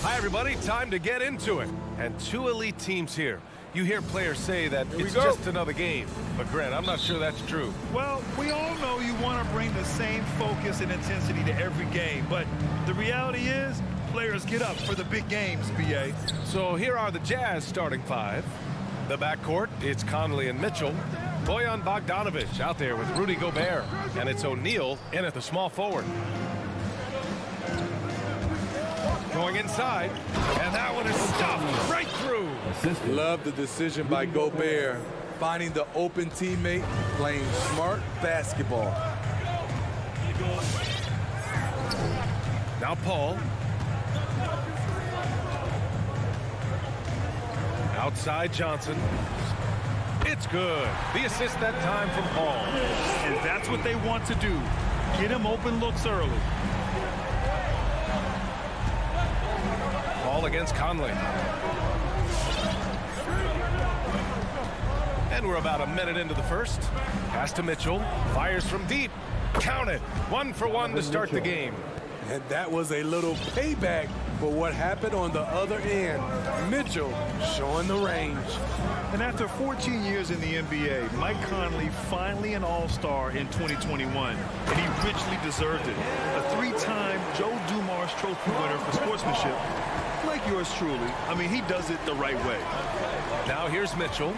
Hi, everybody. Time to get into it. And two elite teams here. You hear players say that it's just another game. But, Grant, I'm not sure that's true. Well, we all know you want to bring the same focus and intensity to every game. But the reality is, players get up for the big games, B.A. So here are the Jazz starting five. The backcourt, it's Conley and Mitchell. Bojan Bogdanovic out there with Rudy Gobert. And it's O'Neal in at the small forward. Going inside, and that one is stuffed right through. Love the decision by Gobert, finding the open teammate, playing smart basketball. Now Paul. Outside Johnson. It's good. The assist that time from Paul. And that's what they want to do. Get him open looks early. Paul against Conley. And we're about a minute into the first. Pass to Mitchell. Fires from deep. Count it. 1 for 1 to start the game. And that was a little payback for what happened on the other end. Mitchell showing the range. And after 14 years in the NBA, Mike Conley finally an all-star in 2021, and he richly deserved it. A 3-time Joe Dumars Trophy winner for sportsmanship, like yours truly. I mean, he does it the right way. Now here's Mitchell.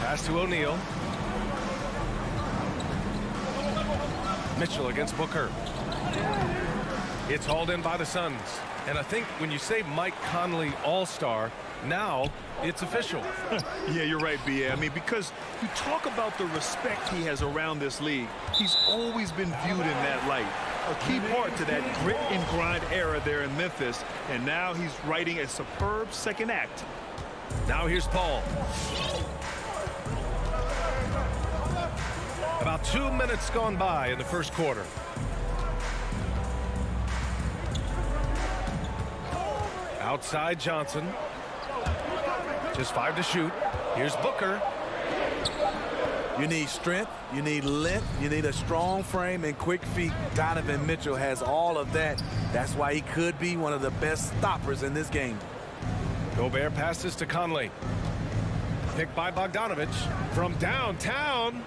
Pass to O'Neal. Mitchell against Booker. It's hauled in by the Suns. And I think when you say Mike Conley all-star, now it's official. Yeah, you're right, B.A. I mean, because you talk about the respect he has around this league. He's always been viewed in that light. A key part to that grit and grind era there in Memphis. And now he's writing a superb second act. Now here's Paul. About 2 minutes gone by in the first quarter. Outside Johnson. Just 5 to shoot. Here's Booker. You need strength, you need length, you need a strong frame and quick feet. Donovan Mitchell has all of that. That's why he could be one of the best stoppers in this game. Gobert passes to Conley. Picked by Bogdanovic from downtown.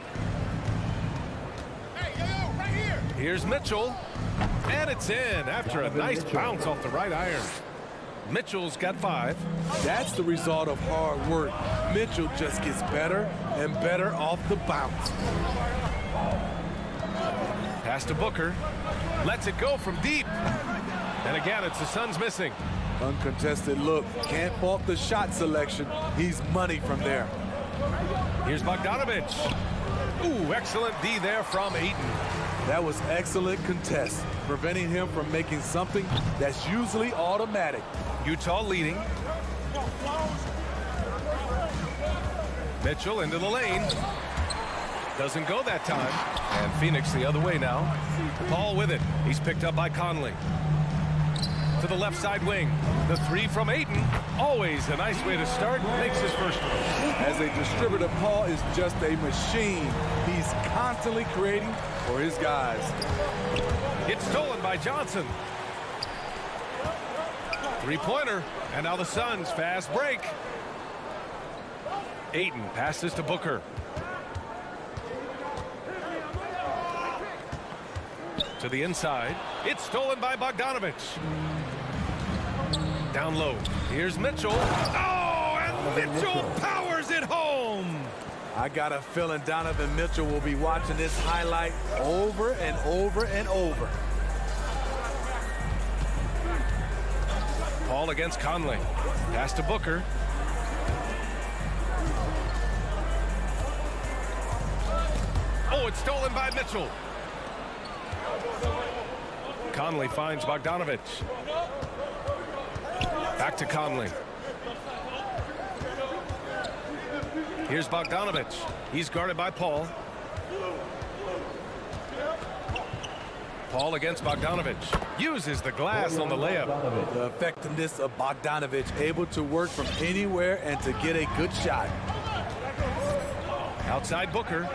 Hey, yo, right here. Here's Mitchell. And it's in after a nice bounce off the right iron. Mitchell's got 5. That's the result of hard work. Mitchell just gets better and better off the bounce. Pass to Booker. Lets it go from deep. And again, it's the Suns missing. Uncontested look. Can't fault the shot selection. He's money from there. Here's Bogdanovic. Ooh, excellent D there from Ayton. That was excellent contest, preventing him from making something that's usually automatic. Utah leading. Mitchell into the lane. Doesn't go that time. And Phoenix the other way now. Paul with it. He's picked up by Conley. To the left side wing. The 3 from Ayton. Always a nice way to start. Makes his first one. As a distributor, Paul is just a machine. He's constantly creating for his guys. It's stolen by Johnson. 3-pointer. And now the Suns fast break. Ayton passes to Booker. To the inside. It's stolen by Bogdanovic. Down low. Here's Mitchell. Oh, and Mitchell powers it home. I got a feeling Donovan Mitchell will be watching this highlight over and over and over. Paul against Conley. Pass to Booker. Oh, it's stolen by Mitchell. Conley finds Bogdanovic. Back to Conley. Here's Bogdanovic. He's guarded by Paul. Paul against Bogdanovic. Uses the glass on the layup. The effectiveness of Bogdanovic, able to work from anywhere and to get a good shot. Outside Booker.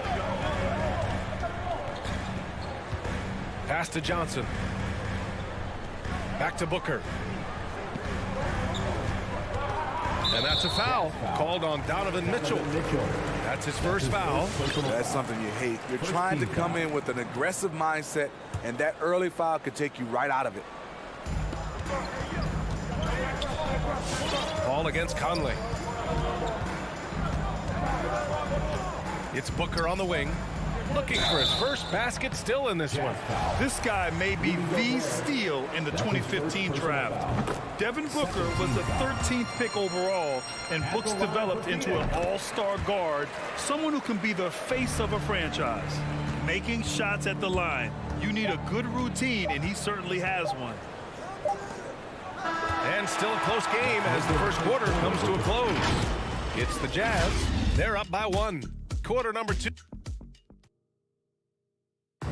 Pass to Johnson. Back to Booker. And that's a foul called on Donovan Mitchell. That's his first foul. That's something you hate. You're trying to come in with an aggressive mindset, and that early foul could take you right out of it. Ball against Conley. It's Booker on the wing, looking for his first basket still in this one. This guy may be the steal in the 2015 draft. Devin Booker was the 13th pick overall, and Books developed into an all-star guard, someone who can be the face of a franchise. Making shots at the line. You need a good routine, and he certainly has one. And still a close game as the first quarter comes to a close. It's the Jazz. They're up by 1. Quarter number 2.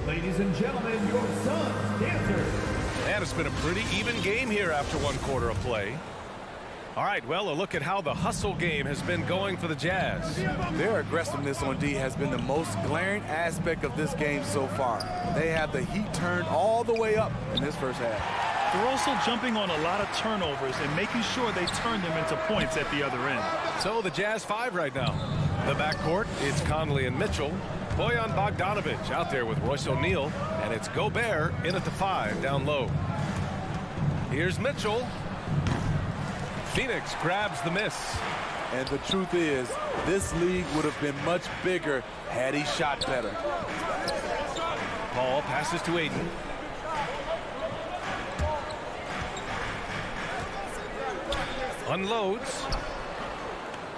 Ladies and gentlemen, your Suns dancers. And it's been a pretty even game here after 1 quarter of play. All right, well, a look at how the hustle game has been going for the Jazz. Their aggressiveness on D has been the most glaring aspect of this game so far. They have the heat turned all the way up in this first half. They're also jumping on a lot of turnovers and making sure they turn them into points at the other end. So the Jazz 5 right now. The backcourt, it's Conley and Mitchell. Bojan Bogdanovic out there with Royce O'Neal. And it's Gobert in at the 5 down low. Here's Mitchell. Phoenix grabs the miss. And the truth is, this league would have been much bigger had he shot better. Paul passes to Ayton. Unloads.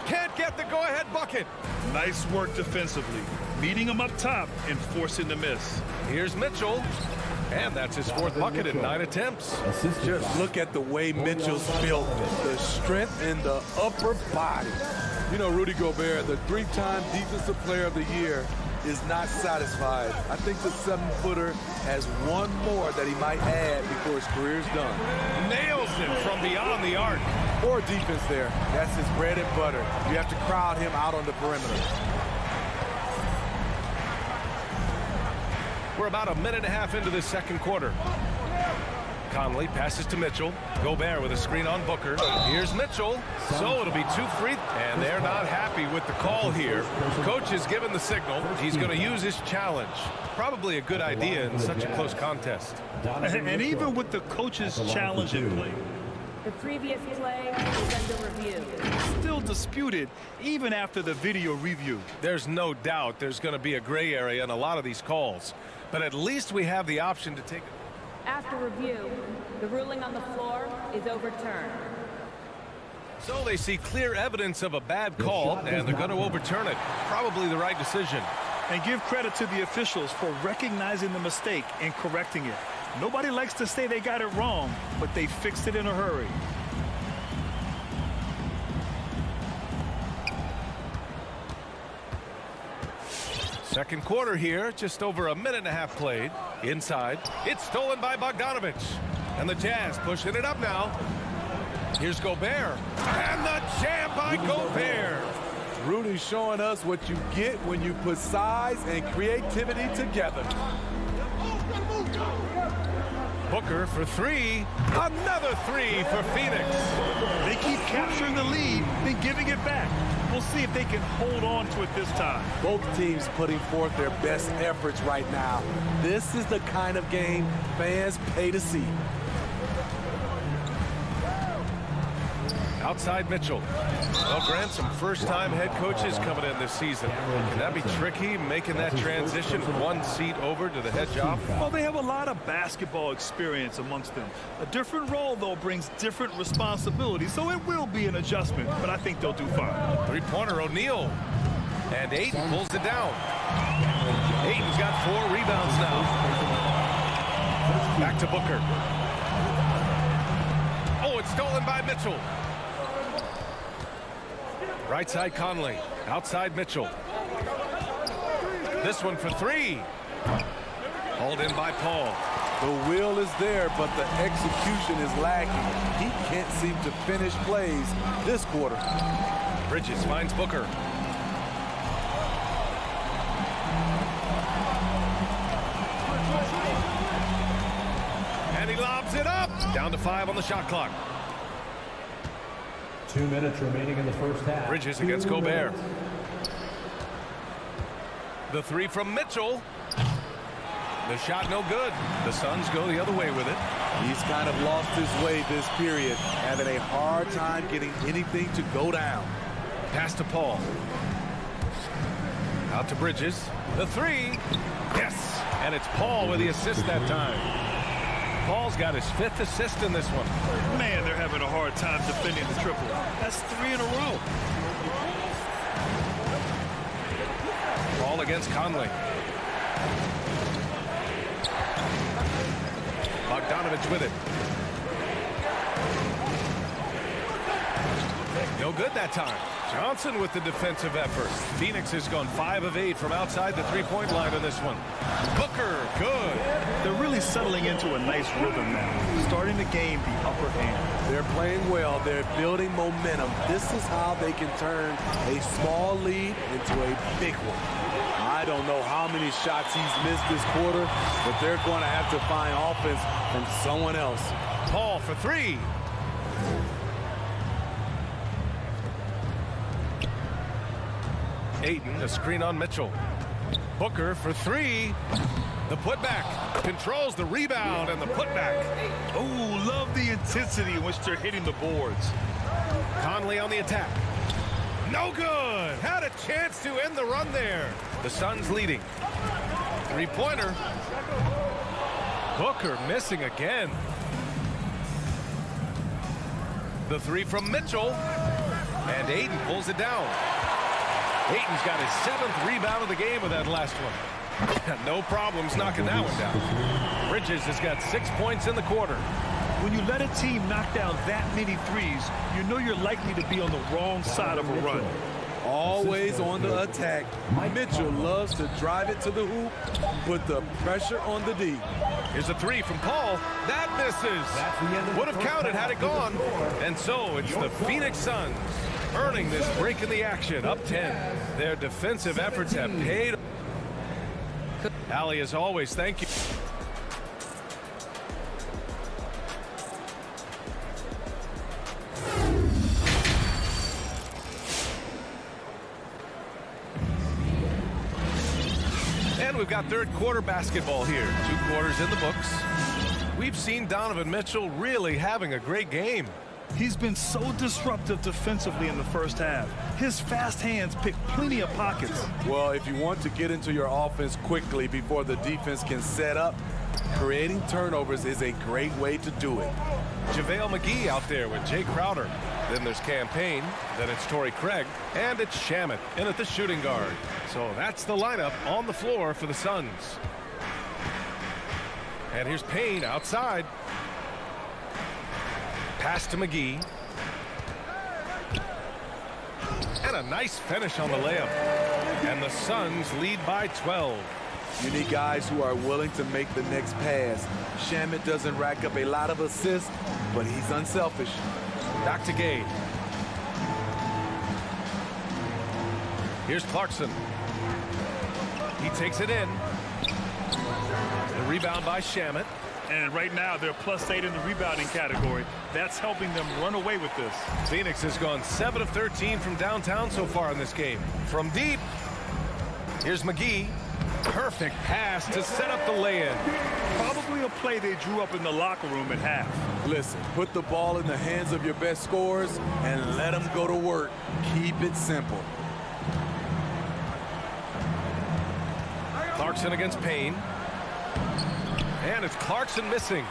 Can't get the go-ahead bucket. Nice work defensively, meeting him up top and forcing the miss. Here's Mitchell. And that's his 4th bucket in 9 attempts. Just look at the way Mitchell's built. The strength in the upper body. You know, Rudy Gobert, the 3-time Defensive Player of the Year, is not satisfied. I think the 7-footer has one more that he might add before his career's done. Nails it from beyond the arc. Poor defense there. That's his bread and butter. You have to crowd him out on the perimeter. We're about a minute and a half into this second quarter. Conley passes to Mitchell. Gobert with a screen on Booker. Here's Mitchell. So it'll be 2 free. And they're not happy with the call here. Coach has given the signal. He's going to use his challenge. Probably a good idea in such a close contest. And even with the coach's challenge in play, The previous play is under review. still disputed even after the video review. There's no doubt there's going to be a gray area in a lot of these calls. But at least we have the option to take it. After review, the ruling on the floor is overturned. So they see clear evidence of a bad call, and they're going to overturn it. Probably the right decision. And give credit to the officials for recognizing the mistake and correcting it. Nobody likes to say they got it wrong, but they fixed it in a hurry. Second quarter here, just over a minute and a half played. Inside, it's stolen by Bogdanovic. And the Jazz pushing it up now. Here's Gobert. And the jam by Gobert. Rudy showing us what you get when you put size and creativity together. Booker for 3. Another 3 for Phoenix. They keep capturing the lead, then giving it back. We'll see if they can hold on to it this time. Both teams putting forth their best efforts right now. This is the kind of game fans pay to see. Outside Mitchell. Well, Grant, some first-time head coaches coming in this season. Can that be tricky, making that transition one seat over to the head job? Well, they have a lot of basketball experience amongst them. A different role, though, brings different responsibilities, so it will be an adjustment, but I think they'll do fine. Three-pointer O'Neal. And Ayton pulls it down. Ayton's got 4 rebounds now. Back to Booker. Oh, it's stolen by Mitchell. Right side Conley. Outside Mitchell. This one for 3. Hauled in by Paul. The will is there, but the execution is lacking. He can't seem to finish plays this quarter. Bridges finds Booker. And he lobs it up. Down to 5 on the shot clock. 2 minutes remaining in the first half. Bridges against 2 Gobert. minutes. The 3 from Mitchell. The shot no good. The Suns go the other way with it. He's kind of lost his way this period, having a hard time getting anything to go down. Pass to Paul. Out to Bridges. The 3. Yes. And it's Paul with the assist that time. Paul's got his 5th assist in this one. Man, they're having a hard time defending the triple. That's 3 in a row. Paul against Conley. Bogdanovich with it. No good that time. Johnson with the defensive effort. Phoenix has gone 5 of 8 from outside the three-point line on this one. Booker, good. They're really settling into a nice rhythm now, starting to gain the upper hand. They're playing well. They're building momentum. This is how they can turn a small lead into a big one. I don't know how many shots he's missed this quarter, but they're going to have to find offense from someone else. Paul for 3. Ayton, a screen on Mitchell. Booker for 3. The putback. Controls the rebound and the putback. Oh, love the intensity in which they're hitting the boards. Conley on the attack. No good. Had a chance to end the run there. The Suns leading. Three-pointer. Booker missing again. The 3 from Mitchell. And Ayton pulls it down. Ayton's got his 7th rebound of the game with that last one. No problems knocking that one down. Bridges has got 6 points in the quarter. When you let a team knock down that many threes, you know you're likely to be on the wrong side of a run. Always on the attack. Mitchell loves to drive it to the hoop, put the pressure on the D. Here's a 3 from Paul. That misses. Would have counted had it gone. And so it's the Phoenix Suns earning this break in the action, up 10. Their defensive efforts have paid. Allie, as always, thank you. And we've got third quarter basketball here. 2 quarters in the books. We've seen Donovan Mitchell really having a great game. He's been so disruptive defensively in the first half. His fast hands pick plenty of pockets. Well, if you want to get into your offense quickly before the defense can set up, creating turnovers is a great way to do it. JaVale McGee out there with Jay Crowder. Then there's Campaign. Then it's Torrey Craig. And it's Shamet in at the shooting guard. So that's the lineup on the floor for the Suns. And here's Payne outside. Pass to McGee. And a nice finish on the layup. And the Suns lead by 12. You need guys who are willing to make the next pass. Shamet doesn't rack up a lot of assists, but he's unselfish. Back to Gay. Here's Clarkson. He takes it in. The rebound by Shamet. And right now, they're +8 in the rebounding category. That's helping them run away with this. Phoenix has gone 7 of 13 from downtown so far in this game. From deep, here's McGee. Perfect pass to set up the lay-in. Probably a play they drew up in the locker room at half. Listen, put the ball in the hands of your best scorers and let them go to work. Keep it simple. Clarkson against Payne. And it's Clarkson missing.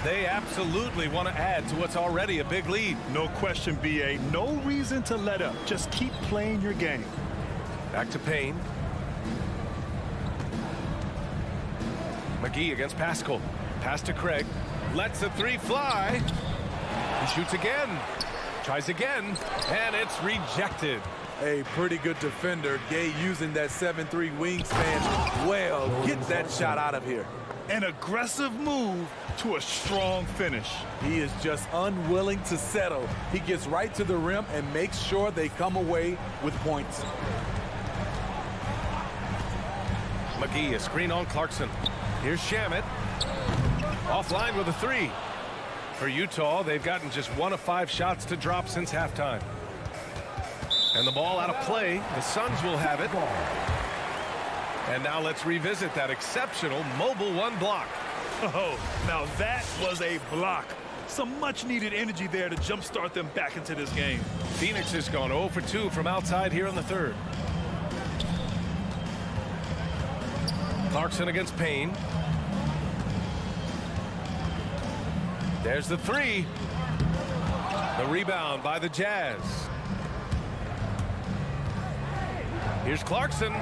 They absolutely want to add to what's already a big lead. No question, B.A. No reason to let up. Just keep playing your game. Back to Payne. McGee against Pascal. Pass to Craig. Lets the 3 fly. He shoots again. Tries again. And it's rejected. A pretty good defender. Gay using that 7'3" wingspan well. Get that shot out of here. An aggressive move to a strong finish. He is just unwilling to settle. He gets right to the rim and makes sure they come away with points. McGee, a screen on Clarkson. Here's Shamet. Offline with a three. For Utah, they've gotten just 1 of 5 shots to drop since halftime. And the ball out of play. The Suns will have it. And now let's revisit that exceptional Mobile One block. Oh, now that was a block. Some much-needed energy there to jumpstart them back into this game. Phoenix has gone 0 for 2 from outside here in the third. Clarkson against Payne. There's the three. The rebound by the Jazz. Here's Clarkson.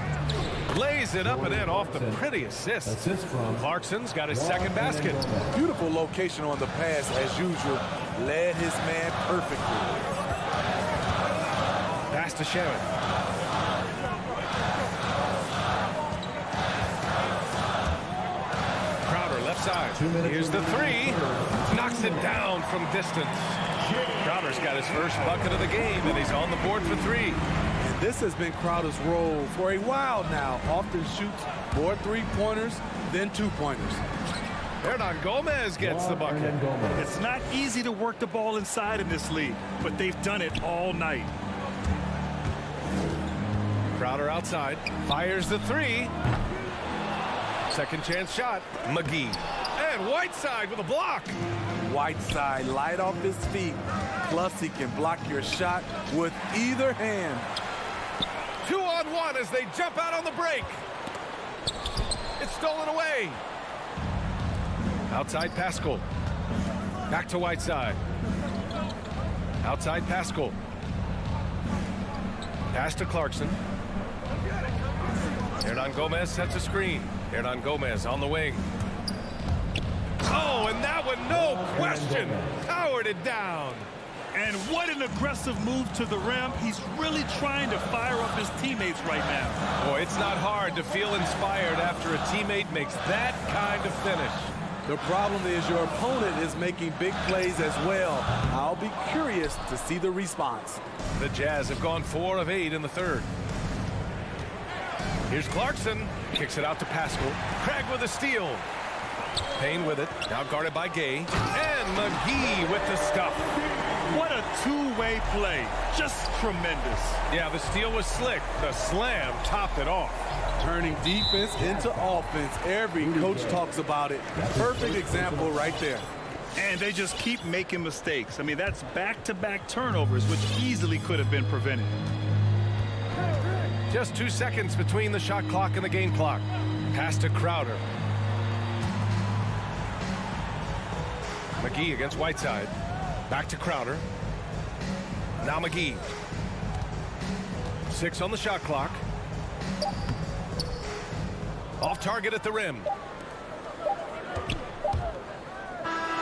Lays it up and in off the pretty assist. Assist from Clarkson's got his second basket. Beautiful location on the pass as usual. Led his man perfectly. Pass to Shamet. Crowder left side. Here's the three. Knocks it down from distance. Crowder's got his first bucket of the game, and he's on the board for 3. And this has been Crowder's role for a while now. Often shoots more three-pointers than two-pointers. Hernan Gomez gets the bucket. It's not easy to work the ball inside in this league, but they've done it all night. Crowder outside. Fires the three. Second chance shot. McGee. And Whiteside with a block. Whiteside light off his feet. Plus, he can block your shot with either hand. 2-on-1 as they jump out on the break. It's stolen away. Outside Pascal. Back to Whiteside. Outside Pascal. Pass to Clarkson. Hernan Gomez sets a screen. Hernan Gomez on the wing. Oh, and that one, no question, powered it down. And what an aggressive move to the rim. He's really trying to fire up his teammates right now. Boy, it's not hard to feel inspired after a teammate makes that kind of finish. The problem is your opponent is making big plays as well. I'll be curious to see the response. The Jazz have gone 4 of 8 in the third. Here's Clarkson. Kicks it out to Pascal. Craig with a steal. Payne with it. Now guarded by Gay. And McGee with the stuff. What a two-way play. Just tremendous. Yeah, the steal was slick. The slam topped it off. Turning defense into offense. Every coach talks about it. Perfect example right there. And they just keep making mistakes. I mean, that's back-to-back turnovers, which easily could have been prevented. Just 2 seconds between the shot clock and the game clock. Pass to Crowder. McGee against Whiteside. Back to Crowder. Now McGee. 6 on the shot clock. Off target at the rim.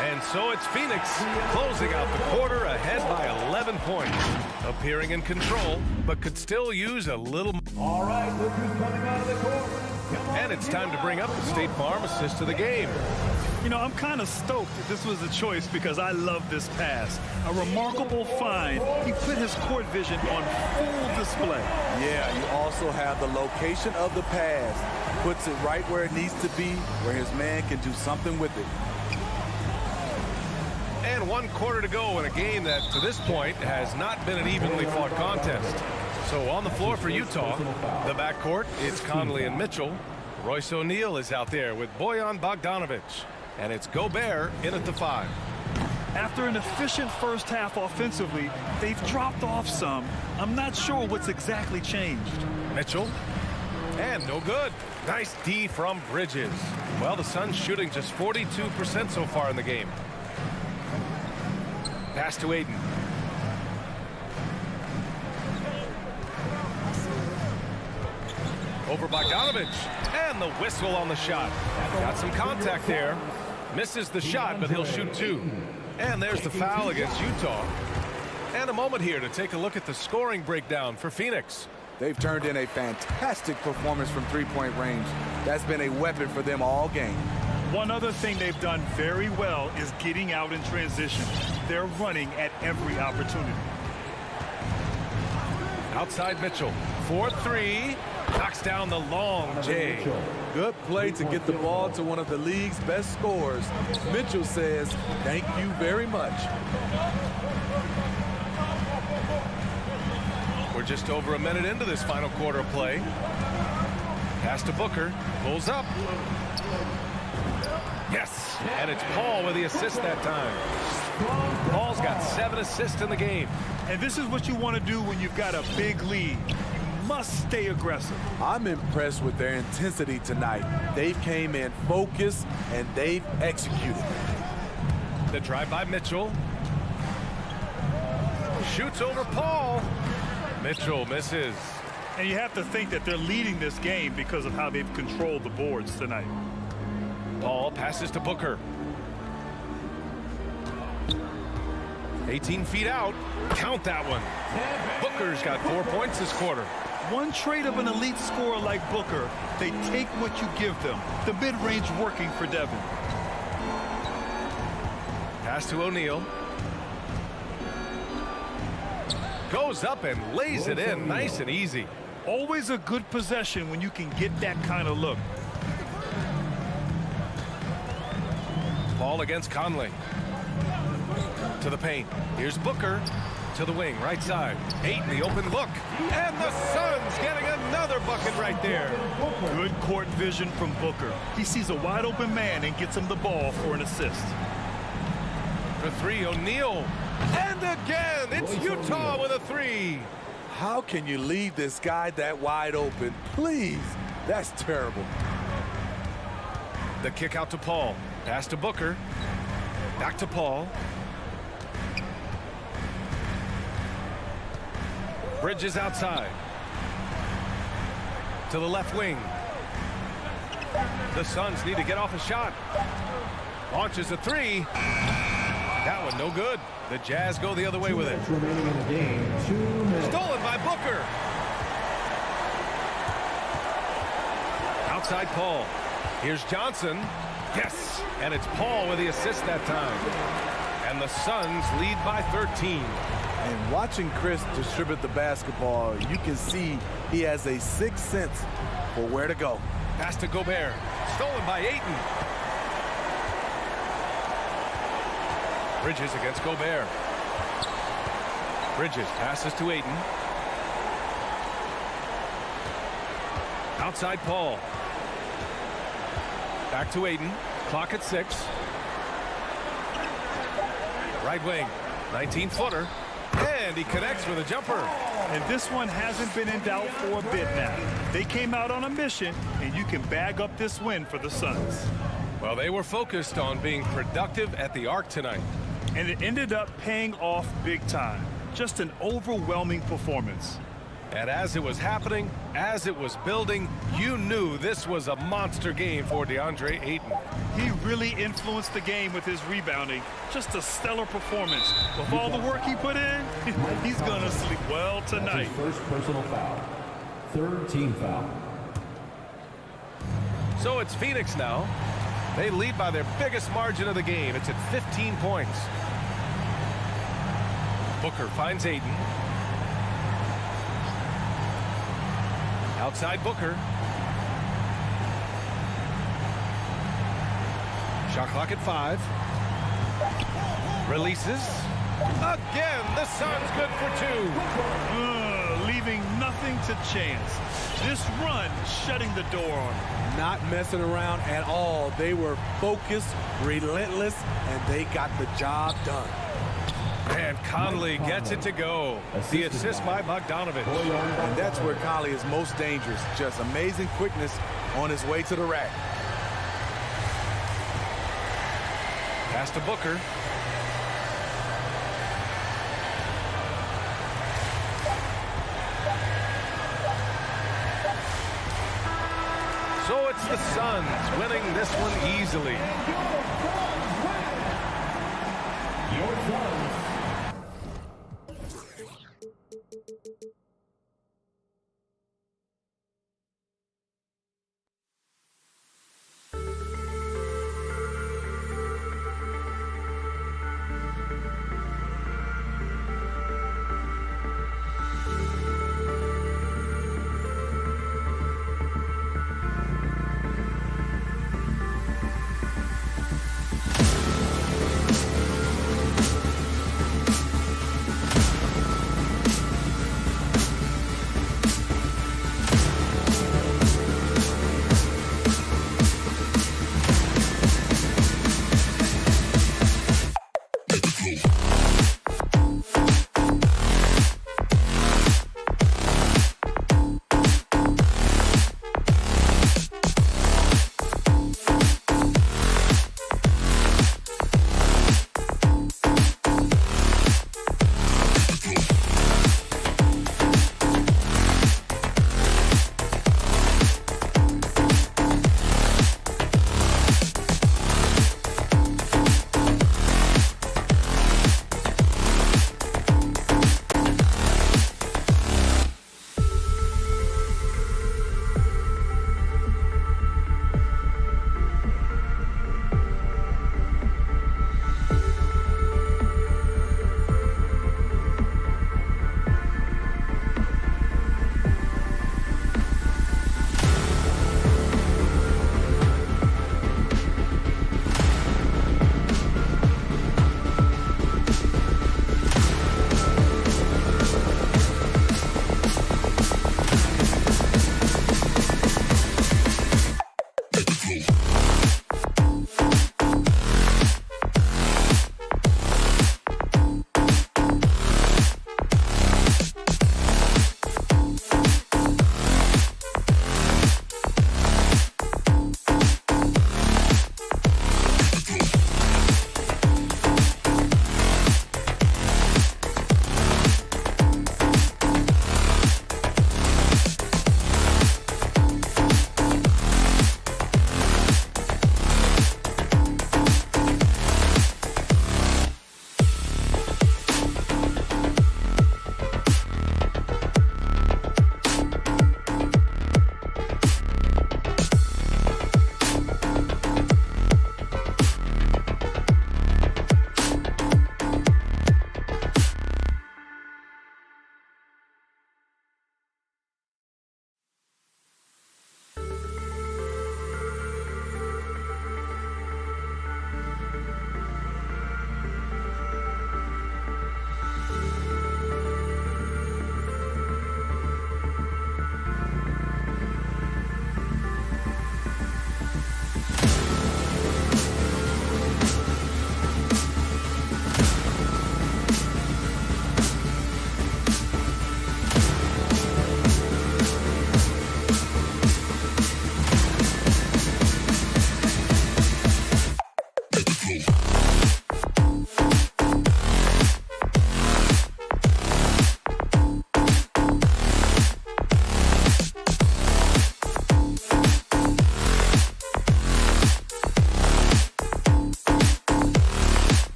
And so it's Phoenix closing out the quarter ahead by 11 points. Appearing in control, but could still use a little. All right, look who's coming out of the court. And it's time to bring up the State Farm assist of the game. You know, I'm kind of stoked that this was a choice because I love this pass. A remarkable find. He put his court vision on full display. Yeah, you also have the location of the pass. Puts it right where it needs to be, where his man can do something with it. And 1 quarter to go in a game that, to this point, has not been an evenly fought contest. So on the floor for Utah, the backcourt, it's Conley and Mitchell. Royce O'Neal is out there with Bojan Bogdanovic. And it's Gobert in at the 5. After an efficient first half offensively, they've dropped off some. I'm not sure what's exactly changed. Mitchell. And no good. Nice D from Bridges. Well, the Suns shooting just 42% so far in the game. Pass to Aiden. Over Bogdanovic. And the whistle on the shot. Got some contact there. Misses the shot, but he'll shoot 2. And there's the foul against Utah. And a moment here to take a look at the scoring breakdown for Phoenix. They've turned in a fantastic performance from three-point range. That's been a weapon for them all game. One other thing they've done very well is getting out in transition. They're running at every opportunity. Outside Mitchell. 4-3. Knocks down the long J. Good play to get the ball to one of the league's best scorers. Mitchell says, thank you very much. We're just over a minute into this final quarter of play. Pass to Booker. Pulls up. Yes, and it's Paul with the assist that time. Paul's got 7 assists in the game. And this is what you want to do when you've got a big lead. You must stay aggressive. I'm impressed with their intensity tonight. They came in focused and they've executed. The drive by Mitchell. Shoots over Paul. Mitchell misses. And you have to think that they're leading this game because of how they've controlled the boards tonight. Paul passes to Booker. 18 feet out. Count that one. Booker's got 4 points this quarter. One trait of an elite scorer like Booker, they take what you give them. The mid-range working for Devin. Pass to O'Neal. Goes up and lays it in nice and easy. Always a good possession when you can get that kind of look. Ball against Conley. To the paint. Here's Booker. To the wing, right side. 8 in the open look. And the Suns getting another bucket right there. Good court vision from Booker. He sees a wide open man and gets him the ball for an assist. For 3, O'Neal. And again, it's Utah with a 3. How can you leave this guy that wide open? Please, that's terrible. The kick out to Paul. Pass to Booker. Back to Paul. Bridges outside. To the left wing. The Suns need to get off a shot. Launches a 3. That one no good. The Jazz go the other way with it. Remaining in the game, 2 minutes. Stolen by Booker. Outside Paul. Here's Johnson. Yes, and it's Paul with the assist that time. And the Suns lead by 13. And watching Chris distribute the basketball, you can see he has a sixth sense for where to go. Pass to Gobert. Stolen by Ayton. Bridges against Gobert. Bridges passes to Ayton. Outside Paul. Back to Ayton. Clock at 6. Right wing. 19-footer. And he connects with a jumper. And this one hasn't been in doubt for a bit now. They came out on a mission, and you can bag up this win for the Suns. Well, they were focused on being productive at the arc tonight. And it ended up paying off big time. Just an overwhelming performance. And as it was happening, as it was building, you knew this was a monster game for DeAndre Ayton. He really influenced the game with his rebounding. Just a stellar performance. With all the work he put in, he's going to sleep well tonight. His first personal foul. 3rd team foul. So it's Phoenix now. They lead by their biggest margin of the game. It's at 15 points. Booker finds Ayton. Outside Booker. Shot clock at 5. Releases. Again, the Suns good for 2. Leaving nothing to chance. This run shutting the door on him. Not messing around at all. They were focused, relentless, and they got the job done. And Conley gets it to go. The assist by Bogdanovich. And that's where Conley is most dangerous. Just amazing quickness on his way to the rack. Pass to Booker. So it's the Suns winning this one easily. Your Suns.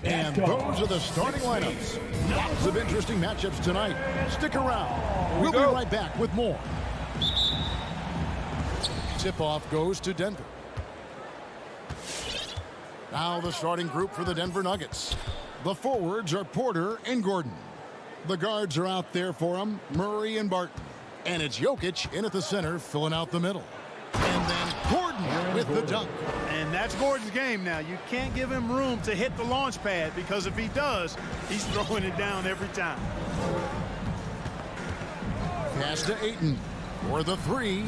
And those are the starting lineups. Lots of interesting matchups tonight. Stick around. We'll be right back with more. Tip-off goes to Denver. Now the starting group for the Denver Nuggets. The forwards are Porter and Gordon. The guards are out there for them, Murray and Barton. And it's Jokic in at the center, filling out the middle. And then Gordon with the dunk. And that's Gordon's game now. You can't give him room to hit the launch pad, because if he does, he's throwing it down every time. Pass to Ayton for the three.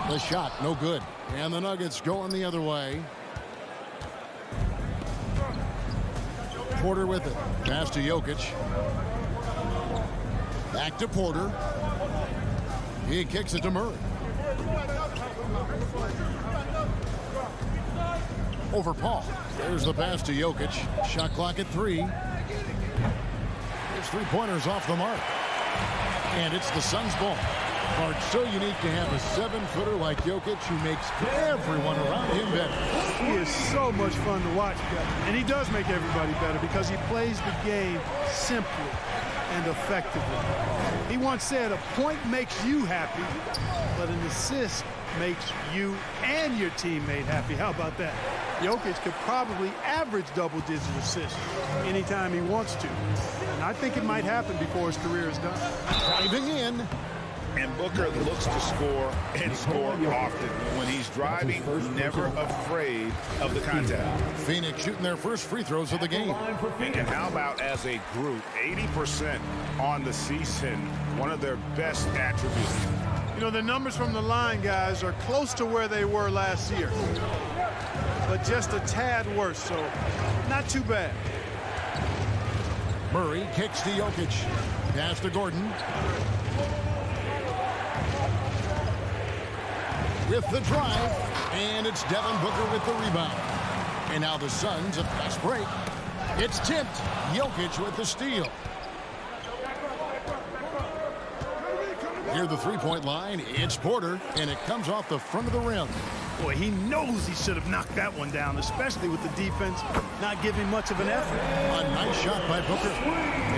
The shot, no good. And the Nuggets going the other way. Porter with it. Pass to Jokic. Back to Porter. He kicks it to Murray. Over Paul. There's the pass to Jokic. Shot clock at 3. His three-pointers off the mark. And it's the Suns' ball. It's so unique to have a 7-footer like Jokic who makes everyone around him better. He is so much fun to watch. And he does make everybody better because he plays the game simply and effectively. He once said, a point makes you happy, but an assist makes you and your teammate happy. How about that? Jokic could probably average double-digit assists anytime he wants to. And I think it might happen before his career is done. Driving in. And Booker looks to score and score often. When he's driving, never afraid of the contact. Phoenix shooting their first free throws of the game. And how about as a group, 80% on the season, one of their best attributes. You know, the numbers from the line, guys, are close to where they were last year, but just a tad worse, so not too bad. Murray kicks to Jokic. Pass to Gordon. With the drive, and it's Devin Booker with the rebound. And now the Suns, a fast break. It's tipped. Jokic with the steal. Near the three-point line, it's Porter, and it comes off the front of the rim. Boy, he knows he should have knocked that one down, especially with the defense not giving much of an effort. A nice shot by Booker.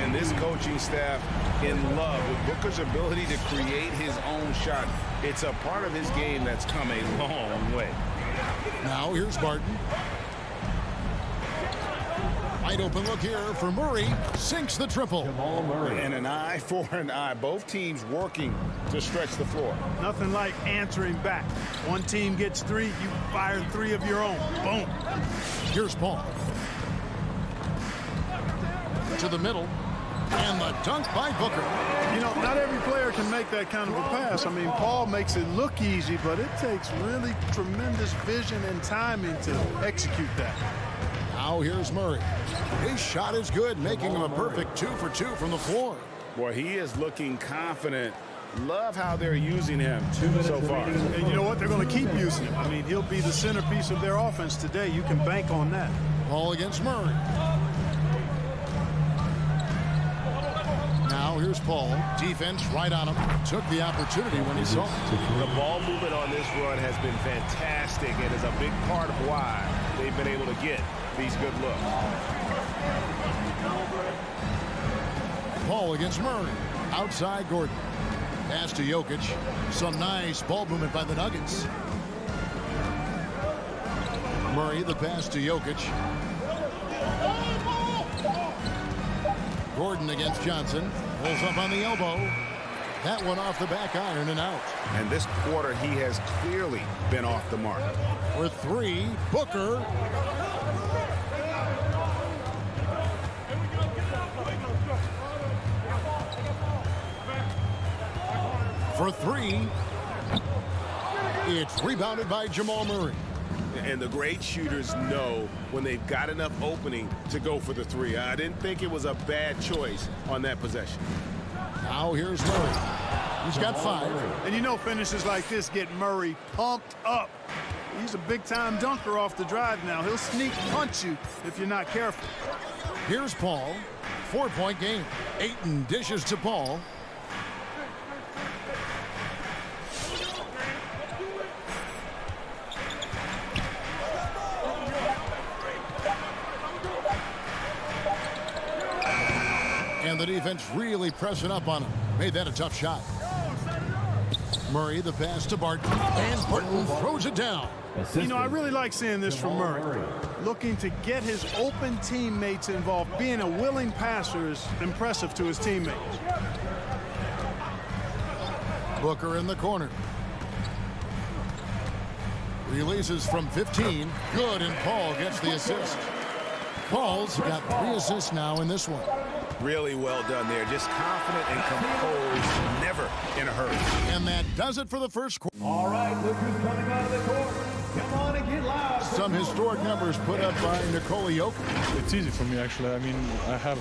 And this coaching staff in love with Booker's ability to create his own shot. It's a part of his game that's come a long way. Now here's Barton. Wide open look here for Murray. Sinks the triple. And an eye for an eye. Both teams working to stretch the floor. Nothing like answering back. One team gets 3, you fire 3 of your own. Boom. Here's Paul. To the middle. And the dunk by Booker. You know, not every player can make that kind of a pass. I mean, Paul makes it look easy, but it takes really tremendous vision and timing to execute that. Now here's Murray. His shot is good, making him a perfect 2 for 2 from the floor. Boy, he is looking confident. Love how they're using him so far. And you know what? They're going to keep using him. I mean, he'll be the centerpiece of their offense today. You can bank on that. Ball against Murray. Now here's Paul. Defense right on him. Took the opportunity when he saw it. The ball movement on this run has been fantastic and is a big part of why they've been able to get these good looks. Paul against Murray. Outside Gordon. Pass to Jokic. Some nice ball movement by the Nuggets. Murray, the pass to Jokic. Gordon against Johnson. Pulls up on the elbow. That one off the back iron and out. And this quarter, he has clearly been off the mark. For 3, Booker. For 3. It's rebounded by Jamal Murray. And the great shooters know when they've got enough opening to go for the 3. I didn't think it was a bad choice on that possession. Now here's Murray. He's got 5. And you know finishes like this get Murray pumped up. He's a big-time dunker off the drive now. He'll sneak punch you if you're not careful. Here's Paul. 4-point game. Ayton dishes to Paul. And the defense really pressing up on him. Made that a tough shot. Murray, the pass to Barton. And Barton throws it down. You know, I really like seeing this from Murray. Looking to get his open teammates involved. Being a willing passer is impressive to his teammates. Booker in the corner. Releases from 15. Good, and Paul gets the assist. Paul's got 3 assists now in this one. Really well done there. Just confident and composed, never in a hurry. And that does it for the first quarter. All right, look who's coming out of the court. Come on and get loud. Some historic numbers put up by Nikola Jokic. It's easy for me, actually. I mean, I have...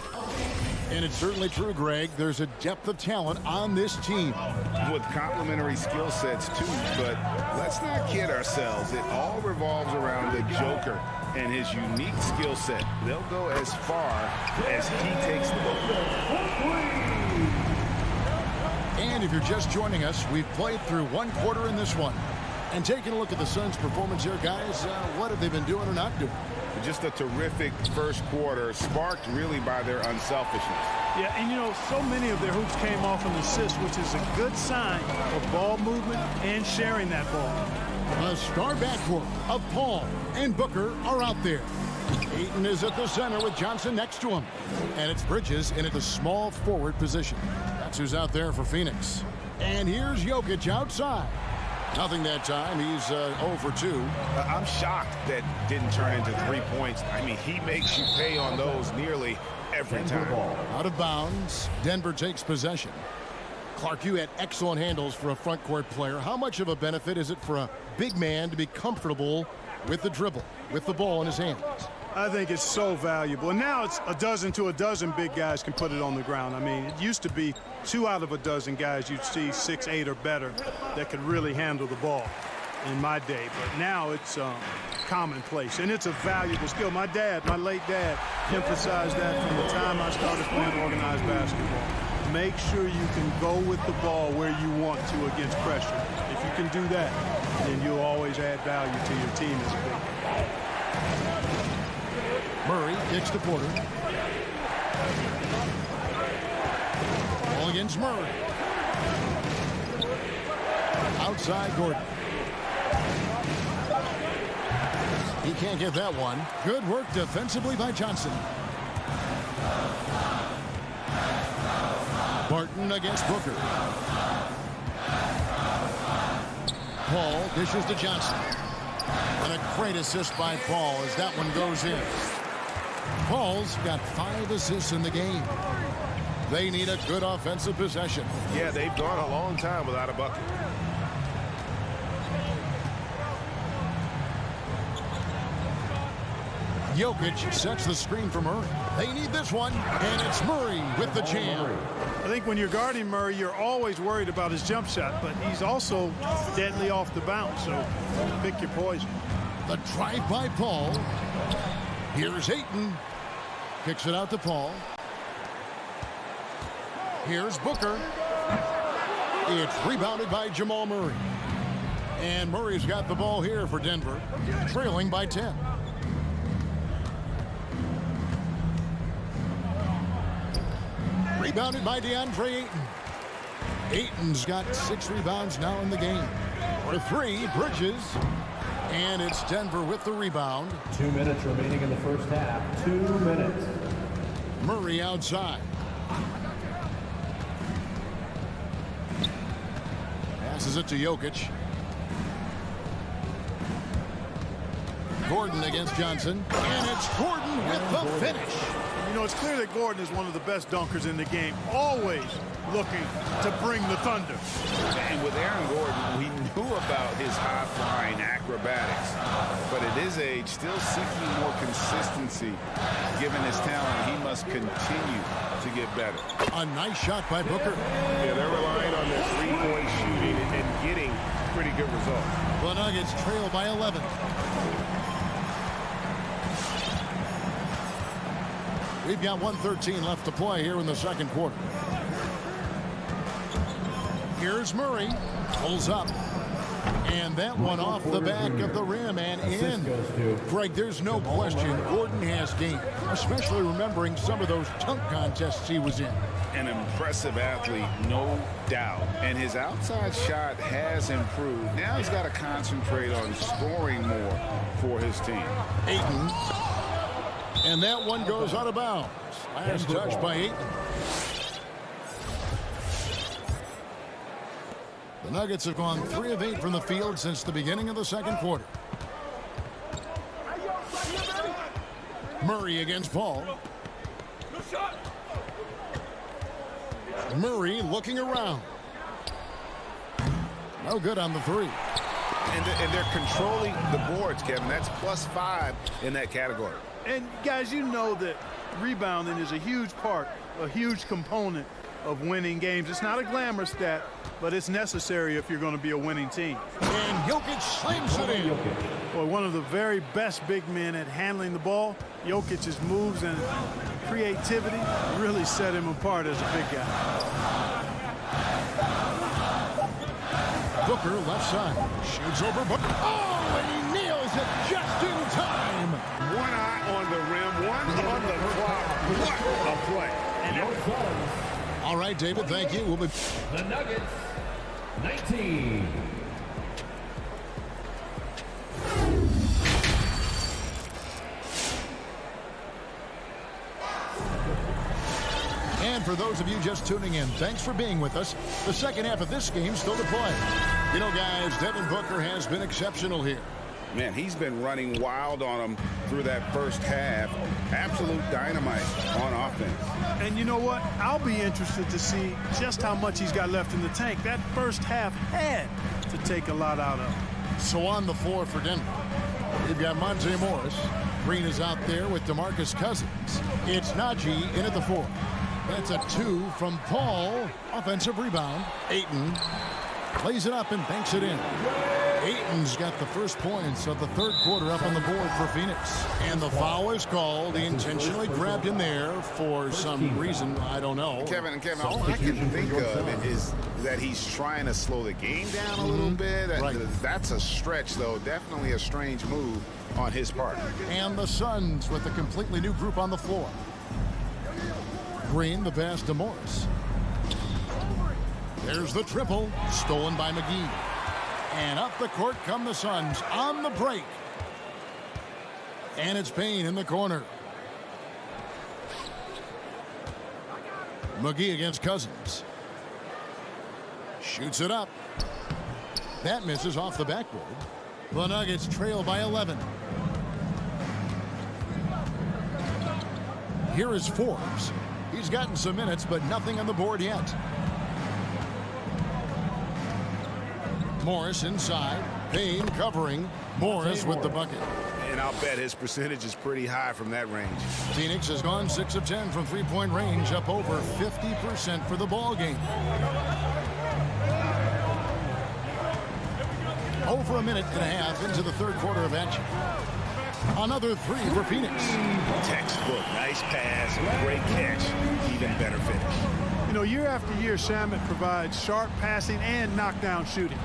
And it's certainly true, Greg. There's a depth of talent on this team. With complementary skill sets, too. But let's not kid ourselves. It all revolves around the Joker and his unique skill set. They'll go as far as he takes the ball. And if you're just joining us, we've played through 1 quarter in this one. And taking a look at the Suns' performance here, guys, what have they been doing or not doing? Just a terrific first quarter, sparked really by their unselfishness. Yeah, and you know, so many of their hoops came off an assist, which is a good sign of ball movement and sharing that ball. The star backcourt of Paul and Booker are out there. Ayton is at the center with Johnson next to him. And it's Bridges in at the small forward position. That's who's out there for Phoenix. And here's Jokic outside. Nothing that time. He's 0 for 2. I'm shocked that didn't turn into 3 points. I mean, he makes you pay on those nearly every time. Out of bounds. Denver takes possession. Clark, you had excellent handles for a front court player. How much of a benefit is it for a big man to be comfortable with the dribble, with the ball in his hands? I think it's so valuable. And now it's a dozen to a dozen big guys can put it on the ground. I mean, it used to be 2 out of a dozen guys you'd see 6, 8 or better that could really handle the ball in my day. But now it's commonplace, and it's a valuable skill. My late dad, emphasized that from the time I started playing organized basketball. Make sure you can go with the ball where you want to against pressure. If you can do that, then you'll always add value to your team as a big man. Murray kicks to Porter. Ball against Murray. Outside Gordon. He can't get that one. Good work defensively by Johnson. Barton against Booker. Paul dishes to Johnson. And a great assist by Paul as that one goes in. Paul's got 5 assists in the game. They need a good offensive possession. Yeah, they've gone a long time without a bucket. Jokic sets the screen for Murray. They need this one, and it's Murray with the jam. I think when you're guarding Murray, you're always worried about his jump shot, but he's also deadly off the bounce, so pick your poison. The drive by Paul. Here's Ayton. Kicks it out to Paul. Here's Booker. It's rebounded by Jamal Murray. And Murray's got the ball here for Denver, trailing by 10. Rebounded by DeAndre Ayton. Ayton's got 6 rebounds now in the game. For 3, Bridges. And it's Denver with the rebound. 2 minutes remaining in the first half. 2 minutes. Murray outside. Passes it to Jokic. Gordon against Johnson. And it's Gordon with the finish. You know, it's clear that Gordon is one of the best dunkers in the game, always looking to bring the thunder. And with Aaron Gordon, we knew about his high-flying acrobatics, but at his age, still seeking more consistency. Given his talent, he must continue to get better. A nice shot by Booker. Yeah, they're relying on their three-point shooting and getting pretty good results. The Nuggets trail by 11. We've got 1:13 left to play here in the second quarter. Here's Murray. Pulls up. And that one off the back of the rim and in. Greg, there's no question Gordon has game, especially remembering some of those dunk contests he was in. An impressive athlete, no doubt. And his outside shot has improved. Now he's got to concentrate on scoring more for his team. Ayton. And that one goes out of bounds. Last touch by Ayton. The Nuggets have gone 3 of 8 from the field since the beginning of the second quarter. Murray against Paul. Murray looking around. No good on the 3. And they're controlling the boards, Kevin. That's +5 in that category. And guys, you know that rebounding is a huge part, a huge component of winning games. It's not a glamour stat, but it's necessary if you're going to be a winning team. And Jokic slams it in. Boy, one of the very best big men at handling the ball. Jokic's moves and creativity really set him apart as a big guy. Booker left side. Shoots over Booker. Oh, and he nails it just in time. One eye on the rim, one on the clock. What a play. And all right, David, thank you. We'll be... The Nuggets, 19. And for those of you just tuning in, thanks for being with us. The second half of this game still to play. You know, guys, Devin Booker has been exceptional here. Man, he's been running wild on them through that first half. Absolute dynamite on offense. And you know what? I'll be interested to see just how much he's got left in the tank. That first half had to take a lot out of him. So on the floor for Denver, we've got Monte Morris. Green is out there with DeMarcus Cousins. It's Najee in at the 4. That's a 2 from Paul. Offensive rebound. Ayton plays it up and banks it in. Ayton's got the first points of the third quarter up on the board for Phoenix. And the foul is called. He intentionally grabbed him there for some reason. I don't know. Kevin, all I can think of is that he's trying to slow the game down a little bit. Right. That's a stretch, though. Definitely a strange move on his part. And the Suns with a completely new group on the floor. Green, the pass to Morris. There's the triple, stolen by McGee. And up the court come the Suns on the break. And it's Payne in the corner. McGee against Cousins. Shoots it up. That misses off the backboard. The Nuggets trail by 11. Here is Forbes. He's gotten some minutes, but nothing on the board yet. Morris inside. Payne covering. Morris with the bucket. And I'll bet his percentage is pretty high from that range. Phoenix has gone 6 of 10 from three-point range, up over 50% for the ball game. Over a minute and a half into the third quarter of action. Another three for Phoenix. Textbook. Nice pass. Great catch. Even better finish. You know, year after year, Shamet provides sharp passing and knockdown shooting.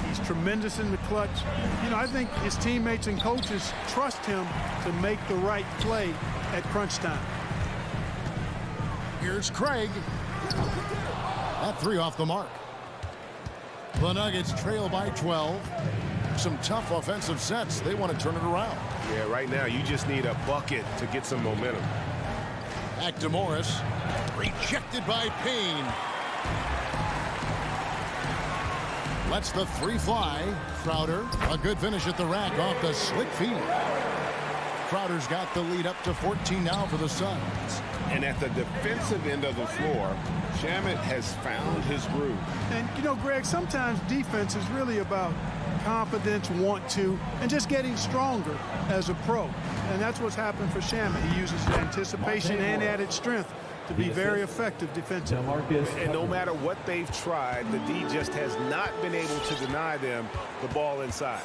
He's tremendous in the clutch. You know, I think his teammates and coaches trust him to make the right play at crunch time. Here's Craig. That three off the mark. The Nuggets trail by 12. Some tough offensive sets. They want to turn it around. Yeah, right now you just need a bucket to get some momentum. Back to Morris. Rejected by Payne. Lets the three fly. Crowder, a good finish at the rack off the slick feed. Crowder's got the lead up to 14 now for the Suns. And at the defensive end of the floor, Shamet has found his groove. And, you know, Greg, sometimes defense is really about confidence, want to, and just getting stronger as a pro. And that's what's happened for Shamet. He uses anticipation and added strength to be very effective defensively. And no matter what they've tried, the D just has not been able to deny them the ball inside.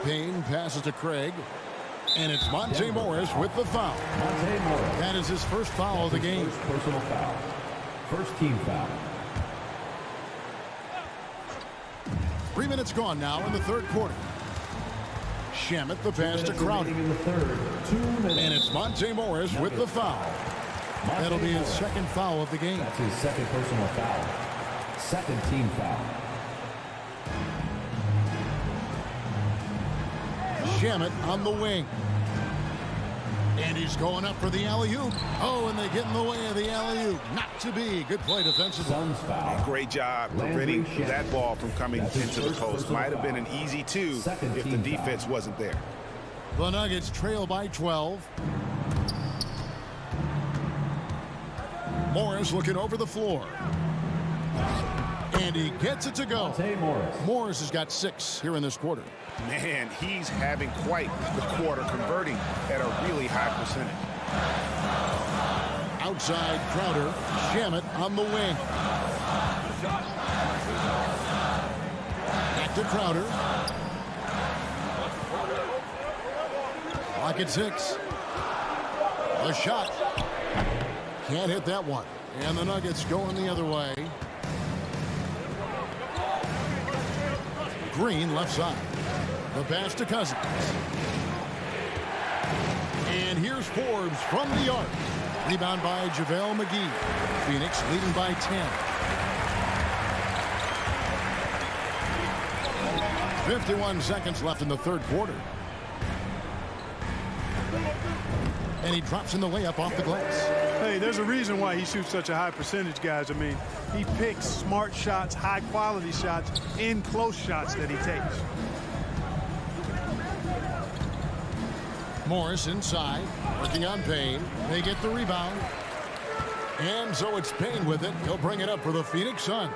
Payne passes to Craig. And it's Monte Morris with the foul. That is his first foul of the game. First personal foul. First team foul. 3 minutes gone now in the third quarter. Shamet the pass to Crowder. In the third. 2 minutes. And it's Monte Morris with the foul. That'll be his second foul of the game. That's his second personal foul. Second team foul. Shamet on the wing. And he's going up for the alley-oop. Oh, and they get in the way of the alley-oop. Not to be. Good play defensively. Suns foul. Great job preventing that ball from coming into the post. Might have been an easy two if the defense wasn't there. The Nuggets trail by 12. Morris looking over the floor. And he gets it to go. Morris has got 6 here in this quarter. Man, he's having quite the quarter, converting at a really high percentage. Outside Crowder. Shamet on the wing. Back to Crowder. Clock at 6. A shot. Can't hit that one. And the Nuggets going the other way. Green left side. The pass to Cousins. And here's Forbes from the arc. Rebound by JaVale McGee. Phoenix leading by 10. 51 seconds left in the third quarter. And he drops in the layup off the glass. Hey, there's a reason why he shoots such a high percentage, guys. I mean, he picks smart shots, high-quality shots, in close shots that he takes. Morris inside, working on Payne. They get the rebound. And so it's Payne with it. He'll bring it up for the Phoenix Suns.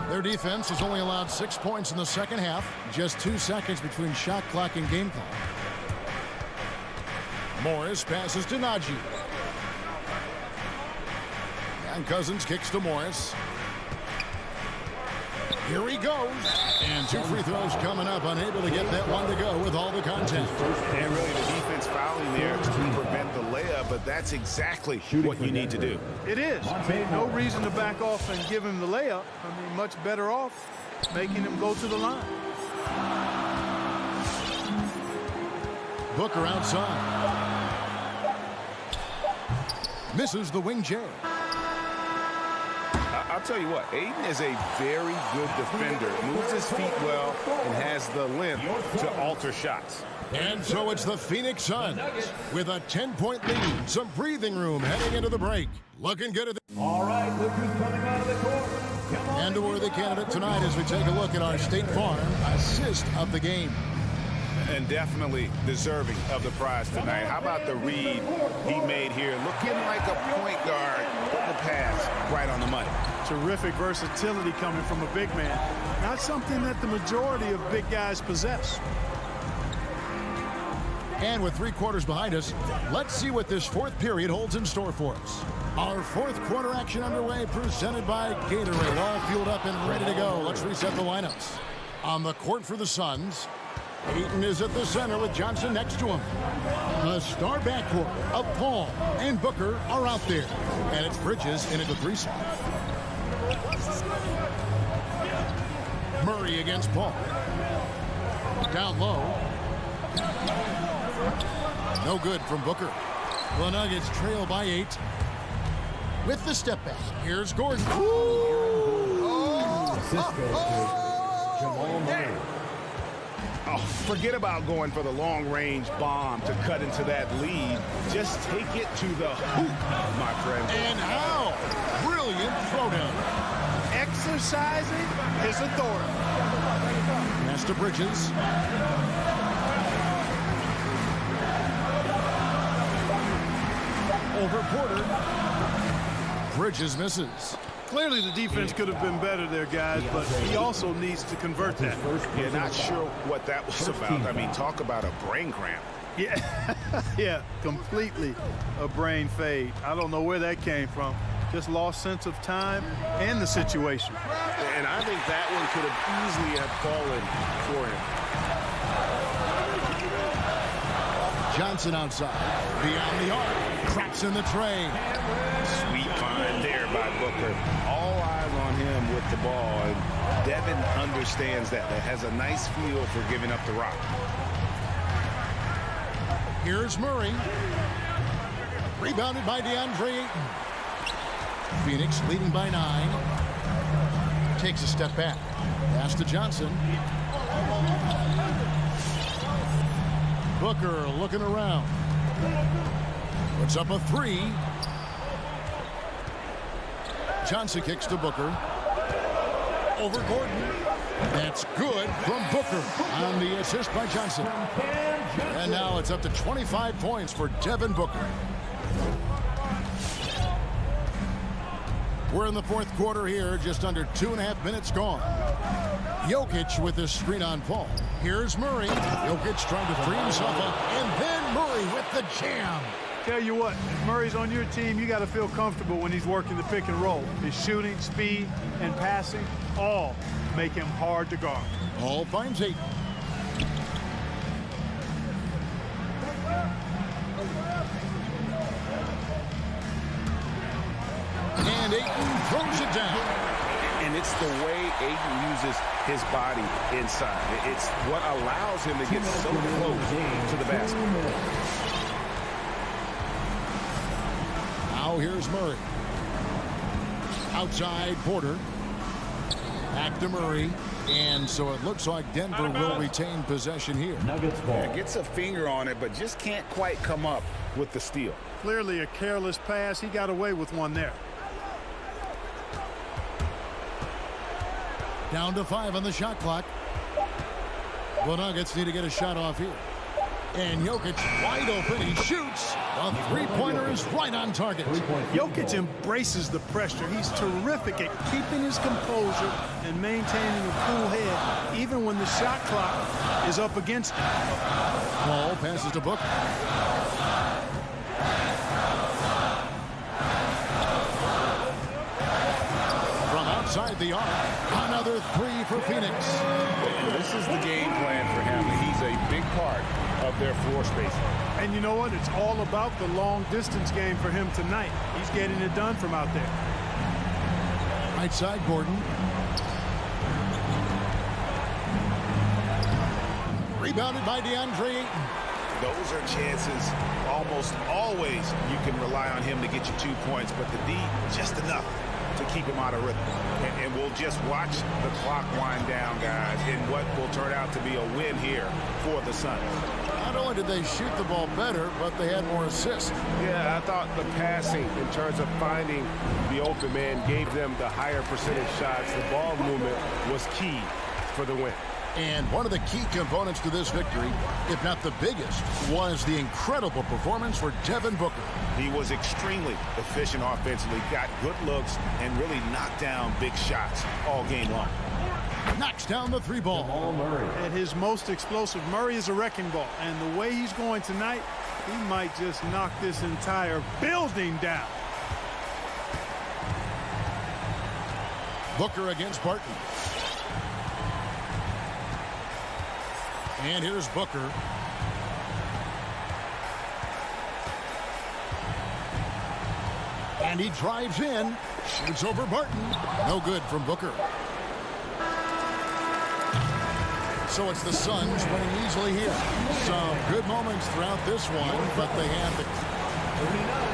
Their defense has only allowed 6 points in the second half. Just 2 seconds between shot clock and game clock. Morris passes to Najee. And Cousins kicks to Morris. Here he goes. And 2 free throws coming up. Unable to get that one to go with all the contact. And really the defense fouling there to prevent the layup, but that's exactly what you need to do. It is. No reason to back off and give him the layup. I mean, much better off making him go to the line. Booker outside. Misses the wing J. I'll tell you what, Ayton is a very good defender. Moves his feet well and has the length to alter shots. And so it's the Phoenix Suns with a 10-point lead. Some breathing room heading into the break. Looking good at the... All right, look who's coming out of the court. And a worthy candidate tonight as we take a look at our State Farm assist of the game. And definitely deserving of the prize tonight. How about the read he made here? Looking like a point guard, putting the pass right on the money. Terrific versatility coming from a big man. Not something that the majority of big guys possess. And with 3 quarters behind us, let's see what this 4th period holds in store for us. Our 4th quarter action underway, presented by Gatorade. All fueled up and ready to go. Let's reset the lineups. On the court for the Suns, Ayton is at the center with Johnson next to him. The star backcourt of Paul and Booker are out there. And it's Bridges in at the 3 spot. Murray against Paul. Down low. No good from Booker. The Nuggets trail by 8. With the step back, here's Gordon. Jamal Murray. Oh, forget about going for the long-range bomb to cut into that lead. Just take it to the hoop, my friend. And how? Brilliant throwdown. Exercising his authority. Pass to Bridges. Over Porter. Bridges misses. Clearly the defense could have been better there, guys, but he also needs to convert that. Yeah, not sure what that was about. I mean, talk about a brain cramp. Yeah, yeah, completely a brain fade. I don't know where that came from. Just lost sense of time and the situation. And I think that one could have easily have fallen for him. Johnson outside. Beyond the arc. Cracks in the tray. Sweet find there by Booker. All eyes on him with the ball. And Devin understands that. That has a nice feel for giving up the rock. Here's Murray. Rebounded by DeAndre Ayton. Phoenix leading by 9. Takes a step back. Pass to Johnson. Booker looking around. Puts up a 3. Johnson kicks to Booker. Over Gordon. That's good from Booker on the assist by Johnson. And now it's up to 25 points for Devin Booker. We're in the 4th quarter here, just under 2.5 minutes gone. Jokic with the screen on Paul. Here's Murray. Jokic trying to free himself up. And then Murray with the jam. Tell you what, if Murray's on your team, you got to feel comfortable when he's working the pick and roll. His shooting, speed, and passing all make him hard to guard. Paul finds Ayton. And Ayton throws it down. And it's the way Ayton uses his body inside. It's what allows him to get so close to the basket. Now here's Murray. Outside Porter. Back to Murray. And so it looks like Denver will retain possession here. Nuggets ball. Yeah, gets a finger on it, but just can't quite come up with the steal. Clearly a careless pass. He got away with one there. Down to 5 on the shot clock. The Nuggets need to get a shot off here. And Jokic wide open. He shoots. A 3-pointer is right on target. Jokic embraces the pressure. He's terrific at keeping his composure and maintaining a cool head, even when the shot clock is up against him. Paul passes to Booker. From outside the arc, another 3 for Phoenix. This is the game plan for him. He's a big part of their floor spacing. And you know what? It's all about the long distance game for him tonight. He's getting it done from out there. Right side, Gordon. Rebounded by DeAndre Ayton. Those are chances almost always you can rely on him to get you 2 points, but the D, just enough to keep him out of rhythm. And we'll just watch the clock wind down, guys, in what will turn out to be a win here for the Suns. Not only did they shoot the ball better, but they had more assists. Yeah, I thought the passing in terms of finding the open man gave them the higher percentage shots. The ball movement was key for the win. And one of the key components to this victory, if not the biggest, was the incredible performance for Devin Booker. He was extremely efficient offensively, got good looks, and really knocked down big shots all game long. Knocks down the three ball. At his most explosive, Murray is a wrecking ball. And the way he's going tonight, he might just knock this entire building down. Booker against Barton. And here's Booker. And he drives in, shoots over Barton. No good from Booker. So it's the Suns winning easily here. Some good moments throughout this one, but they have the... 39.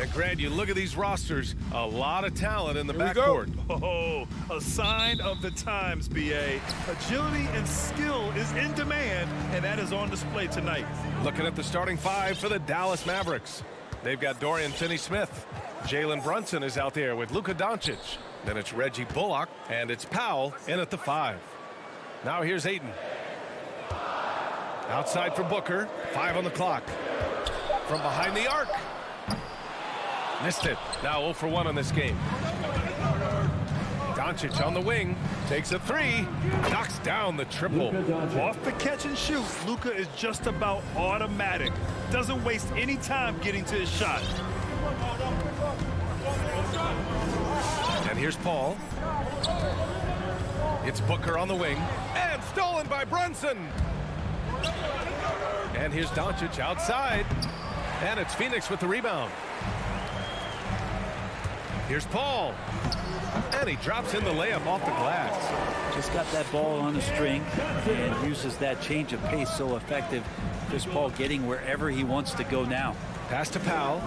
And Grant, you look at these rosters, a lot of talent in the backcourt. Oh, a sign of the times, B.A. Agility and skill is in demand, and that is on display tonight. Looking at the starting five for the Dallas Mavericks. They've got Dorian Finney-Smith. Jalen Brunson is out there with Luka Doncic. Then it's Reggie Bullock, and it's Powell in at the 5. Now here's Ayton. Outside for Booker, 5 on the clock. From behind the arc. Missed it. Now 0 for 1 on this game. Doncic on the wing, takes a 3, knocks down the triple. Off the catch and shoot, Luka is just about automatic. Doesn't waste any time getting to his shot. And here's Paul. It's Booker on the wing, and stolen by Brunson. And here's Doncic outside, and it's Phoenix with the rebound. Here's Paul, and he drops in the layup off the glass. Just got that ball on the string and uses that change of pace so effective. Chris Paul getting wherever he wants to go now. Pass to Powell.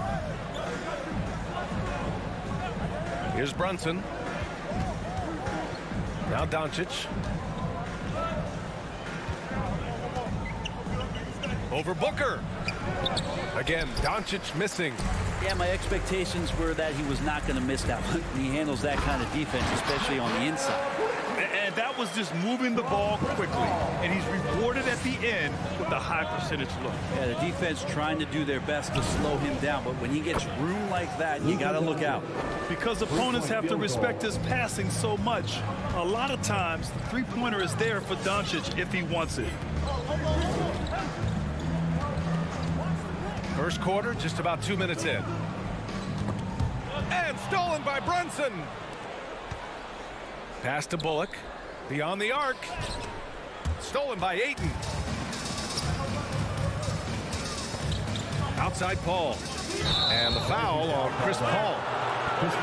Here's Brunson. Now Doncic. Over Booker. Again, Doncic missing. Yeah, my expectations were that he was not going to miss that one. He handles that kind of defense, especially on the inside. And that was just moving the ball quickly. And he's rewarded at the end with a high percentage look. Yeah, the defense trying to do their best to slow him down. But when he gets room like that, you got to look out. Because opponents have to respect his passing so much, a lot of times the three-pointer is there for Doncic if he wants it. First quarter, just about 2 minutes in. And stolen by Brunson. Pass to Bullock. Beyond the arc. Stolen by Ayton. Outside Paul. And the foul on Chris Paul.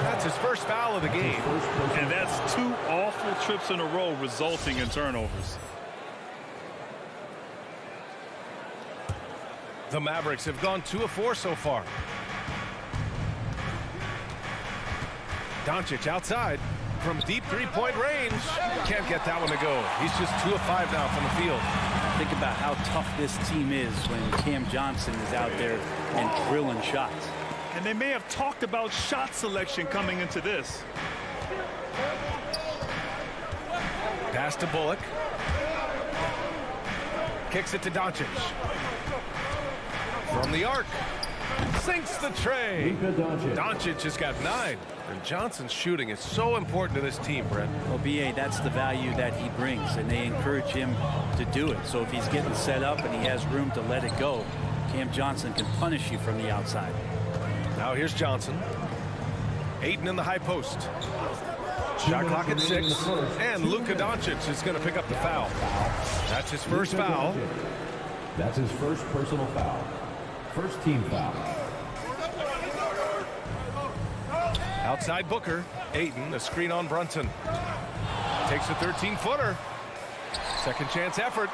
That's his first foul of the game. And that's 2 awful trips in a row resulting in turnovers. The Mavericks have gone 2 of 4 so far. Doncic outside from deep three-point range. Can't get that one to go. He's just 2 of 5 now from the field. Think about how tough this team is when Cam Johnson is out there and drilling shots. And they may have talked about shot selection coming into this. Pass to Bullock. Kicks it to Doncic. From the arc. Sinks the tray. Doncic has got 9. And Johnson's shooting is so important to this team, Brent. Well, B.A., that's the value that he brings, and they encourage him to do it. So if he's getting set up and he has room to let it go, Cam Johnson can punish you from the outside. Now here's Johnson. Ayton in the high post. Shot clock at 6. And Luka Doncic is going to pick up the foul. That's his first foul. That's his first personal foul. First team foul. Outside Booker. Ayton, a screen on Brunson. Takes a 13-footer. Second chance effort.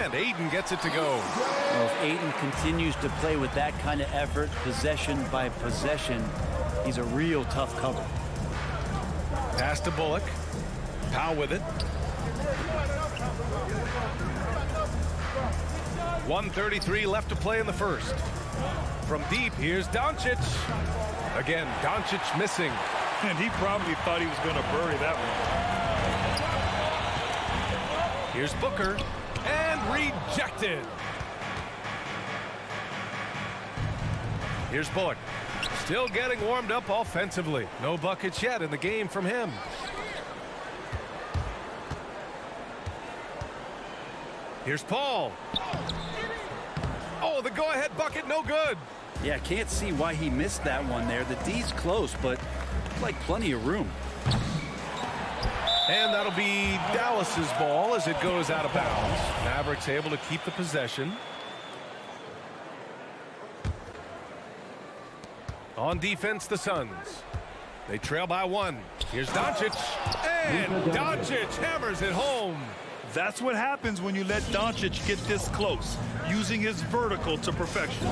And Ayton gets it to go. Well, if Ayton continues to play with that kind of effort, possession by possession, he's a real tough cover. Pass to Bullock. Powell with it. 1:33 left to play in the first. From deep, here's Doncic. Again, Doncic missing. And he probably thought he was going to bury that one. Here's Booker. And rejected. Here's Bullock. Still getting warmed up offensively. No buckets yet in the game from him. Here's Paul. Oh, the go-ahead bucket, no good. Yeah, can't see why he missed that one there. The D's close, but like plenty of room. And that'll be Dallas's ball as it goes out of bounds. Mavericks able to keep the possession. On defense, the Suns. They trail by 1. Here's Doncic. And Doncic hammers it home. That's what happens when you let Doncic get this close, using his vertical to perfection.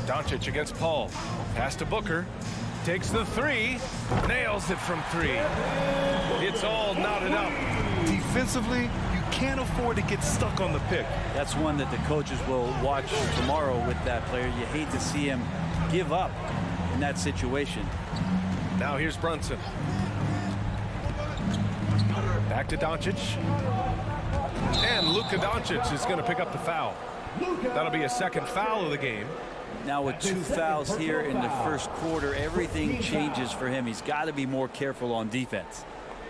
Doncic against Paul. Pass to Booker. Takes the three. Nails it from three. It's all knotted up. Defensively, you can't afford to get stuck on the pick. That's one that the coaches will watch tomorrow with that player. You hate to see him give up in that situation. Now here's Brunson. Back to Doncic. And Luka Doncic is going to pick up the foul. That'll be a second foul of the game. Now with 2 fouls here in the first quarter, everything changes for him. He's got to be more careful on defense.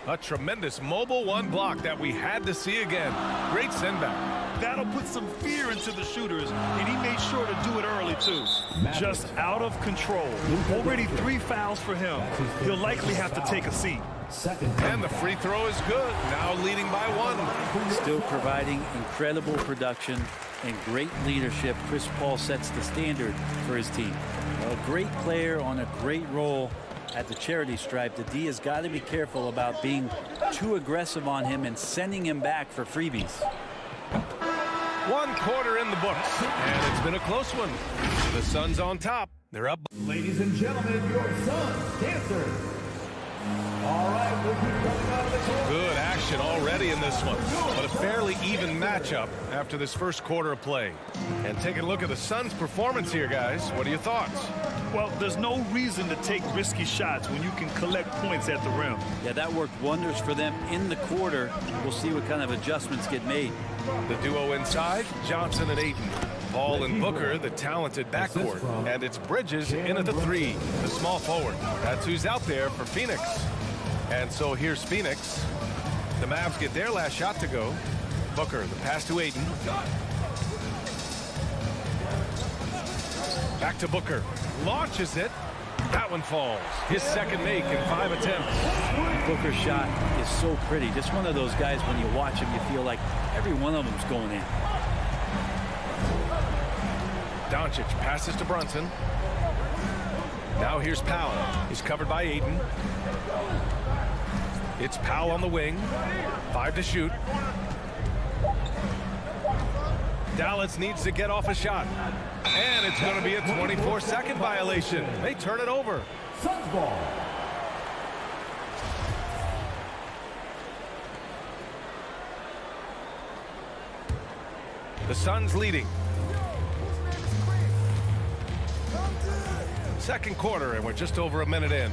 A tremendous mobile one block that we had to see again. Great send back. That'll put some fear into the shooters, and he made sure to do it early, too. Just out of control. Already 3 fouls for him. He'll likely have to take a seat. And the free throw is good. Now leading by 1. Still providing incredible production and great leadership. Chris Paul sets the standard for his team. A great player on a great role at the charity stripe. The D has got to be careful about being too aggressive on him and sending him back for freebies. 1 quarter in the books, and it's been a close one. The Suns on top. They're up. Ladies and gentlemen, your Suns dancers. All right, we'll keep coming out of the court. Good action already in this one, but a fairly even matchup after this first quarter of play. And taking a look at the Suns' performance here, guys. What are your thoughts? Well, there's no reason to take risky shots when you can collect points at the rim. Yeah, that worked wonders for them in the quarter. We'll see what kind of adjustments get made. The duo inside, Johnson and Ayton. Paul and Booker, the talented backcourt. And it's Bridges in at the 3, the small forward. That's who's out there for Phoenix. And so here's Phoenix. The Mavs get their last shot to go. Booker, the pass to Ayton. Back to Booker. Launches it. That one falls. His second make in 5 attempts. Booker's shot is so pretty. Just one of those guys, when you watch him, you feel like every one of them's going in. Doncic passes to Brunson. Now here's Powell. He's covered by Ayton. It's Powell on the wing. 5 to shoot. Dallas needs to get off a shot. And it's going to be a 24-second violation. They turn it over. Suns ball. The Suns leading. Second quarter, and we're just over a minute in.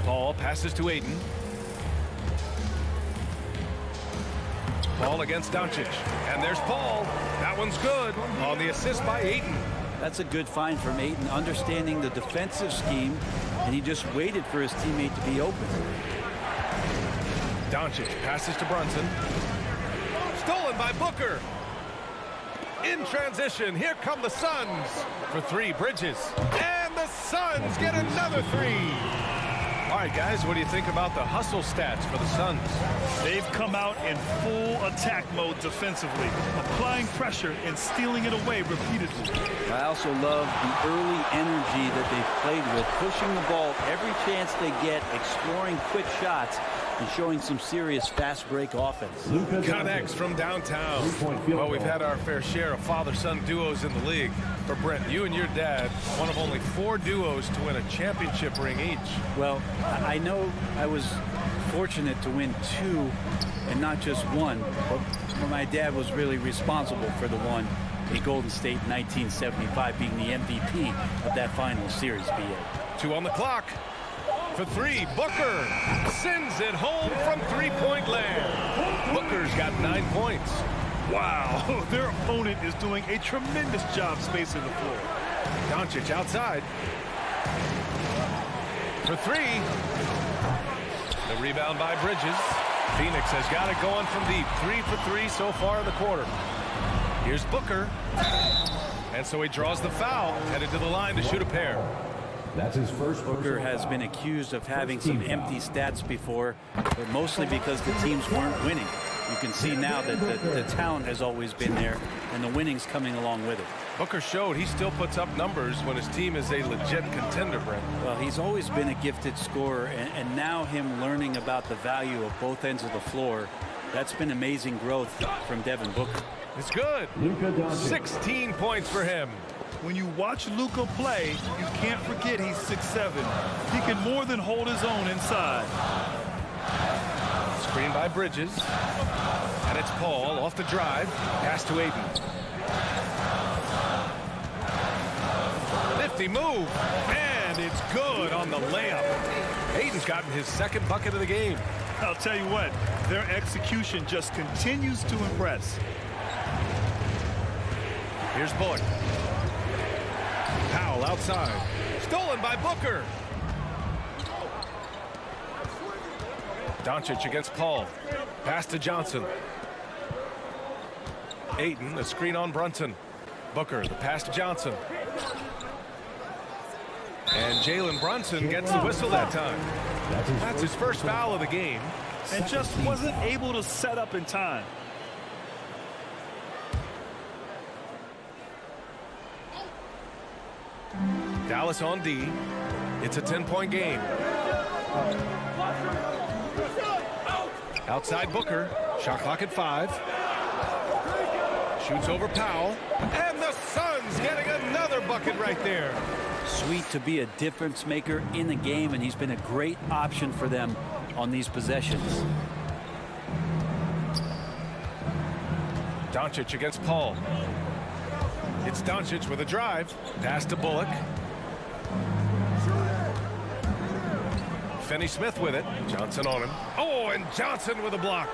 Paul passes to Ayton. Paul against Doncic. And there's Paul. That one's good on the assist by Ayton. That's a good find from Ayton, understanding the defensive scheme, and he just waited for his teammate to be open. Doncic passes to Brunson. Stolen by Booker. In transition, here come the Suns. For 3, Bridges. And the Suns get another 3. All right, guys, what do you think about the hustle stats for the Suns? They've come out in full attack mode defensively, applying pressure and stealing it away repeatedly. I also love the early energy that they've played with, pushing the ball every chance they get, exploring quick shots, and showing some serious fast break offense. Connects from downtown. Well, we've had our fair share of father-son duos in the league. For Brent, you and your dad, one of only 4 duos to win a championship ring each. Well, I know I was fortunate to win 2 and not just 1, but my dad was really responsible for the one in Golden State in 1975, being the MVP of that final series, BA. 2 on the clock. For 3, Booker sends it home from 3-point land. Booker's got 9 points. Wow, their opponent is doing a tremendous job spacing the floor. Doncic outside. For 3. The rebound by Bridges. Phoenix has got it going from deep. 3 for 3 so far in the quarter. Here's Booker. And so he draws the foul, headed to the line to shoot a pair. That's his first. Booker has been accused of having some empty stats before, but mostly because the teams weren't winning. You can see now that the talent has always been there, and the winning's coming along with it. Booker showed he still puts up numbers when his team is a legit contender, Brent. Well, he's always been a gifted scorer, and now him learning about the value of both ends of the floor That's been amazing growth from Devin Booker. It's good. 16 points for him. When you watch Luka play, you can't forget he's 6'7". He can more than hold his own inside. Screen by Bridges. And it's Paul off the drive. Pass to Ayton. Nifty move. And it's good on the layup. Ayton's gotten his second bucket of the game. I'll tell you what, their execution just continues to impress. Here's Bullock. Powell outside. Stolen by Booker. Doncic against Paul. Pass to Johnson. Ayton, the screen on Brunson. Booker, the pass to Johnson. And Jalen Brunson gets the whistle that time. That's his first foul of the game. And just wasn't able to set up in time. Dallas on D. It's a 10-point game. Outside Booker. Shot clock at 5. Shoots over Powell. And the Suns getting another bucket right there. Sweet to be a difference maker in the game, and he's been a great option for them on these possessions. Doncic against Paul. It's Doncic with a drive. Pass to Bullock. Finney-Smith with it. Johnson on him. Oh, and Johnson with a block.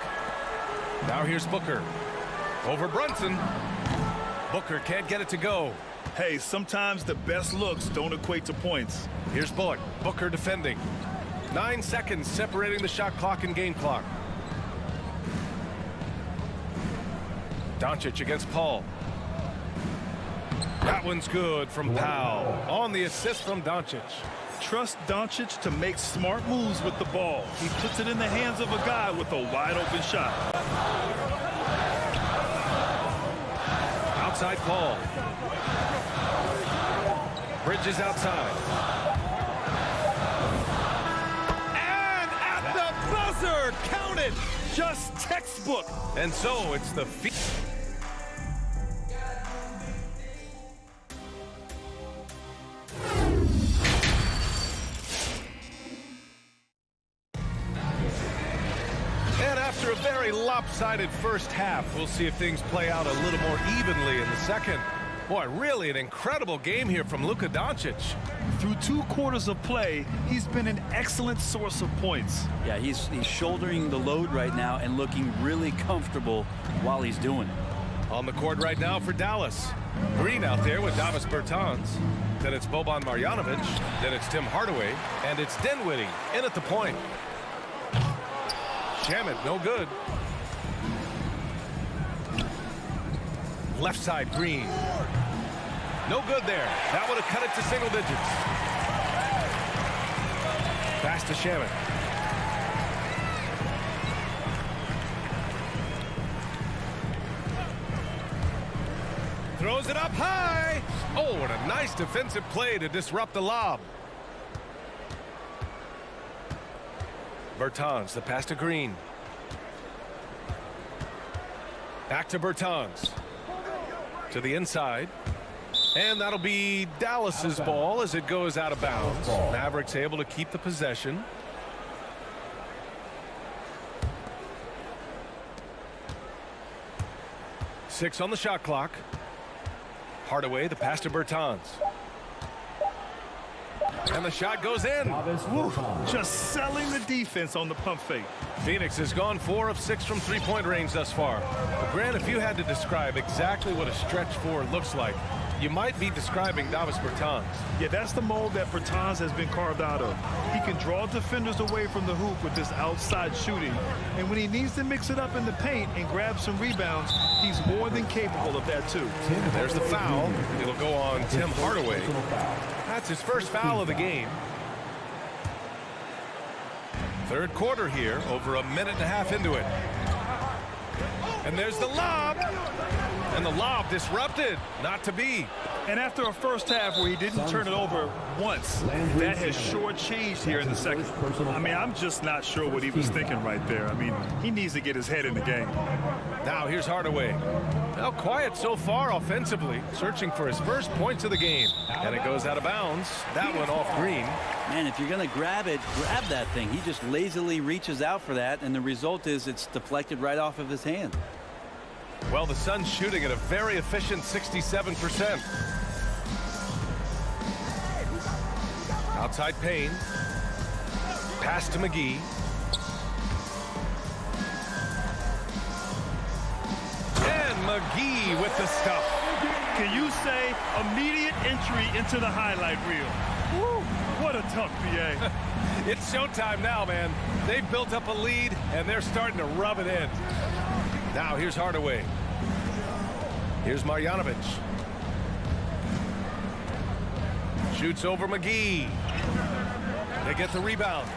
Now here's Booker. Over Brunson. Booker can't get it to go. Hey, sometimes the best looks don't equate to points. Here's Bullock. Booker defending. 9 seconds separating the shot clock and game clock. Doncic against Paul. That one's good from Powell. On the assist from Doncic. Trust Doncic to make smart moves with the ball. He puts it in the hands of a guy with a wide open shot. Outside Paul. Bridges outside. And at the buzzer, counted. Just textbook. And so it's the after a very lopsided first half, we'll see if things play out a little more evenly in the second. Boy, really an incredible game here from Luka Doncic. Through 2 quarters of play, he's been an excellent source of points. Yeah, he's shouldering the load right now and looking really comfortable while he's doing it. On the court right now for Dallas. Green out there with Davis Bertans. Then it's Boban Marjanovic. Then it's Tim Hardaway. And it's Dinwiddie in at the point. Shamet, no good. Left side, Green. No good there. That would have cut it to single digits. Pass to Shamet. Throws it up high. Oh, what a nice defensive play to disrupt the lob. Bertans, the pass to Green. Back to Bertans. To the inside. And that'll be Dallas's ball as it goes out of bounds. Mavericks able to keep the possession. Six on the shot clock. Hardaway, the pass to Bertans. And the shot goes in. Woo, just selling the defense on the pump fake. Phoenix has gone 4 of 6 from three-point range thus far. But Grant, if you had to describe exactly what a stretch 4 looks like, you might be describing Davis Bertans. Yeah, that's the mold that Bertans has been carved out of. He can draw defenders away from the hoop with this outside shooting. And when he needs to mix it up in the paint and grab some rebounds, he's more than capable of that too. There's the foul. It'll go on Tim Hardaway. That's his first foul of the game. Third quarter here, over a minute and a half into it. And there's the lob. And the lob disrupted. Not to be. And after a first half where he didn't turn it over once, that has sure changed here in the second. I mean, I'm just not sure what he was thinking right there. I mean, he needs to get his head in the game. Now here's Hardaway. Now quiet so far offensively, searching for his first points of the game. And it goes out of bounds. That one off Green. Man, if you're going to grab it, grab that thing. He just lazily reaches out for that, and the result is it's deflected right off of his hand. Well, the Suns shooting at a very efficient 67%. Outside Payne. Pass to McGee. And McGee with the stuff. Can you say immediate entry into the highlight reel? Woo, what a tough BA. It's showtime now, man. They've built up a lead, and they're starting to rub it in. Now here's Hardaway. Here's Marjanovic. Shoots over McGee. They get the rebound.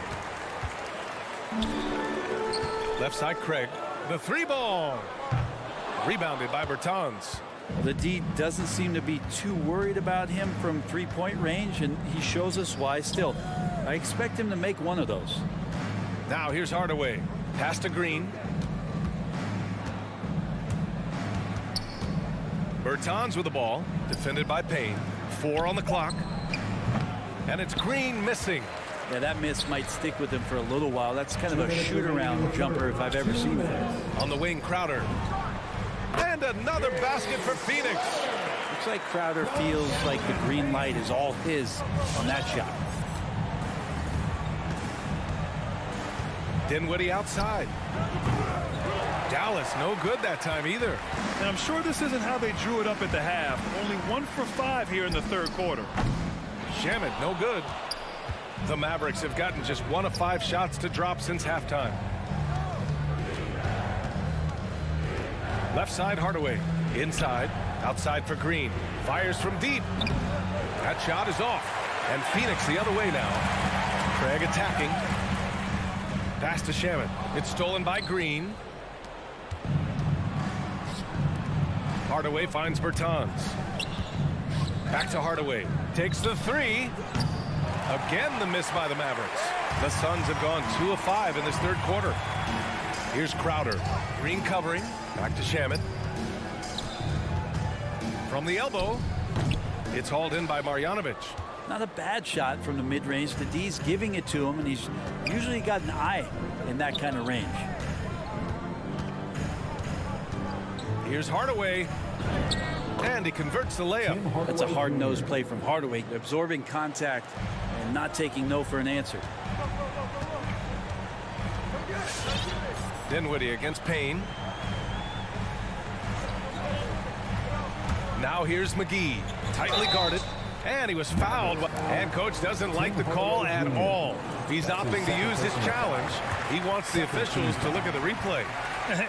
Left side Craig. The three ball. Rebounded by Bertans. The D doesn't seem to be too worried about him from three-point range, and he shows us why still. I expect him to make one of those. Now here's Hardaway. Pass to Green. Bertans with the ball. Defended by Payne. 4 on the clock. And it's Green missing. Yeah, that miss might stick with him for a little while. That's kind of a shoot-around jumper if I've ever seen it. On the wing, Crowder. And another basket for Phoenix. Looks like Crowder feels like the green light is all his on that shot. Dinwiddie outside. Dallas no good that time either. And I'm sure this isn't how they drew it up at the half. Only 1 for 5 here in the third quarter. Shamet no good. The Mavericks have gotten just 1 of 5 shots to drop since halftime. Left side Hardaway. Inside. Outside for Green. Fires from deep. That shot is off. And Phoenix the other way now. Craig attacking. Pass to Shamet. It's stolen by Green. Hardaway finds Bertans. Back to Hardaway. Takes the three. Again the miss by the Mavericks. The Suns have gone 2 of 5 in this third quarter. Here's Crowder. Green covering. Back to Shamet. From the elbow. It's hauled in by Marjanovic. Not a bad shot from the mid-range. The D's giving it to him, and he's usually got an eye in that kind of range. Here's Hardaway. And he converts the layup. That's a hard-nosed play from Hardaway, absorbing contact and not taking no for an answer. Dinwiddie against Payne. Now here's McGee. Tightly guarded. And he was fouled. And coach doesn't like the call at all. He's opting to use his challenge. He wants the officials to look at the replay.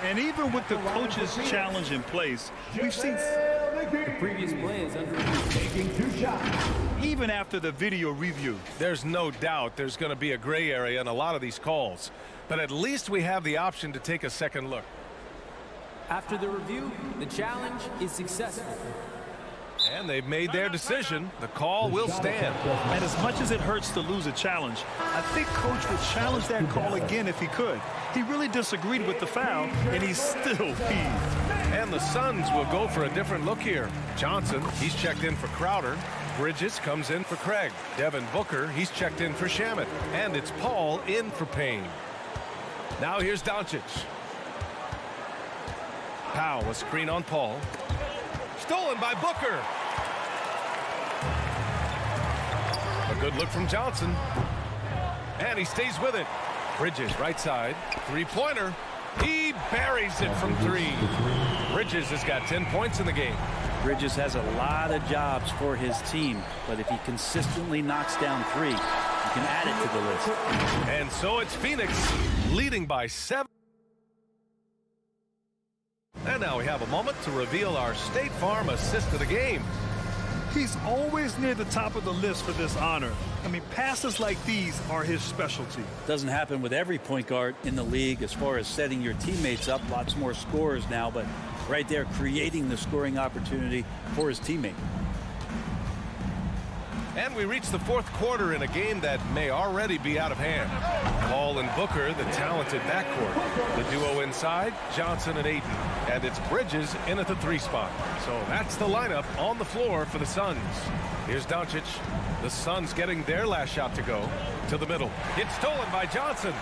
And even with the coach's challenge in place, we've seen The previous play is under taking 2 shots. even after the video review. There's no doubt there's going to be a gray area in a lot of these calls. But at least we have the option to take a second look. After the review, the challenge is successful. And they've made their decision. The call will stand. And as much as it hurts to lose a challenge, I think coach would challenge that call again if he could. He really disagreed with the foul, and he's still peeved. And the Suns will go for a different look here. Johnson, he's checked in for Crowder. Bridges comes in for Craig. Devin Booker, he's checked in for Shamet. And it's Paul in for Payne. Now here's Doncic. Powell, a screen on Paul. Stolen by Booker. A good look from Johnson. And he stays with it. Bridges, right side. Three-pointer. He buries it from 3. Bridges has got 10 points in the game. Bridges has a lot of jobs for his team, but if he consistently knocks down 3, you can add it to the list. And so it's Phoenix leading by 7. And now we have a moment to reveal our State Farm assist of the game. He's always near the top of the list for this honor. I mean, passes like these are his specialty. Doesn't happen with every point guard in the league as far as setting your teammates up. Lots more scorers now, but right there creating the scoring opportunity for his teammate. And we reach the fourth quarter in a game that may already be out of hand. Paul and Booker, the talented backcourt. The duo inside, Johnson and Ayton. And it's Bridges in at the 3 spot. So that's the lineup on the floor for the Suns. Here's Doncic. The Suns getting their last shot to go. To the middle. It's stolen by Johnson.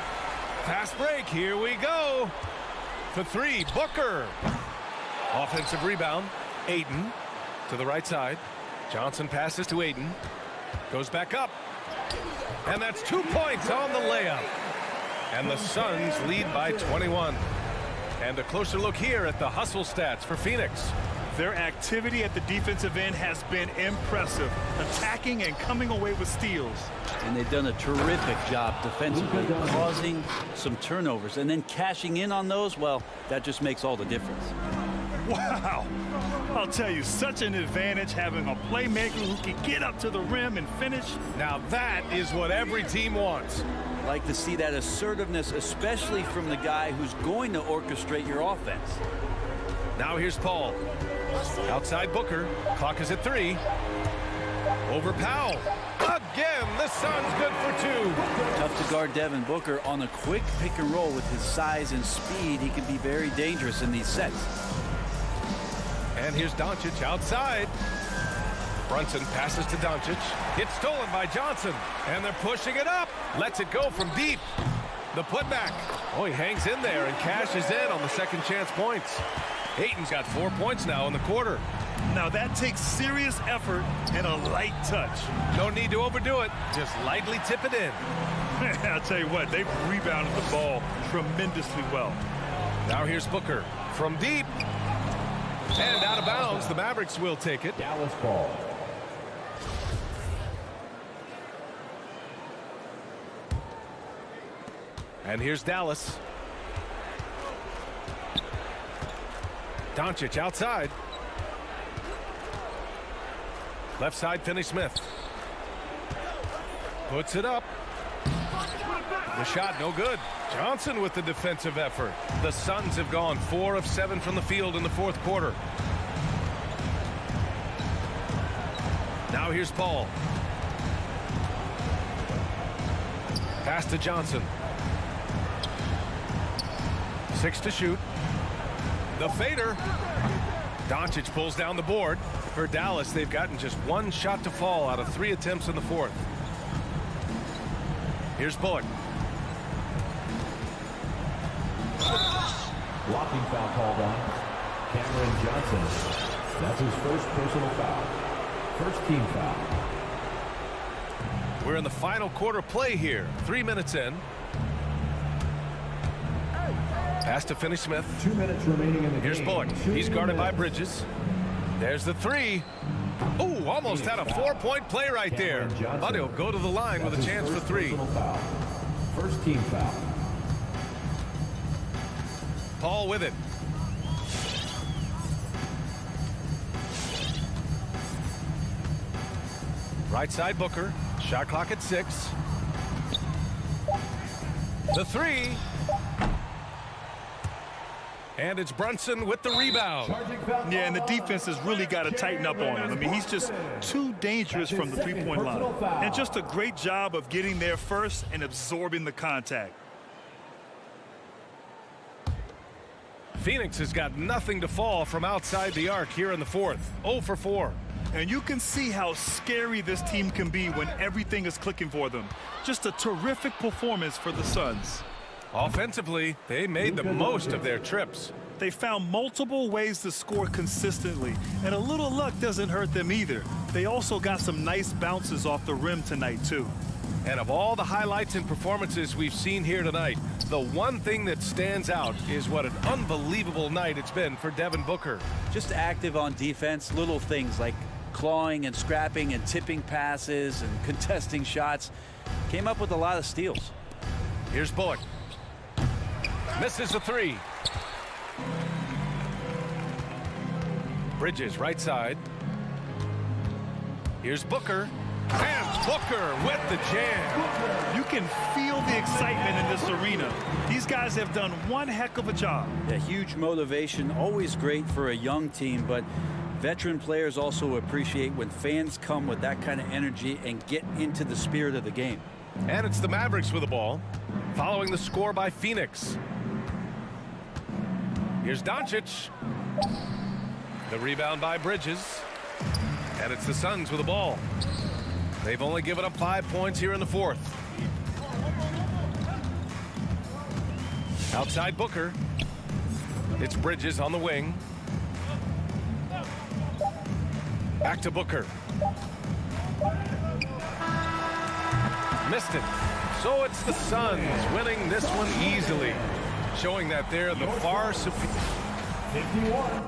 Fast break. Here we go. For 3, Booker. Offensive rebound. Ayton to the right side. Johnson passes to Ayton. Goes back up. And that's 2 points on the layup. And the Suns lead by 21. And a closer look here at the hustle stats for Phoenix. Their activity at the defensive end has been impressive, attacking and coming away with steals. And they've done a terrific job defensively, causing some turnovers. And then cashing in on those, well, that just makes all the difference. Wow. I'll tell you, such an advantage having a playmaker who can get up to the rim and finish. Now that is what every team wants. Like to see that assertiveness, especially from the guy who's going to orchestrate your offense. Now here's Paul. Outside Booker. Clock is at 3. Over Powell. Again, the Suns good for 2. Tough to guard Devin Booker on a quick pick and roll with his size and speed. He can be very dangerous in these sets. And here's Doncic outside. Brunson passes to Doncic. It's stolen by Johnson. And they're pushing it up. Lets it go from deep. The putback. Oh, he hangs in there and cashes in on the second chance points. Ayton's got 4 points now in the quarter. Now that takes serious effort and a light touch. No need to overdo it. Just lightly tip it in. I'll tell you what, they've rebounded the ball tremendously well. Now here's Booker from deep. And out of bounds, the Mavericks will take it. Dallas ball. And here's Dallas. Doncic outside. Left side, Finney-Smith. Puts it up. The shot no good. Johnson with the defensive effort. The Suns have gone 4 of 7 from the field in the fourth quarter. Now here's Paul. Pass to Johnson. 6 to shoot. The fader. Doncic pulls down the board. For Dallas, they've gotten just 1 shot to fall out of 3 attempts in the fourth. Here's Bullock. Blocking foul called on Cameron Johnson. That's his first personal foul. First team foul. We're in the final quarter play here. 3 minutes in. Pass to Finney-Smith. 2 minutes remaining in the Here's game. Bullock. He's guarded by Bridges. There's the 3. Ooh, almost had a 4-point play right there. But he'll go to the line with a chance for 3. First team foul. Paul with it. Right side Booker. Shot clock at 6. The 3. And it's Brunson with the rebound. Yeah, and the defense has really got to tighten up on him. I mean, he's just too dangerous from the three-point line. And just a great job of getting there first and absorbing the contact. Phoenix has got nothing to fall from outside the arc here in the fourth. 0 for 4. And you can see how scary this team can be when everything is clicking for them. Just a terrific performance for the Suns. Offensively, they made the most of their trips. They found multiple ways to score consistently, and a little luck doesn't hurt them either. They also got some nice bounces off the rim tonight, too. And of all the highlights and performances we've seen here tonight, the one thing that stands out is what an unbelievable night it's been for Devin Booker. Just active on defense, little things like clawing and scrapping and tipping passes and contesting shots. Came up with a lot of steals. Here's Bullock. Misses the 3. Bridges right side. Here's Booker. And Booker with the jam. You can feel the excitement in this arena. These guys have done one heck of a job. A huge motivation, always great for a young team, but veteran players also appreciate when fans come with that kind of energy and get into the spirit of the game. And it's the Mavericks with the ball, following the score by Phoenix. Here's Doncic. The rebound by Bridges. And it's the Suns with the ball. They've only given up 5 points here in the fourth. Outside Booker. It's Bridges on the wing. Back to Booker. Missed it. So it's the Suns winning this one easily, showing that they're the far superior. 51.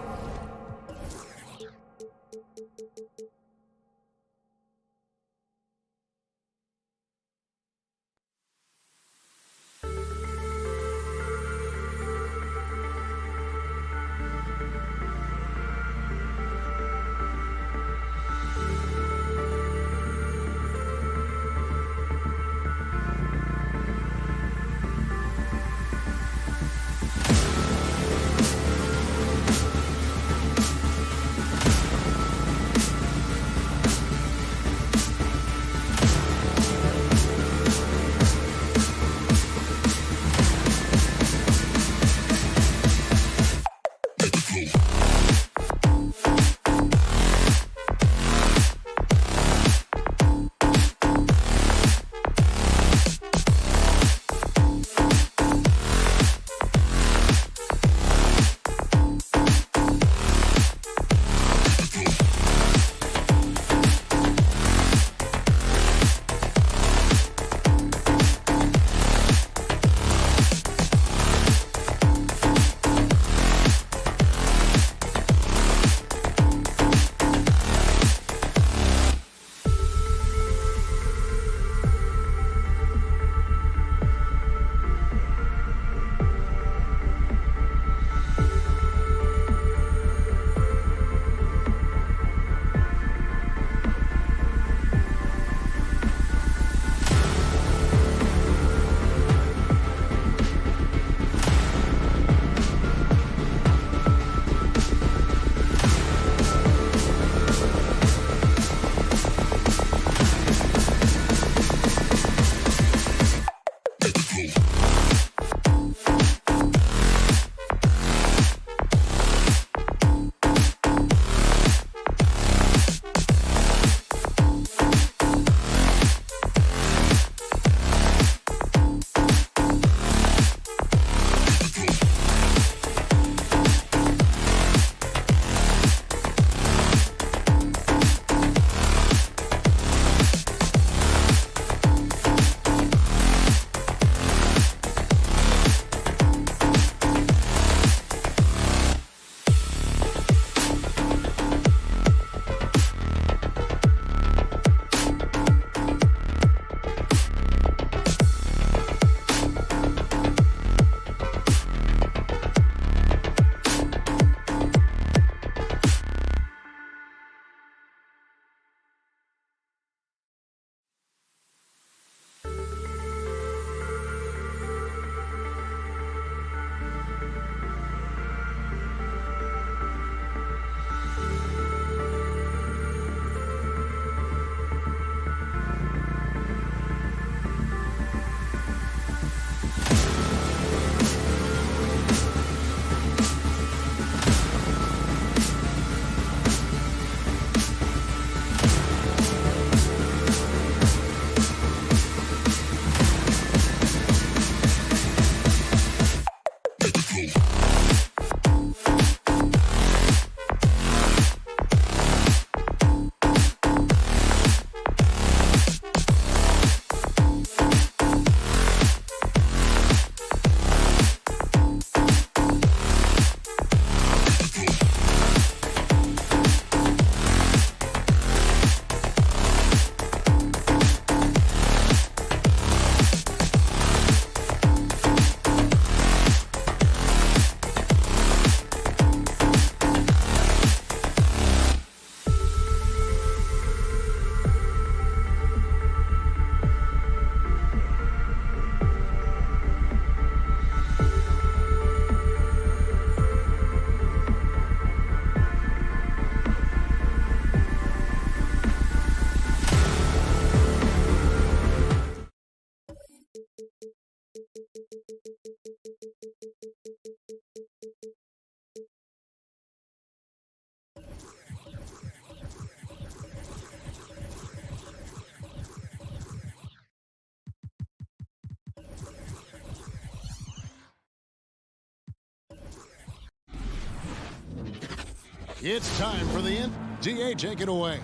It's time for the end. DA, take it away.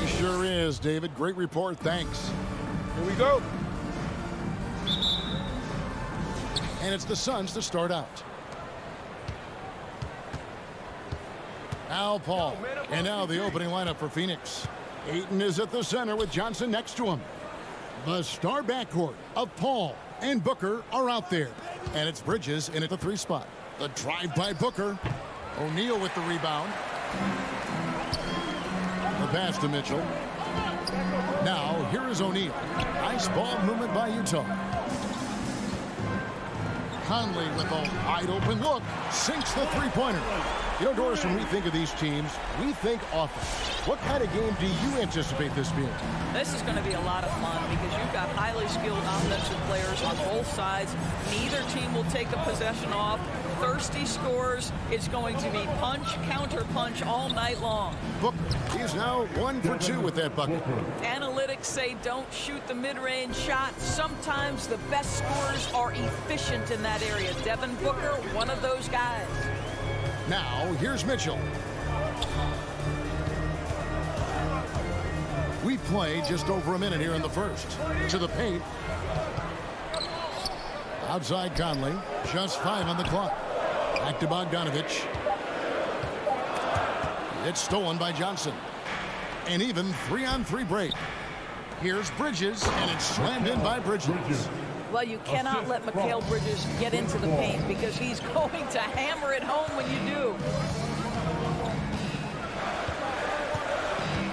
He sure is, David. Great report. Thanks. Here we go. And it's the Suns to start out. Al Paul. And now the opening lineup for Phoenix. Ayton is at the center with Johnson next to him. The star backcourt of Paul and Booker are out there. And it's Bridges in at the 3 spot. The drive by Booker. O'Neal with the rebound. The pass to Mitchell. Now, here is O'Neal. Nice ball movement by Utah. Conley with a wide open look. Sinks the three-pointer. You know, Doris, when we think of these teams, we think offense. What kind of game do you anticipate this being? This is going to be a lot of fun because you've got highly skilled offensive players on both sides. Neither team will take a possession off. Thirsty scores. It's going to be punch, counter punch all night long. Booker, he's now 1 for 2 with that bucket. Analytics say don't shoot the mid-range shot. Sometimes the best scorers are efficient in that area. Devin Booker, one of those guys. Now, here's Mitchell. We played just over a minute here in the first. To the paint. Outside Conley. Just 5 on the clock. Back to Bogdanovich. It's stolen by Johnson. An even 3-on-3 break. Here's Bridges, and it's slammed in by Bridges. Well, you cannot let Mikal Bridges get into the paint because he's going to hammer it home when you do.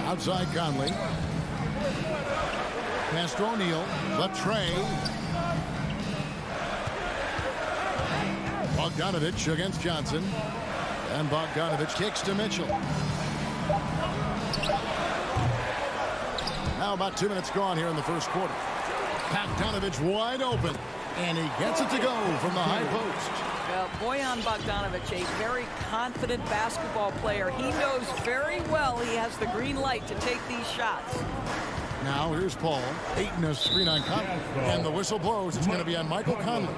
Outside Conley. Pass to O'Neal. Left Trey. Bogdanovich against Johnson. And Bogdanovich kicks to Mitchell. Now about 2 minutes gone here in the first quarter. Bogdanovich wide open. And he gets it to go from the high post. Well, Bojan Bogdanovic, a very confident basketball player. He knows very well he has the green light to take these shots. Now here's Paul. Ayton has screen on Conley. And the whistle blows. It's going to be on Michael Conley.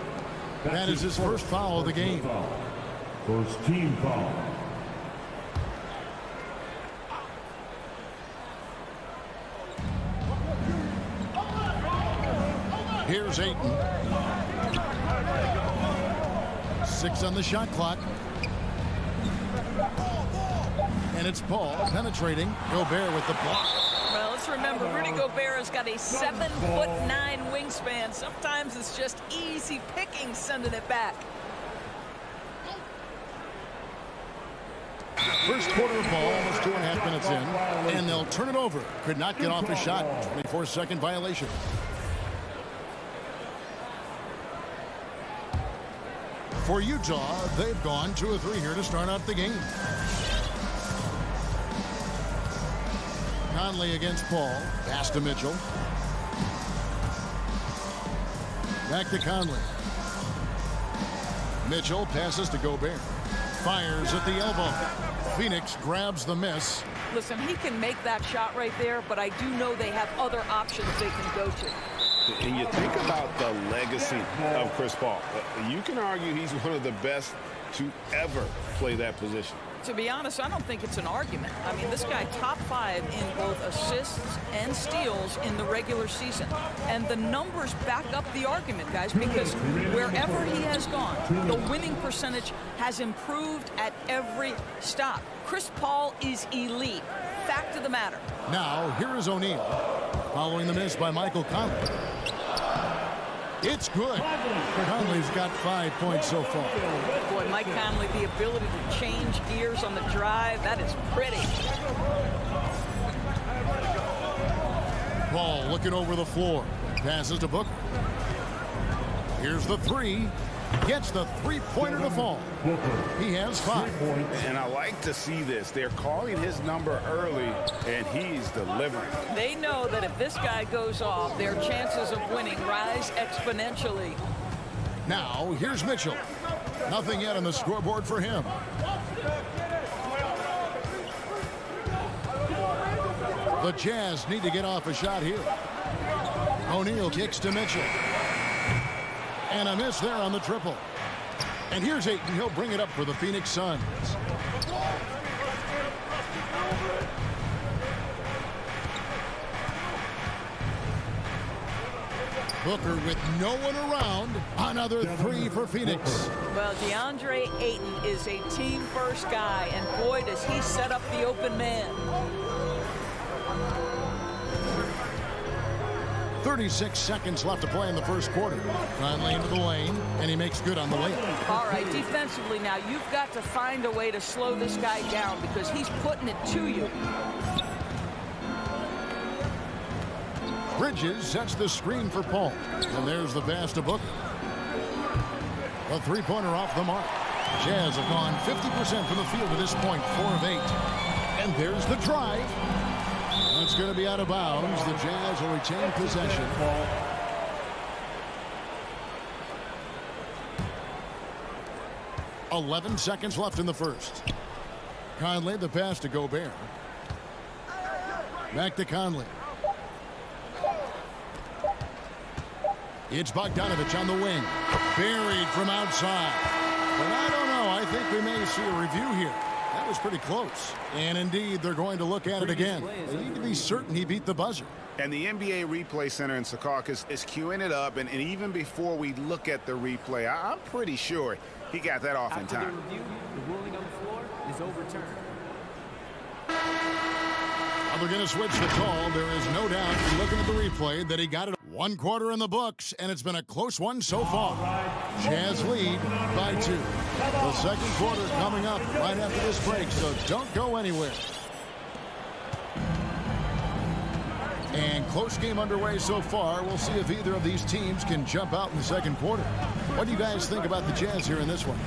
That is his first foul of the game. First team foul. Here's Ayton. 6 on the shot clock. And it's Paul penetrating. Gobert with the block. Well, let's remember, Rudy Gobert has got a 7'9" wingspan. Sometimes it's just easy picking sending it back. First quarter of ball, almost 2.5 minutes in. And they'll turn it over. Could not get off the shot. 24-second violation. For Utah, they've gone 2 of 3 here to start out the game. Conley against Paul. Pass to Mitchell. Back to Conley. Mitchell passes to Gobert. Fires at the elbow. Phoenix grabs the miss. Listen, he can make that shot right there, but I do know they have other options they can go to. And you think about the legacy of Chris Paul. You can argue he's one of the best to ever play that position. To be honest, I don't think it's an argument. I mean, this guy top 5 in both assists and steals in the regular season. And the numbers back up the argument, guys, because wherever he has gone, the winning percentage has improved at every stop. Chris Paul is elite. Fact of the matter. Now, here is O'Neal. Following the miss by Michael Conley. It's good. Conley's got 5 points so far. Boy, Mike Conley, the ability to change gears on the drive, that is pretty. Paul looking over the floor. Passes to Booker. Here's the 3. Gets the three-pointer to fall. He has 5. And I like to see this. They're calling his number early, and he's delivering. They know that if this guy goes off, their chances of winning rise exponentially. Now, here's Mitchell. Nothing yet on the scoreboard for him. The Jazz need to get off a shot here. O'Neal kicks to Mitchell. And a miss there on the triple. And here's Ayton. He'll bring it up for the Phoenix Suns. Booker with no one around. Another 3 for Phoenix. Well, DeAndre Ayton is a team-first guy, and boy, does he set up the open man. 36 seconds left to play in the first quarter. Conley into the lane, and he makes good on the layup. All right, defensively now, you've got to find a way to slow this guy down because he's putting it to you. Bridges sets the screen for Paul. And there's the pass to Booker. A three-pointer off the mark. Jazz have gone 50% from the field to this point, 4 of 8. And there's the drive. That's going to be out of bounds. The Jazz will retain possession. 11 seconds left in the first. Conley, the pass to Gobert. Back to Conley. It's Bogdanovich on the wing. Buried from outside. But I don't know. I think we may see a review here. That was pretty close. And indeed, they're going to look at it again. They need to be certain he beat the buzzer. And the NBA Replay Center in Secaucus is queuing it up. And even before we look at the replay, I'm pretty sure he got that off in time. After the review, the ruling on the floor is overturned. They're going to switch the call. There is no doubt, looking at the replay, that he got it. 1 quarter in the books, and it's been a close one so far. Jazz lead by 2. The second quarter coming up right after this break, so don't go anywhere. And close game underway so far. We'll see if either of these teams can jump out in the second quarter. What do you guys think about the Jazz here in this one?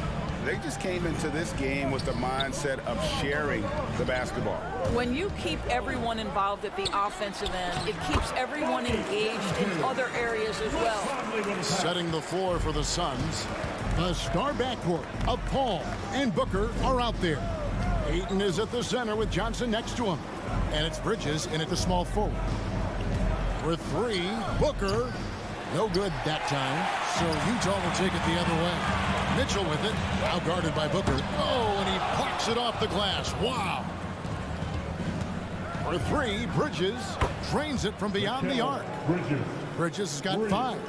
They just came into this game with the mindset of sharing the basketball. When you keep everyone involved at the offensive end, it keeps everyone engaged in other areas as well. Setting the floor for the Suns. The star backcourt of Paul and Booker are out there. Ayton is at the center with Johnson next to him. And it's Bridges in at the small forward. For 3, Booker. No good that time, so Utah will take it the other way. Mitchell with it, now guarded by Booker. Oh, and he plucks it off the glass. Wow. For 3, Bridges trains it from beyond the arc. Bridges has got 5.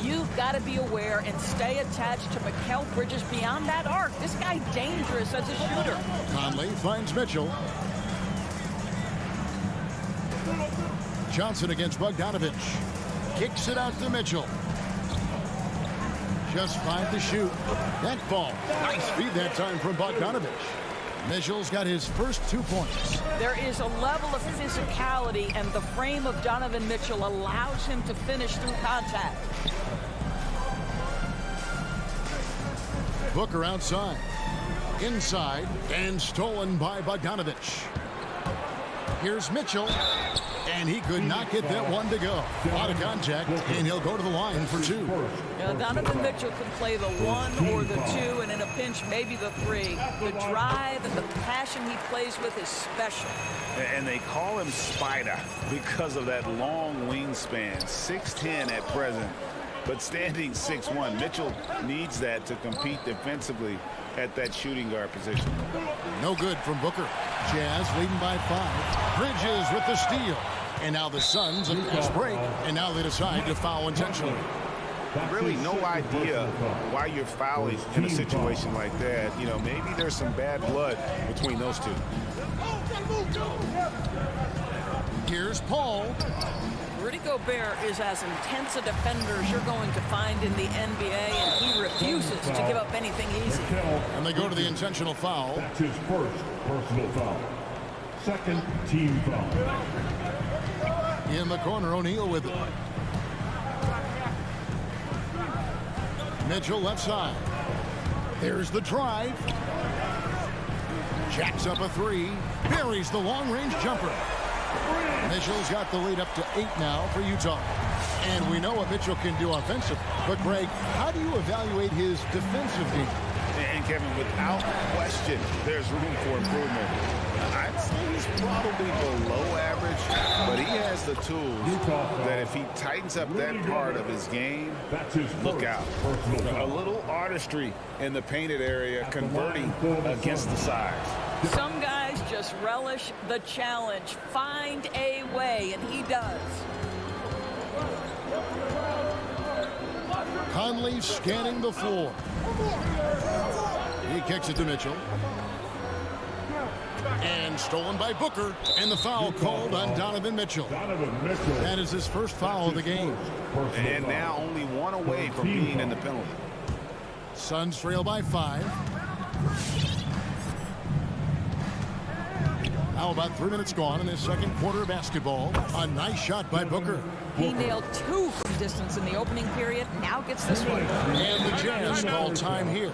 You've got to be aware and stay attached to Mikal Bridges beyond that arc. This guy dangerous as a shooter. Conley finds Mitchell. Johnson against Bogdanovich. Kicks it out to Mitchell. Just 5 to shoot. That ball. Nice feed that time from Bogdanovich. Mitchell's got his first 2 points. There is a level of physicality, and the frame of Donovan Mitchell allows him to finish through contact. Booker outside. Inside, and stolen by Bogdanovich. Here's Mitchell. And he could not get that one to go. Out of contact, and he'll go to the line for 2. Donovan Mitchell can play the 1 or the 2, and in a pinch, maybe the 3. The drive and the passion he plays with is special. And they call him Spider because of that long wingspan, 6'10" at present, but standing 6'1". Mitchell needs that to compete defensively at that shooting guard position. No good from Booker. Jazz leading by 5. Bridges with the steal. And now the Suns a fast break, and now they decide to foul intentionally. Really no idea why you're fouling in a situation like that. You know, maybe there's some bad blood between those two. Here's Paul. Rudy Gobert is as intense a defender as you're going to find in the NBA, and he refuses to give up anything easy. And they go to the intentional foul. That's his first personal foul. Second team foul. In the corner, O'Neal with it. Mitchell left side. There's the drive. Jacks up a 3. Buries the long-range jumper. Mitchell's got the lead up to 8 now for Utah. And we know what Mitchell can do offensively. But, Greg, how do you evaluate his defensive game? And, Kevin, without question, there's room for improvement. I'd say he's probably below average, but he has the tools that if he tightens up that part of his game, look out. A little artistry in the painted area, converting against the size. Some guys just relish the challenge. Find a way, and he does. Conley scanning the floor. He kicks it to Mitchell. And stolen by Booker. And the foul called on Donovan Mitchell. That is his first foul of the game. And now only one away from being in the penalty. Suns trail by 5. Now about 3 minutes gone in this second quarter of basketball. A nice shot by Booker. He nailed 2 from distance in the opening period. Now gets this one. And the Jazz call time here.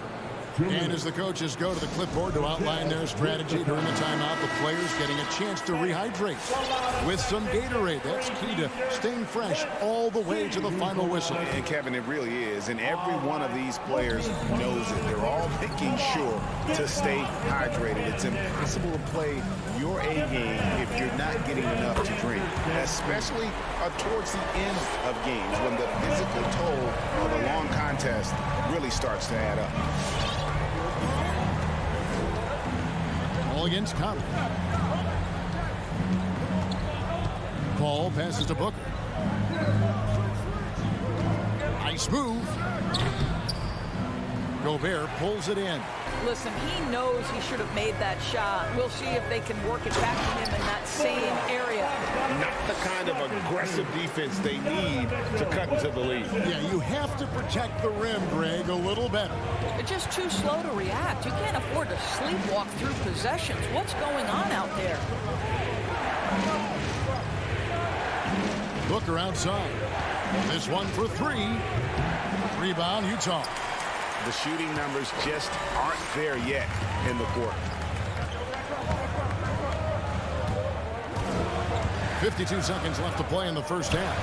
And as the coaches go to the clipboard to outline their strategy during the timeout, the players getting a chance to rehydrate with some Gatorade. That's key to staying fresh all the way to the final whistle. And Kevin, it really is. And every one of these players knows it. They're all making sure to stay hydrated. It's impossible to play your A game if you're not getting enough to drink, especially towards the end of games when the physical toll of a long contest really starts to add up. All against Conley. Paul passes to Booker. Nice move. Gobert pulls it in. Listen, he knows he should have made that shot. We'll see if they can work it back to him in that same area. Not the kind of aggressive defense they need to cut into the lead. Yeah, you have to protect the rim, Greg, a little better. They're just too slow to react. You can't afford to sleepwalk through possessions. What's going on out there? Booker outside. This one for 3. Rebound, Utah. The shooting numbers just aren't there yet in the quarter. 52 seconds left to play in the first half.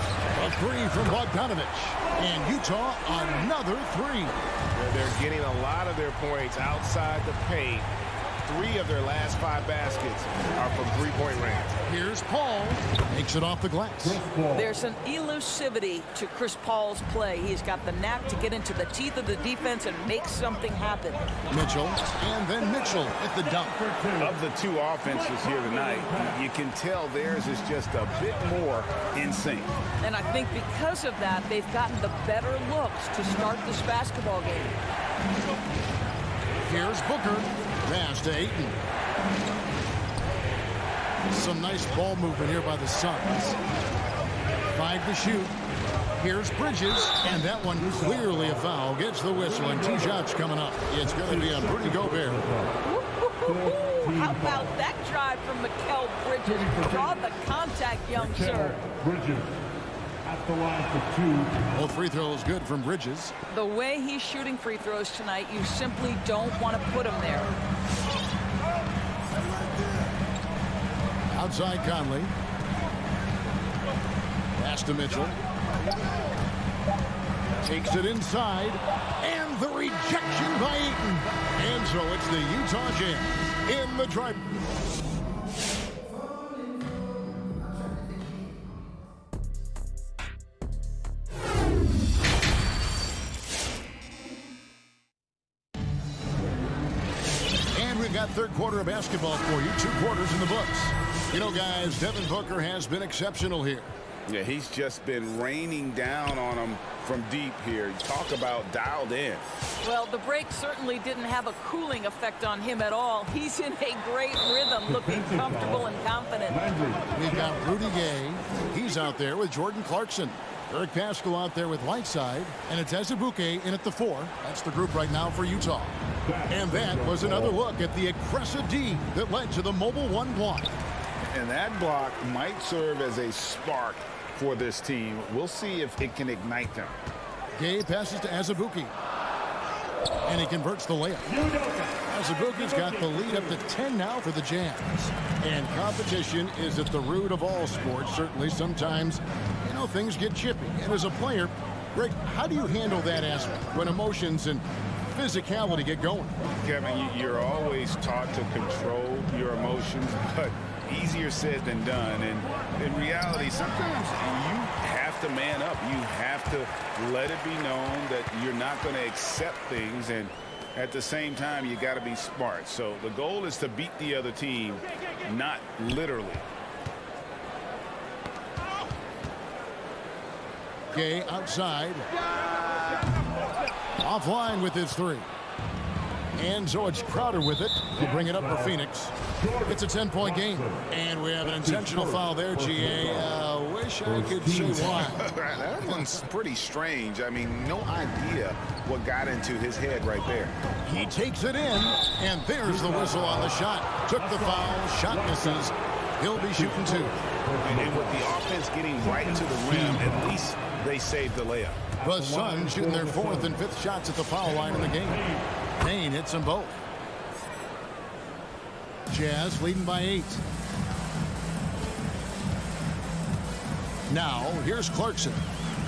A 3 from Bogdanovich. And Utah, another 3. They're getting a lot of their points outside the paint. 3 of their last 5 baskets are from three-point range. Here's Paul. Makes it off the glass. There's an elusivity to Chris Paul's play. He's got the knack to get into the teeth of the defense and make something happen. Mitchell, and then Mitchell at the dunk. Of the 2 offenses here tonight, you can tell theirs is just a bit more in sync. And I think because of that, they've gotten the better looks to start this basketball game. Here's Booker. Pass to Ayton. Some nice ball movement here by the Suns. 5 to shoot. Here's Bridges, and that one clearly a foul. Gets the whistle, and 2 shots coming up. It's going to be on Rudy Gobert. How about that drive from Mikal Bridges? Draw the contact, young sir. Bridges at the line for 2. Both free throws good from Bridges. The way he's shooting free throws tonight, you simply don't want to put him there. Outside Conley. Pass to Mitchell. Takes it inside. And the rejection by Ayton. And so it's the Utah Jazz in the drive. Got third quarter of basketball for you. 2 quarters in the books. You know, guys, Devin Booker has been exceptional here. Yeah, he's just been raining down on them from deep here. Talk about dialed in. Well, the break certainly didn't have a cooling effect on him at all. He's in a great rhythm, looking comfortable and confident. We've got Rudy Gay. He's out there with Jordan Clarkson. Eric Paschall out there with Whiteside. And it's Azubuike in at the 4. That's the group right now for Utah. And that was another look at the aggressive D that led to the Mobile 1 block. And that block might serve as a spark for this team. We'll see if it can ignite them. Gay passes to Azubuike. And he converts the layup. Azubuike's got the lead up to 10 now for the Jazz. And competition is at the root of all sports. Certainly sometimes, you know, things get chippy. And as a player, Greg, how do you handle that aspect when emotions and physicality get going? Kevin, you're always taught to control your emotions, but easier said than done. And in reality, sometimes you have to man up. You have to let it be known that you're not going to accept things, and at the same time, you got to be smart. So the goal is to beat the other team, not literally. Gay outside. Offline with his three. And so it's Crowder with it. He'll bring it up for Phoenix. It's a 10-point game. And we have an intentional foul there, GA. Wish I could say why. That one's pretty strange. I mean, no idea what got into his head right there. He takes it in, and there's the whistle on the shot. Took the foul, shot misses. He'll be shooting two. And with the offense getting right to the rim, at least they saved the layup. The Suns shooting their fourth and fifth shots at the foul line in the game. Payne hits them both. Jazz leading by 8. Now, here's Clarkson.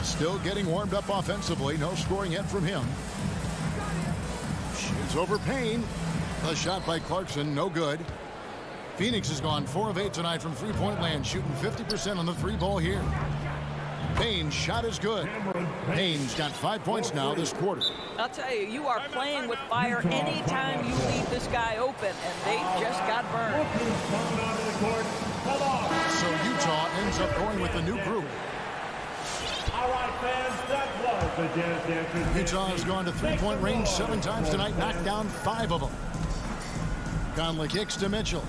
Still getting warmed up offensively. No scoring yet from him. Shoots over Payne. A shot by Clarkson, no good. Phoenix has gone 4 of 8 tonight from three-point land, shooting 50% on the three ball here. Payne's shot is good. Payne's got 5 points now this quarter. I'll tell you, you are playing with fire anytime you leave this guy open, and they just got burned. So Utah ends up going with the new group. All right, fans, that was the Jazz Dancers. Utah has gone to three-point range 7 times tonight, knocked down 5 of them. Conley kicks to Mitchell.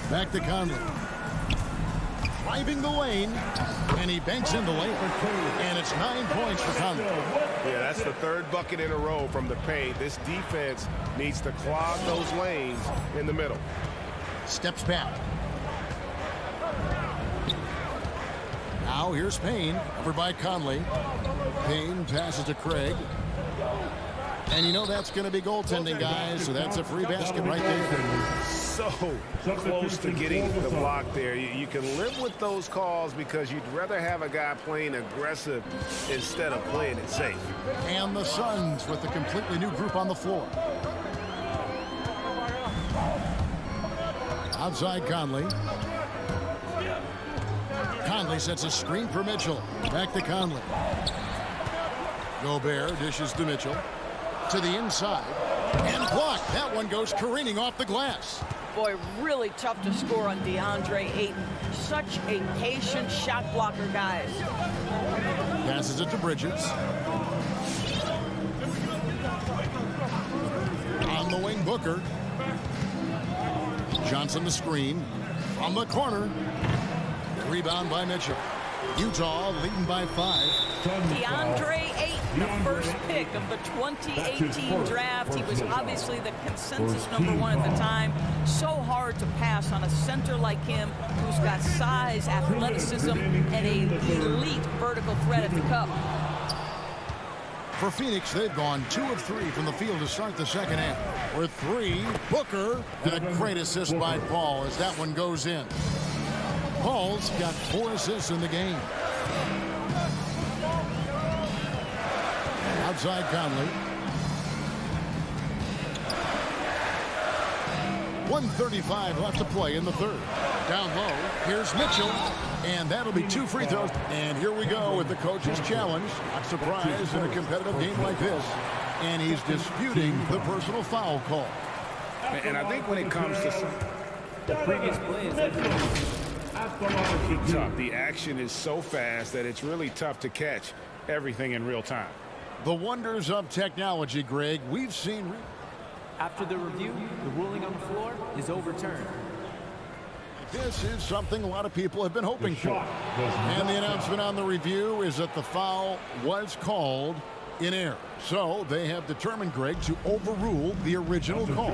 Back to Conley. Driving the lane, and he banks in the lane. And it's 9 points for Conley. Yeah, that's the third bucket in a row from the paint. This defense needs to clog those lanes in the middle. Steps back. Now here's Payne, over by Conley. Payne passes to Craig. And you know that's going to be goaltending, guys, so that's a free basket right there. So close to getting the block there. You can live with those calls because you'd rather have a guy playing aggressive instead of playing it safe. And the Suns with a completely new group on the floor. Outside Conley. Conley sets a screen for Mitchell. Back to Conley. Gobert dishes to Mitchell. To the inside. And blocked. That one goes careening off the glass. Boy, really tough to score on DeAndre Ayton. Such a patient shot blocker, guys. Passes it to Bridges. On the wing, Booker. Johnson the screen. From the corner. Rebound by Mitchell. Utah leading by 5. DeAndre Ayton, the first pick of the 2018 draft. He was obviously the consensus #1 at the time. So hard to pass on a center like him who's got size, athleticism, and an elite vertical threat at the cup. For Phoenix, they've gone 2 of 3 from the field to start the second half. With 3, Booker, and a great assist by Paul as that one goes in. Paul's got 4 assists in the game. Outside Conley. 1:35 left to play in the third. Down low, here's Mitchell, and that'll be 2 free throws. And here we go with the coach's challenge. Not surprised in a competitive game like this. And he's disputing the personal foul call. And I think when it comes to the previous play is tough. The action is so fast that it's really tough to catch everything in real time. The wonders of technology, Greg. We've seen. After the review, the ruling on the floor is overturned. This is something a lot of people have been hoping for. And the announcement on the review is that the foul was called in error. So they have determined, Greg, to overrule the original call.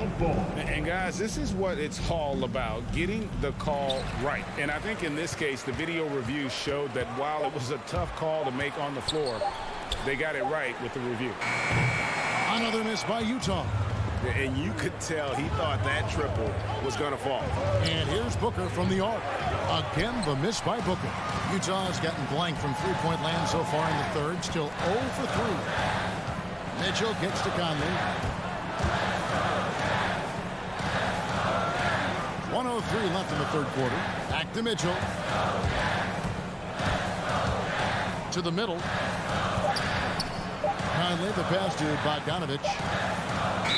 And guys, this is what it's all about, getting the call right. And I think in this case, the video review showed that while it was a tough call to make on the floor, they got it right with the review. Another miss by Utah. And you could tell he thought that triple was going to fall. And here's Booker from the arc. Again, the miss by Booker. Utah has gotten blank from three-point land so far in the third. Still 0 for 3. Mitchell gets to Conley. 1:03 left in the third quarter. Back to Mitchell. To the middle. Conley, the pass to Bogdanovich.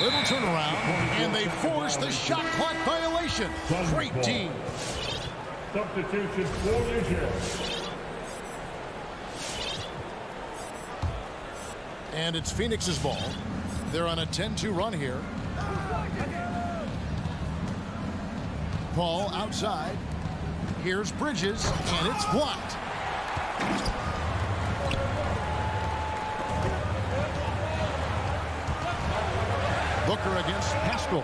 Little turnaround, and they force the shot clock violation. Great team. Substitution for New Jersey. And it's Phoenix's ball. They're on a 10-2 run here. Paul outside. Here's Bridges, and it's blocked. Booker against Pascal.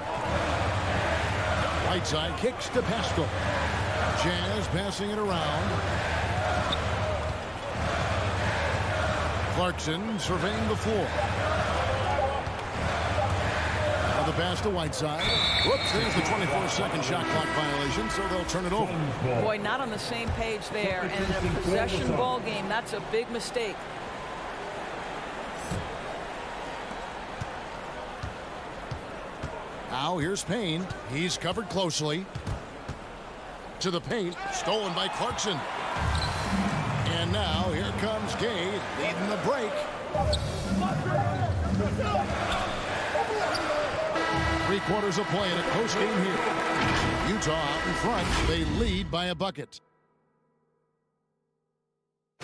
Right side kicks to Pascal. Jazz passing it around. Clarkson surveying the floor. Now the pass to Whiteside. Whoops, there's the 24-second shot clock violation, so they'll turn it over. Boy, not on the same page there. And in a possession ball game, that's a big mistake. Now here's Payne. He's covered closely. To the paint. Stolen by Clarkson. And now here comes Gay leading the break. 3/4 of play in a close game here. Utah out in front. They lead by a bucket.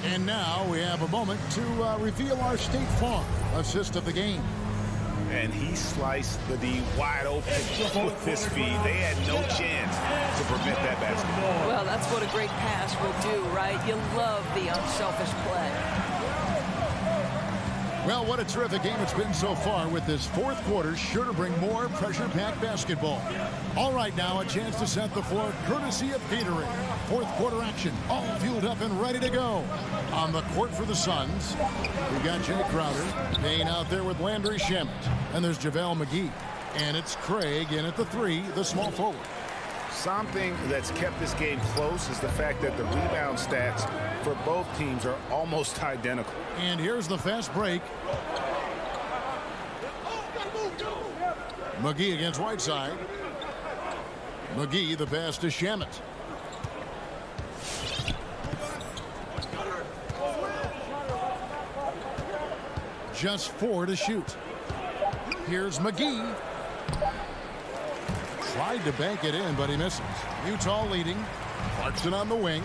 And now we have a moment to reveal our State Farm assist of the game. And he sliced the D wide open with his feed. They had no chance to prevent that basketball. Well, that's what a great pass will do, right? You love the unselfish play. Well, what a terrific game it's been so far, with this fourth quarter sure to bring more pressure-packed basketball. All right, now a chance to set the floor courtesy of Gatorade. Fourth quarter action, all fueled up and ready to go. On the court for the Suns, we've got Jay Crowder, Payne out there with Landry Shamet, and there's JaVale McGee. And it's Craig in at the 3, the small forward. Something that's kept this game close is the fact that the rebound stats for both teams are almost identical. And here's the fast break. McGee against Whiteside. McGee, the pass to Shamet. Just 4 to shoot. Here's McGee. Tried to bank it in, but he misses. Utah leading. Clarkson on the wing.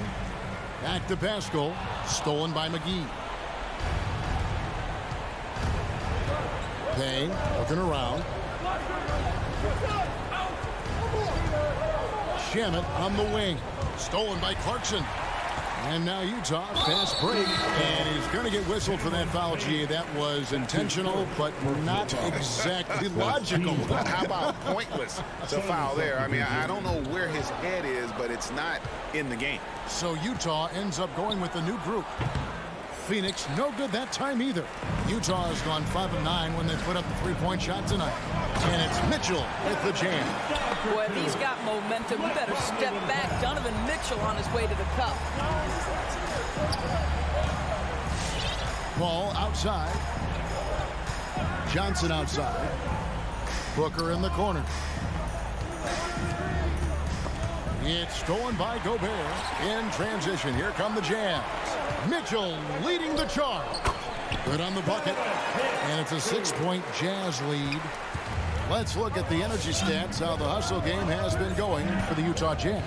Back to Pascal. Stolen by McGee. Payne looking around. Shamet on the wing. Stolen by Clarkson. And now Utah, fast break, and he's going to get whistled for that foul, G. That was intentional, but not exactly logical. How about pointless to foul there? I mean, I don't know where his head is, but it's not in the game. So Utah ends up going with the new group. Phoenix, no good that time either. Utah has gone 5 of 9 when they put up the three-point shot tonight. And it's Mitchell with the jam. Boy, if he's got momentum, we better step back. Donovan Mitchell on his way to the cup. Ball outside. Johnson outside. Booker in the corner. It's stolen by Gobert. In transition, here come the Jazz. Mitchell leading the charge. Good on the bucket. And it's a 6-point Jazz lead. Let's look at the energy stats, how the hustle game has been going for the Utah Jazz.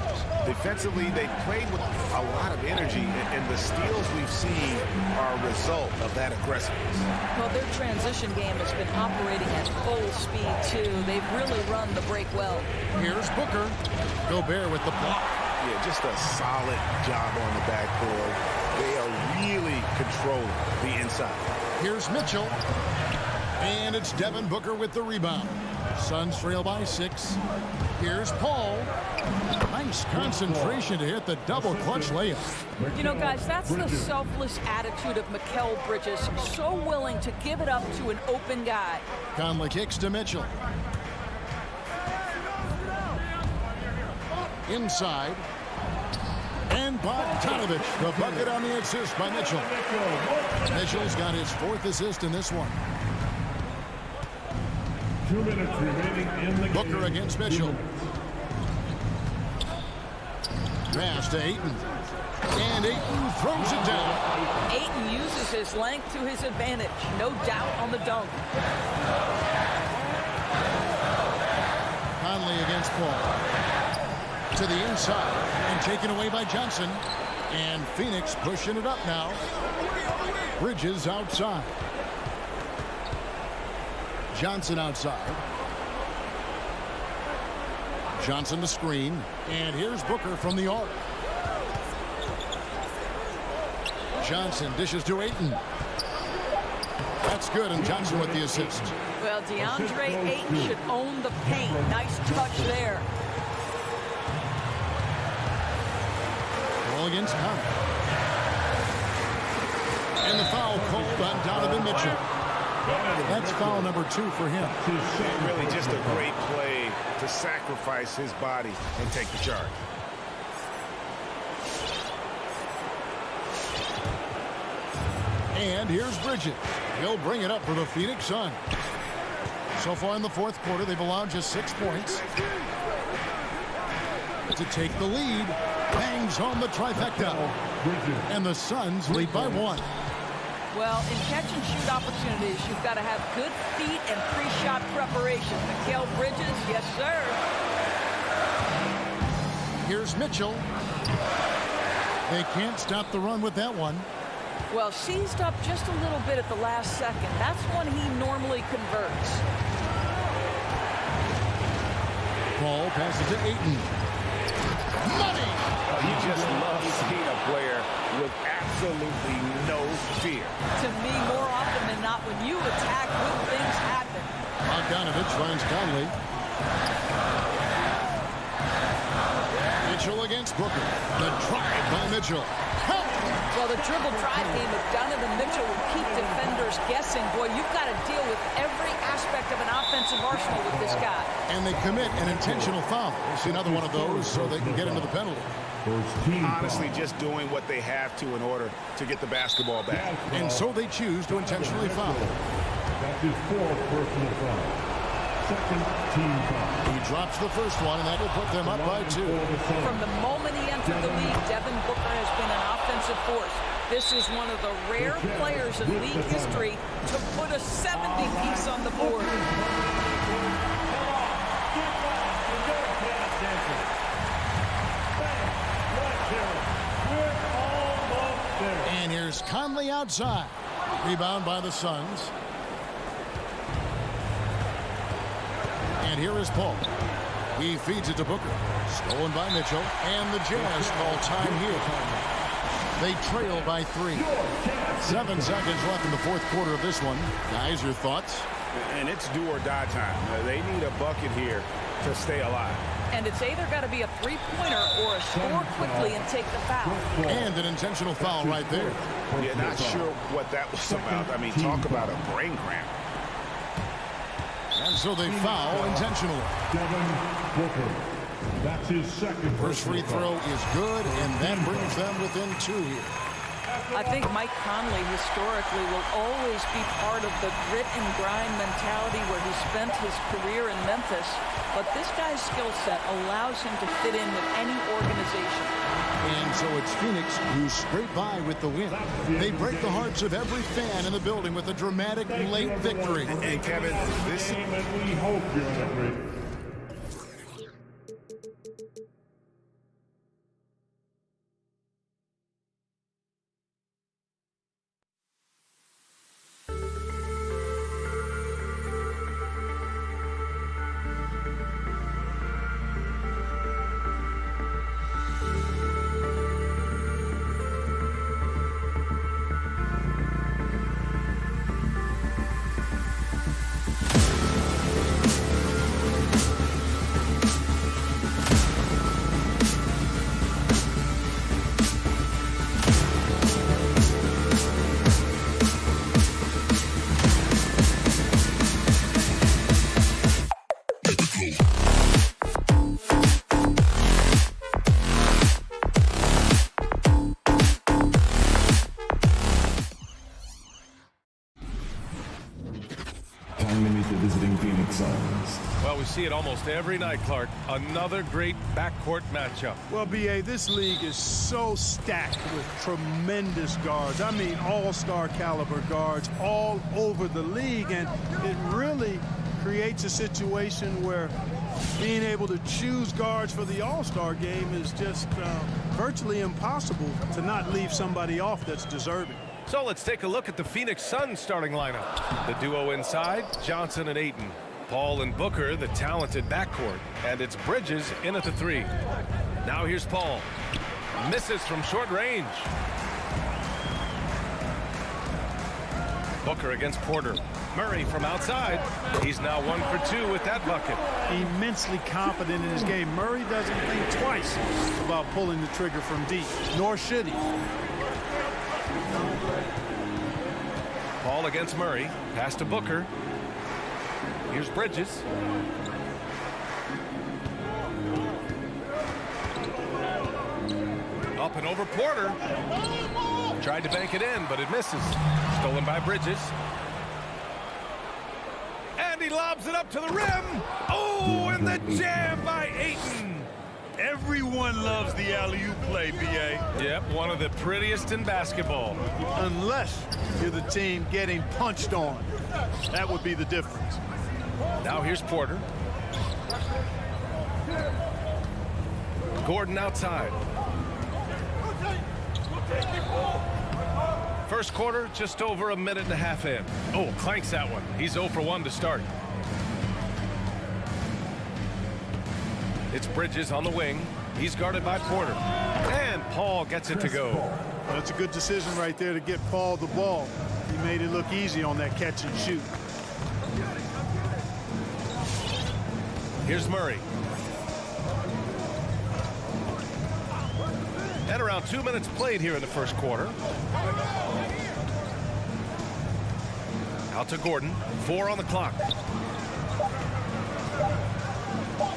Defensively, they played with a lot of energy, and the steals we've seen are a result of that aggressiveness. Well, their transition game has been operating at full speed, too. They've really run the break well. Here's Booker. Gobert with the block. Yeah, just a solid job on the backboard. They are really controlling the inside. Here's Mitchell. And it's Devin Booker with the rebound. Suns trail by 6. Here's Paul. Nice concentration to hit the double clutch layup. You know, guys, that's the selfless attitude of Mikal Bridges. So willing to give it up to an open guy. Conley kicks to Mitchell. Inside. And Bogdanovich, the bucket on the assist by Mitchell. Mitchell's got his 4th assist in this one. 2 minutes remaining in the Booker game. against Mitchell. Pass to Ayton. And Ayton throws it down. Ayton uses his length to his advantage. No doubt on the dunk. Conley against Paul. To the inside. And taken away by Johnson. And Phoenix pushing it up now. Bridges outside. Johnson outside. Johnson the screen. And here's Booker from the arc. Johnson dishes to Ayton. That's good, and Johnson with the assist. Well, DeAndre Ayton should own the paint. Nice touch there. Ball against Conley. And the foul called on Donovan Mitchell. That's foul number 2 for him. Really just a great play to sacrifice his body and take the charge. And here's Bridges. He'll bring it up for the Phoenix Suns. So far in the fourth quarter, they've allowed just 6 points. To take the lead, bangs home the trifecta. And the Suns lead by 1. Well, in catch-and-shoot opportunities, you've got to have good feet and pre-shot preparation. Mikal Bridges, yes, sir. Here's Mitchell. They can't stop the run with that one. Well, seized up just a little bit at the last second. That's when he normally converts. Paul passes to Ayton. Money! You just love seeing a player with absolutely no fear. To me, more often than not, when you attack, good things happen. Bogdanovich finds Conley. Mitchell against Booker. The drive by Mitchell. Help! Well, the dribble drive game of Donovan Mitchell will keep defenders guessing. Boy, you've got to deal with every aspect of an offensive arsenal with this guy. And they commit an intentional foul. We'll see another one of those so they can get into the penalty. Honestly, just doing what they have to in order to get the basketball back. And so they choose to intentionally foul. That's his 4th personal foul. Second team foul. He drops the first one, and that will put them up by 2. From the moment he entered the league, Devin Booker has been an offensive force. This is one of the rare players in league history to put a 70-piece on the board. And here's Conley outside. Rebound by the Suns. And here is Paul. He feeds it to Booker. Stolen by Mitchell. And the Jazz call time here. They trail by 3. 7 seconds left in the fourth quarter of this one. Guys, your thoughts? And it's do or die time. They need a bucket here to stay alive. And it's either got to be a three-pointer or a score quickly and take the foul. And an intentional foul right there. Yeah, not sure what that was about. I mean, talk about a brain cramp. And so they foul intentionally. Devin Booker. That's his second. First free throw is good, and that brings them within 2 here. I think Mike Conley historically will always be part of the grit and grind mentality where he spent his career in Memphis. But this guy's skill set allows him to fit in with any organization. And so it's Phoenix who scrape by with the win. They break the hearts of every fan in the building with a dramatic late victory. And Kevin, this game, and we hope you're great. Well, we see it almost every night, Clark. Another great backcourt matchup. Well, B.A., this league is so stacked with tremendous guards. I mean, all-star caliber guards all over the league, and it really creates a situation where being able to choose guards for the all-star game is just virtually impossible to not leave somebody off that's deserving. So let's take a look at the Phoenix Suns starting lineup. The duo inside, Johnson and Ayton. Paul and Booker, the talented backcourt. And it's Bridges in at the 3. Now here's Paul. Misses from short range. Booker against Porter. Murray from outside. He's now 1 for 2 with that bucket. Immensely confident in his game. Murray doesn't think twice about pulling the trigger from deep, nor should he. Paul against Murray. Pass to Booker. Here's Bridges. Up and over Porter. Tried to bank it in, but it misses. Stolen by Bridges. And he lobs it up to the rim. Oh, and the jam by Ayton. Everyone loves the alley-oop play, B.A. Yep, one of the prettiest in basketball. Unless you're the team getting punched on. That would be the difference. Now here's Porter. Gordon outside. First quarter, just over a minute and a half in. Oh, clanks that one. He's 0 for 1 to start. It's Bridges on the wing. He's guarded by Porter. And Paul gets it to go. Well, that's a good decision right there to get Paul the ball. He made it look easy on that catch and shoot. Here's Murray. And around 2 minutes played here in the first quarter. Out to Gordon. 4 on the clock.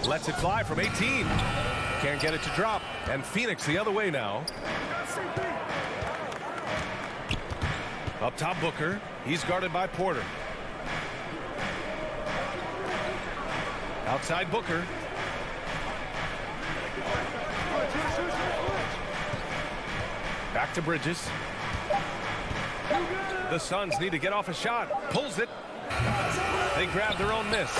Lets it fly from 18. Can't get it to drop. And Phoenix the other way now. Up top Booker. He's guarded by Porter. Outside Booker. Back to Bridges. The Suns need to get off a shot. Pulls it. They grab their own miss.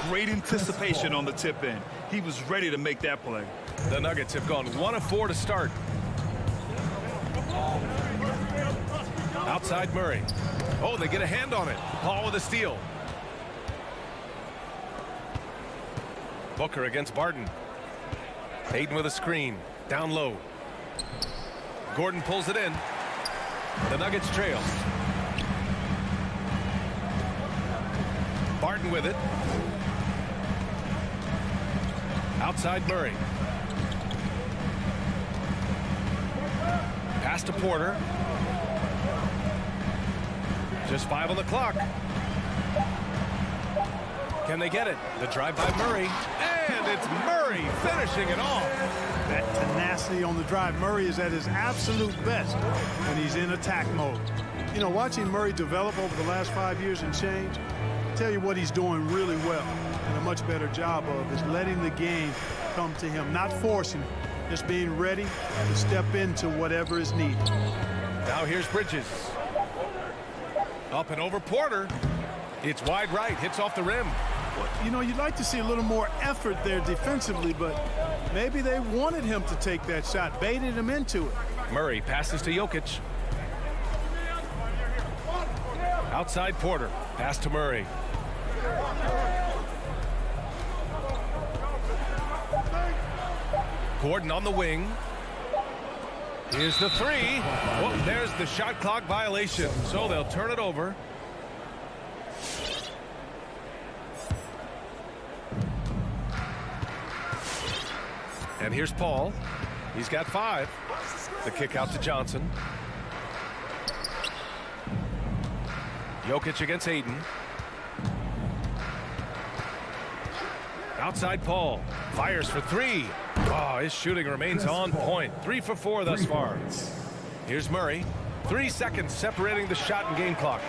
Great anticipation on the tip in. He was ready to make that play. The Nuggets have gone 1 of 4 to start. Outside Murray. Oh, they get a hand on it. Paul with a steal. Booker against Barton. Ayton with a screen. Down low. Gordon pulls it in. The Nuggets trail. Barton with it. Outside Murray. Pass to Porter. Just 5 on the clock. Can they get it? The drive by Murray. And it's Murray finishing it off. That tenacity on the drive. Murray is at his absolute best when he's in attack mode. You know, watching Murray develop over the last 5 years and change, I'll tell you what he's doing really well and a much better job of is letting the game come to him, not forcing it, just being ready to step into whatever is needed. Now here's Bridges. Up and over Porter. It's wide right, hits off the rim. You know, you'd like to see a little more effort there defensively, but maybe they wanted him to take that shot, baited him into it. Murray passes to Jokic. Outside Porter. Pass to Murray. Gordon on the wing. Here's the 3. Oh, there's the shot clock violation. So they'll turn it over. And here's Paul. He's got 5. The kick out to Johnson. Jokic against Ayton. Outside Paul. Fires for 3. Oh, his shooting remains on point. 3 for 4 thus far. Here's Murray. 3 seconds separating the shot and game clocks.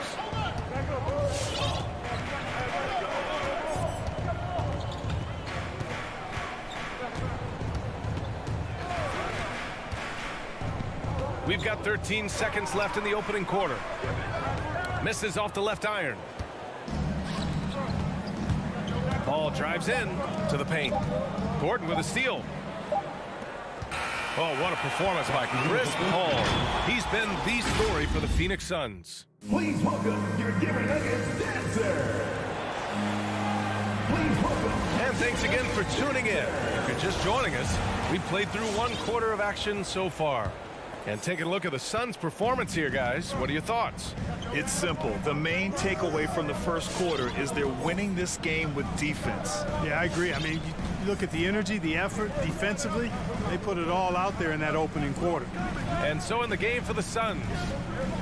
We've got 13 seconds left in the opening quarter. Misses off the left iron. Ball drives in to the paint. Gordon with a steal. Oh, what a performance by Chris Paul. He's been the story for the Phoenix Suns. Please welcome your Denver Nuggets dancer. Please welcome. And thanks again for tuning in. If you're just joining us, we played through 1 quarter of action so far. And taking a look at the Suns' performance here, guys. What are your thoughts? It's simple. The main takeaway from the first quarter is they're winning this game with defense. Yeah, I agree. I mean, you look at the energy, the effort defensively, they put it all out there in that opening quarter. And so in the game for the Suns,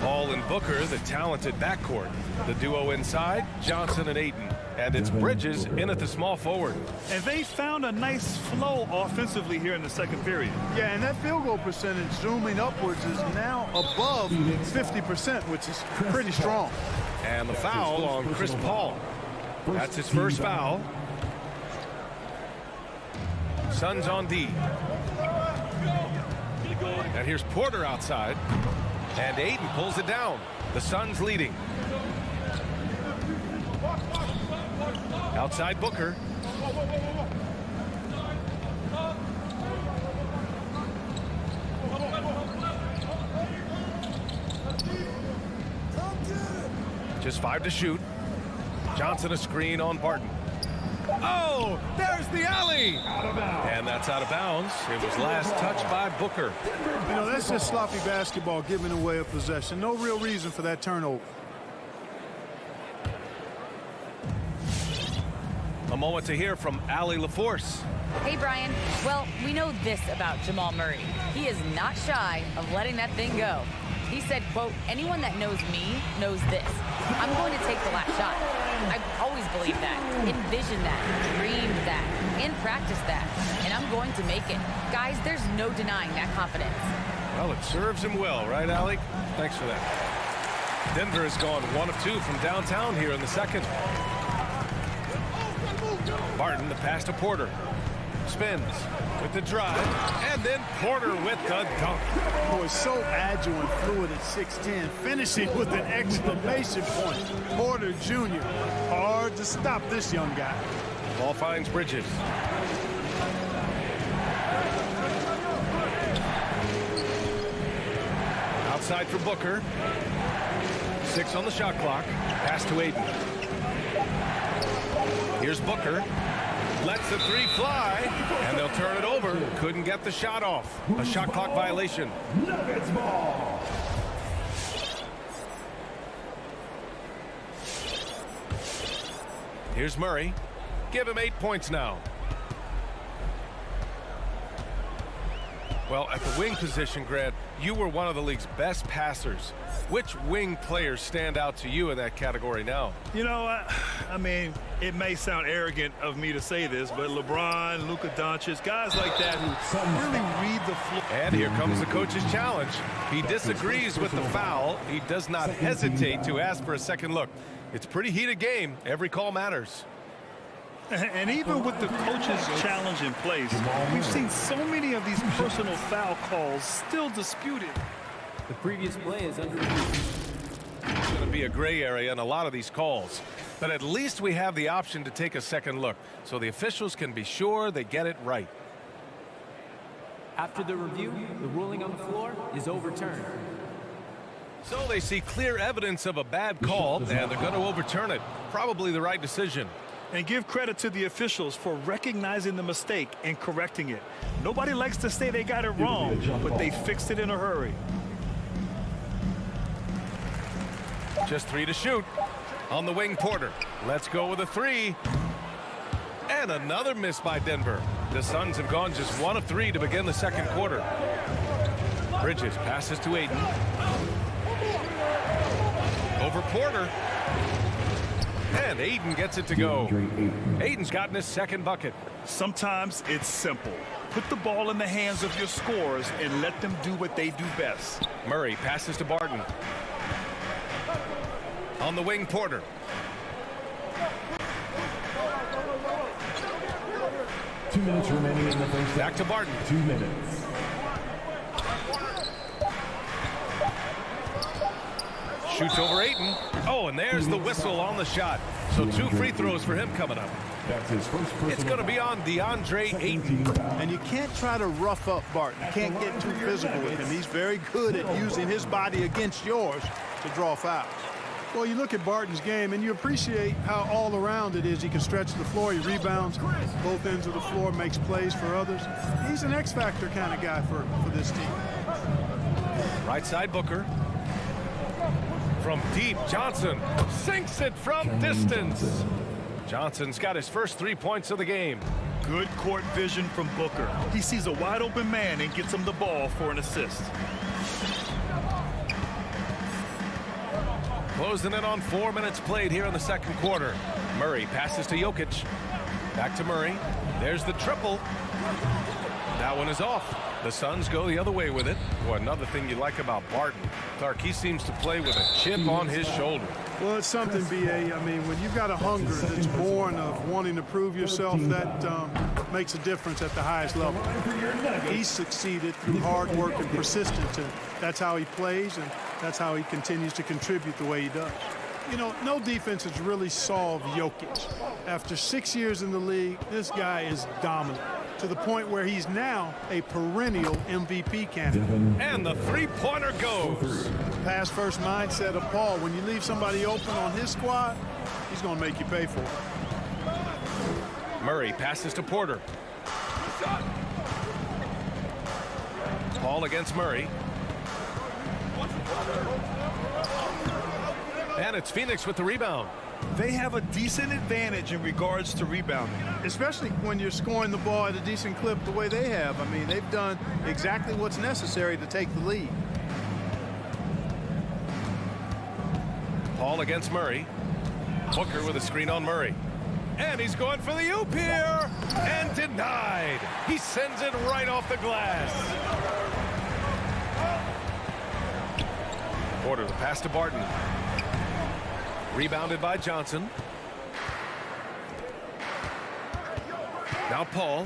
Paul and Booker, the talented backcourt. The duo inside, Johnson and Ayton. And it's Bridges in at the small forward. And they found a nice flow offensively here in the second period. Yeah, and that field goal percentage zooming upwards is now above 50%, which is pretty strong. And the foul on Chris Paul. That's his first foul. Suns on D. And here's Porter outside. And Ayton pulls it down. The Suns leading. Outside Booker. Just 5 to shoot. Johnson a screen on Barton. Oh, there's the alley. And that's out of bounds. It was last touched by Booker. You know, that's just sloppy basketball, giving away a possession. No real reason for that turnover. A moment to hear from Allie LaForce. Hey, Brian. Well, we know this about Jamal Murray. He is not shy of letting that thing go. He said, quote, anyone that knows me knows this. I'm going to take the last shot. I've always believed that, envisioned that, dreamed that, and practiced that. And I'm going to make it. Guys, there's no denying that confidence. Well, it serves him well, right, Allie? Thanks for that. Denver has gone 1 of 2 from downtown here in the second. Barton, the pass to Porter. Spins with the drive, and then Porter with the dunk. Boy, so agile and fluid at 6'10", finishing with an exclamation point. Porter Jr., hard to stop this young guy. Ball finds Bridges. Outside for Booker. 6 on the shot clock. Pass to Ayton. Here's Booker. Lets the 3 fly, and they'll turn it over. Couldn't get the shot off. A shot clock violation. Nuggets ball. Here's Murray. Give him 8 points now. Well, at the wing position, Grant, you were one of the league's best passers. Which wing players stand out to you in that category now? You know, I mean, it may sound arrogant of me to say this, but LeBron, Luka Doncic, guys like that who really read the floor. And here comes the coach's challenge. He disagrees with the foul. He does not hesitate to ask for a second look. It's a pretty heated game. Every call matters. And even with the coach's challenge in place, we've seen so many of these personal foul calls still disputed. The previous play is under review. It's going to be a gray area in a lot of these calls. But at least we have the option to take a second look, so the officials can be sure they get it right. After the review, the ruling on the floor is overturned. So they see clear evidence of a bad call, and they're going to overturn it. Probably the right decision. And give credit to the officials for recognizing the mistake and correcting it. Nobody likes to say they got it wrong, but they fixed it in a hurry. Just 3 to shoot. On the wing, Porter. Let's go with a 3. And another miss by Denver. The Suns have gone just 1 of 3 to begin the second quarter. Bridges passes to Ayton. Over Porter. And Ayton gets it to go. Ayton's gotten his second bucket. Sometimes it's simple. Put the ball in the hands of your scorers and let them do what they do best. Murray passes to Barton. On the wing, Porter. Two minutes remaining in the first. Back to Barton. 2 minutes. Shoots over Ayton. Oh, and there's the whistle on the shot. So 2 free throws for him coming up. That's his first personal It's going to be on DeAndre Ayton. And you can't try to rough up Barton. You can't get too physical with him. He's very good at using his body against yours to draw fouls. Well, you look at Barton's game, and you appreciate how all-around it is. He can stretch the floor. He rebounds both ends of the floor, makes plays for others. He's an X-factor kind of guy for this team. Right side Booker. From deep, Johnson sinks it from distance. Johnson's got his first 3 points of the game. Good court vision from Booker. He sees a wide open man and gets him the ball for an assist. Closing in on 4 minutes played here in the second quarter. Murray passes to Jokic. Back to Murray. There's the triple. That one is off. The Suns go the other way with it. Boy, another thing you like about Barton, Clark, he seems to play with a chip on his shoulder. Well, it's something, B.A. I mean, when you've got a hunger that's born of wanting to prove yourself, that makes a difference at the highest level. He's succeeded through hard work and persistence, and that's how he plays, and that's how he continues to contribute the way he does. You know, no defense has really solved Jokic. After 6 years in the league, this guy is dominant, to the point where he's now a perennial MVP candidate. And the three-pointer goes. Pass-first mindset of Paul. When you leave somebody open on his squad, he's going to make you pay for it. Murray passes to Porter. Paul against Murray. And it's Phoenix with the rebound. They have a decent advantage in regards to rebounding. Especially when you're scoring the ball at a decent clip the way they have. I mean, they've done exactly what's necessary to take the lead. Paul against Murray. Booker with a screen on Murray. And he's going for the oop here. And denied. He sends it right off the glass. Porter, the pass to Barton. Rebounded by Johnson. Now Paul.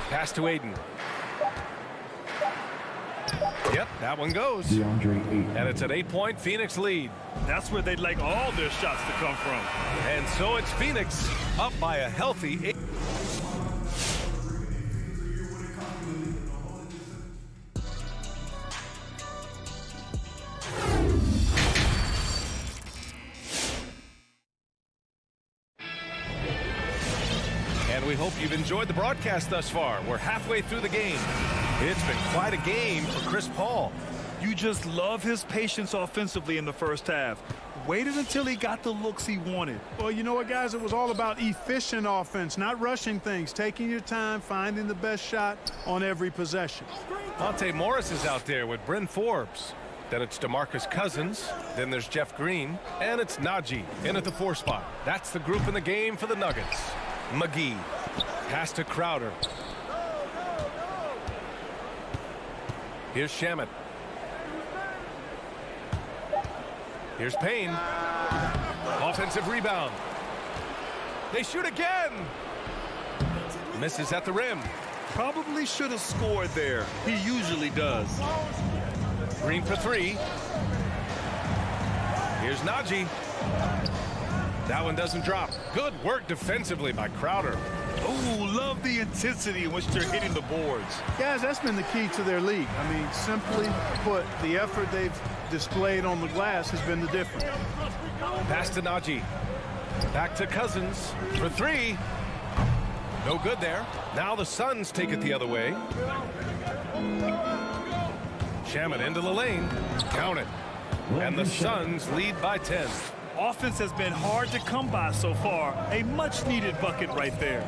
Pass to Ayton. Yep, that one goes. DeAndre Ayton. And it's an 8-point Phoenix lead. That's where they'd like all their shots to come from. And so it's Phoenix up by a healthy 8. We hope you've enjoyed the broadcast thus far. We're halfway through the game. It's been quite a game for Chris Paul. You just love his patience offensively in the first half. Waited until he got the looks he wanted. Well, you know what, guys? It was all about efficient offense, not rushing things, taking your time, finding the best shot on every possession. Monte Morris is out there with Bryn Forbes. Then it's DeMarcus Cousins. Then there's Jeff Green. And it's Najee in at the 4 spot. That's the group in the game for the Nuggets. McGee. Pass to Crowder. Here's Shamet. Here's Payne. Offensive rebound. They shoot again. Misses at the rim. Probably should have scored there. He usually does. Green for 3. Here's Najee. That one doesn't drop. Good work defensively by Crowder. Ooh, love the intensity in which they're hitting the boards. Guys, that's been the key to their league. I mean, simply put, the effort they've displayed on the glass has been the difference. Pass to Najee. Back to Cousins for 3. No good there. Now the Suns take it the other way. Shamet into the lane. Count it. And the Suns lead by 10. Offense has been hard to come by so far. A much-needed bucket right there.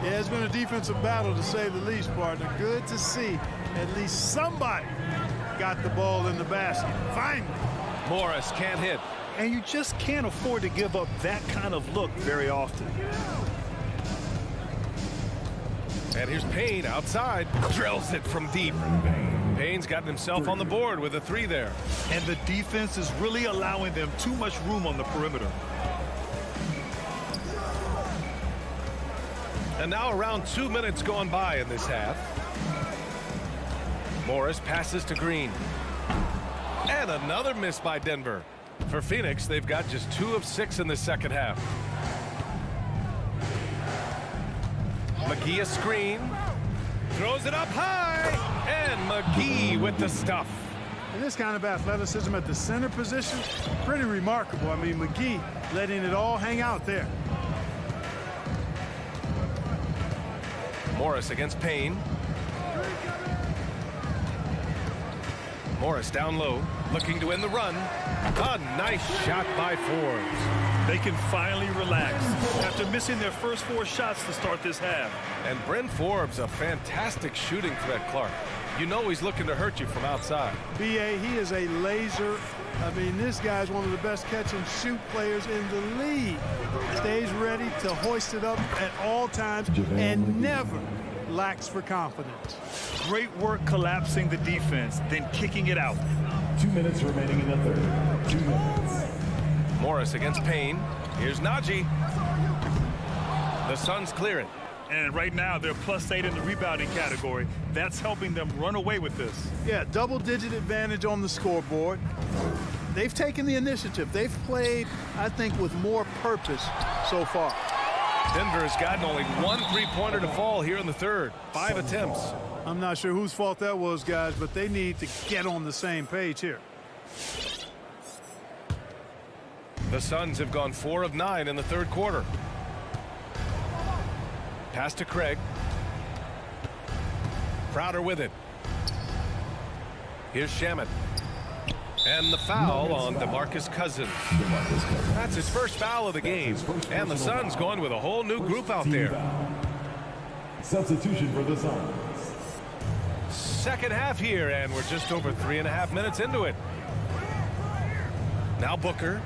Yeah, it's been a defensive battle, to say the least, partner. Good to see at least somebody got the ball in the basket. Finally. Morris can't hit. And you just can't afford to give up that kind of look very often. And here's Payne outside. Drills it from deep. Payne's gotten himself on the board with a 3 there. And the defense is really allowing them too much room on the perimeter. And now around 2 minutes going by in this half. Morris passes to Green. And another miss by Denver. For Phoenix, they've got just 2 of 6 in the second half. McGee a screen. Throws it up high. And McGee with the stuff. And this kind of athleticism at the center position, pretty remarkable. I mean, McGee letting it all hang out there. Morris against Payne. Morris down low, looking to win the run. A nice shot by Forbes. They can finally relax after missing their first 4 shots to start this half. And Bryn Forbes, a fantastic shooting threat, Clark. You know he's looking to hurt you from outside. B.A., he is a laser. I mean, this guy's one of the best catch-and-shoot players in the league. Stays ready to hoist it up at all times and never lacks for confidence. Great work collapsing the defense, then kicking it out. 2 minutes remaining in the third. 2 minutes. Morris against Payne. Here's Najee. The Suns clear it. And right now, they're +8 in the rebounding category. That's helping them run away with this. Yeah, double-digit advantage on the scoreboard. They've taken the initiative. They've played, I think, with more purpose so far. Denver has gotten only 1 3-pointer to fall here in the third. 5 attempts. I'm not sure whose fault that was, guys, but they need to get on the same page here. The Suns have gone 4 of 9 in the third quarter. Pass to Craig. Crowder with it. Here's Shamet. And the foul on DeMarcus Cousins. That's his first foul of the game. And the Suns going with a whole new group out there. Substitution for the Suns. Second half here, and we're just over 3.5 minutes into it. Now Booker.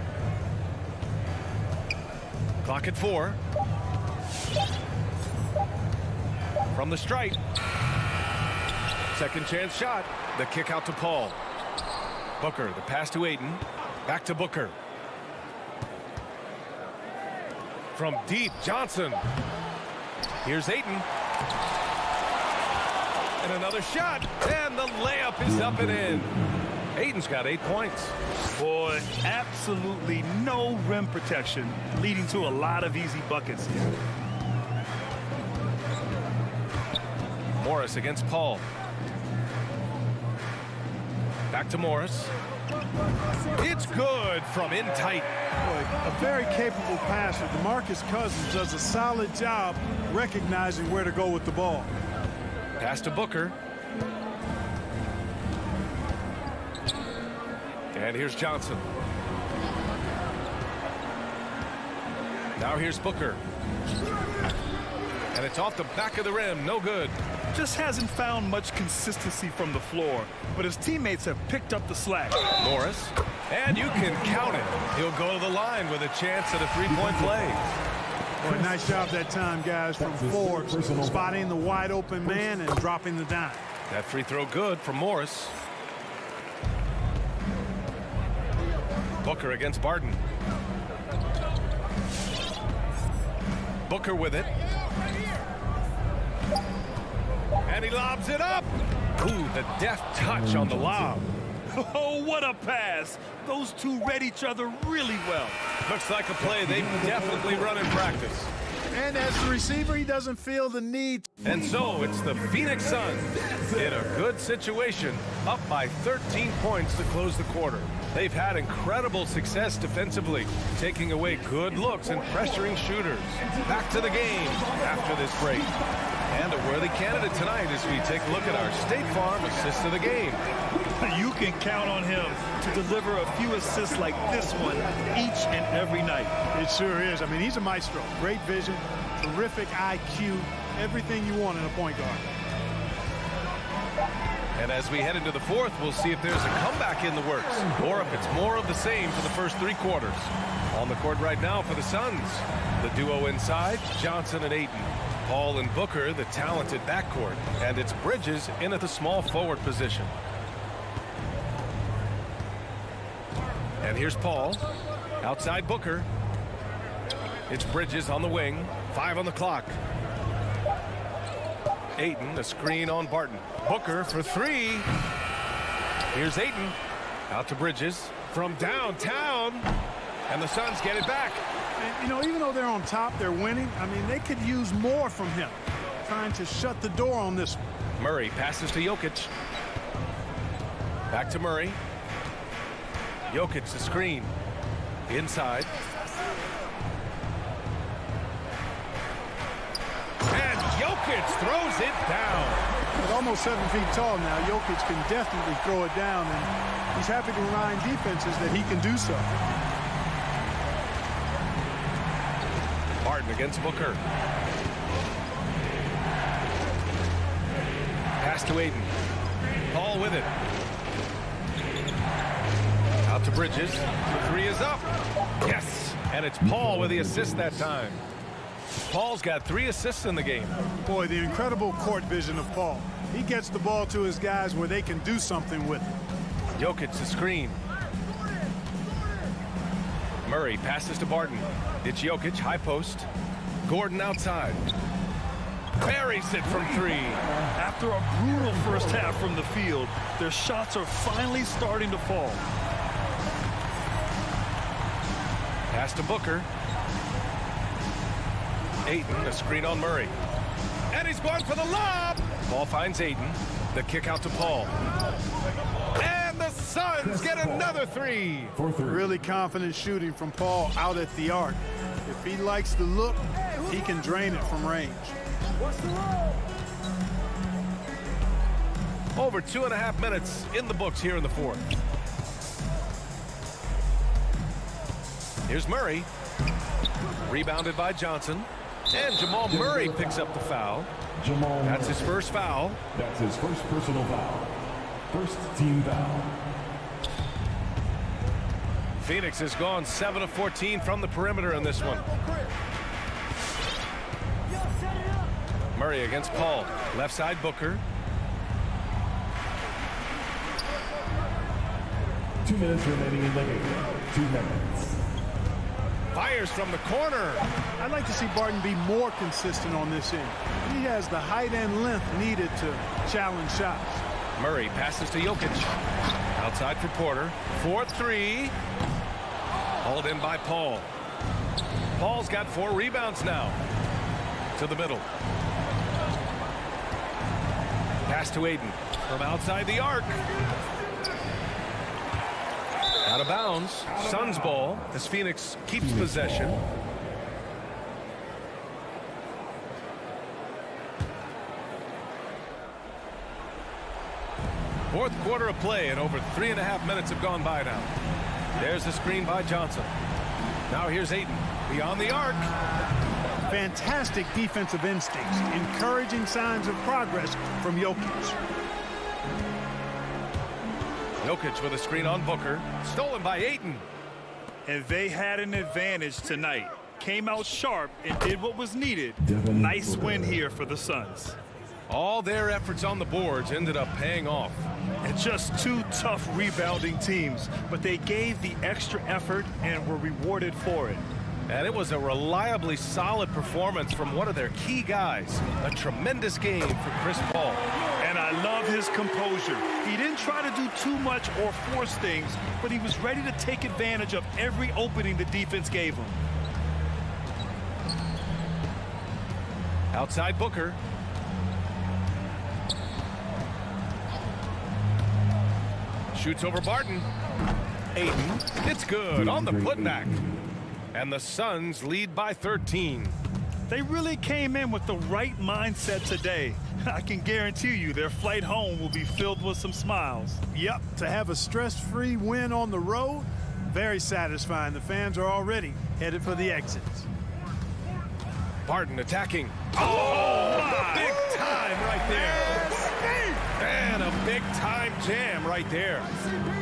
Clock at 4. From the stripe. Second chance shot. The kick out to Paul. Booker, the pass to Ayton. Back to Booker. From deep, Johnson. Here's Ayton. And another shot. And the layup is up and in. Ayton's got 8 points. Boy, absolutely no rim protection, leading to a lot of easy buckets here. Morris against Paul. Back to Morris. It's good from in tight. Boy, a very capable passer. DeMarcus Cousins does a solid job recognizing where to go with the ball. Pass to Booker. And here's Johnson. Now here's Booker. And it's off the back of the rim. No good. Just hasn't found much consistency from the floor, but his teammates have picked up the slack. Morris. And you can count it. He'll go to the line with a chance at a 3-point play. Boy, nice job that time, guys, from Forbes, spotting the wide open man and dropping the dime. That free throw good from Morris. Booker against Barton. Booker with it. And he lobs it up. Ooh, the deft touch on the lob. Oh, what a pass. Those two read each other really well. Looks like a play they've definitely run in practice. And as the receiver, he doesn't feel the need. And so it's the Phoenix Suns in a good situation, up by 13 points to close the quarter. They've had incredible success defensively, taking away good looks and pressuring shooters. Back to the game after this break. And a worthy candidate tonight as we take a look at our State Farm assist of the game. You can count on him to deliver a few assists like this one each and every night. It sure is. I mean, he's a maestro. Great vision, terrific IQ, everything you want in a point guard. And as we head into the fourth, we'll see if there's a comeback in the works or if it's more of the same for the first 3 quarters. On the court right now for the Suns, the duo inside, Johnson and Ayton. Paul and Booker, the talented backcourt, and it's Bridges in at the small forward position. And here's Paul, outside Booker. It's Bridges on the wing, 5 on the clock. Ayton, a screen on Barton. Booker for 3. Here's Ayton, out to Bridges from downtown, and the Suns get it back. And, you know, even though they're on top, they're winning. I mean, they could use more from him. trying to shut the door on this one. Murray passes to Jokic. Back to Murray. Jokic, the screen. Inside. And Jokic throws it down. He's almost 7 feet tall now. Jokic can definitely throw it down, and he's happy to remind defenses that he can do so. Barton against Booker. Pass to Ayton. Paul with it. Out to Bridges. The three is up. Yes. And it's Paul with the assist that time. Paul's got 3 assists in the game. Boy, the incredible court vision of Paul. He gets the ball to his guys where they can do something with it. Jokic, the screen. Murray passes to Barton. It's Jokic, high post. Gordon outside. Buries it from 3. After a brutal first half from the field, their shots are finally starting to fall. Pass to Booker. Ayton, a screen on Murray. And he's going for the lob. Ball finds Ayton. The kick out to Paul. And the Suns get another 3. Really confident shooting from Paul out at the arc. If he likes the look, he can drain it from range. Over 2.5 minutes in the books here in the fourth. Here's Murray. Rebounded by Johnson. And Jamal Murray picks up the foul. That's his first foul. That's his first personal foul. First team foul. Phoenix has gone 7 of 14 from the perimeter in this one. Murray against Paul. Left side Booker. 2 minutes remaining in the game. 2 minutes. Fires from the corner. I'd like to see Barton be more consistent on this end. He has the height and length needed to challenge shots. Murray passes to Jokic. Outside for Porter. 4-3. Hauled in by Paul. Paul's got 4 rebounds now. To the middle. Pass to Ayton. From outside the arc. Out of bounds. Suns ball as Phoenix keeps possession. Fourth quarter of play and over 3.5 minutes have gone by now. There's the screen by Johnson. Now here's Ayton beyond the arc. Fantastic defensive instincts. Encouraging signs of progress from Jokic. Jokic with a screen on Booker. Stolen by Ayton. And they had an advantage tonight. Came out sharp and did what was needed. Nice win here for the Suns. All their efforts on the boards ended up paying off. And just 2 tough rebounding teams, but they gave the extra effort and were rewarded for it. And it was a reliably solid performance from one of their key guys. A tremendous game for Chris Paul. And I love his composure. He didn't try to do too much or force things, but he was ready to take advantage of every opening the defense gave him. Outside Booker. Shoots over Barton. Ayton. It's good on the putback. And the Suns lead by 13. They really came in with the right mindset today. I can guarantee you their flight home will be filled with some smiles. Yep, to have a stress-free win on the road, very satisfying. The fans are already headed for the exits. Barton attacking. Oh, big time right there. And a big-time jam right there.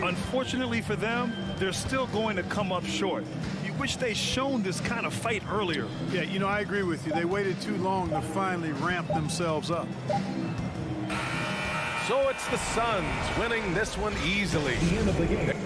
Unfortunately for them, they're still going to come up short. You wish they'd shown this kind of fight earlier. Yeah, you know, I agree with you. They waited too long to finally ramp themselves up. So it's the Suns winning this one easily. The end of the game.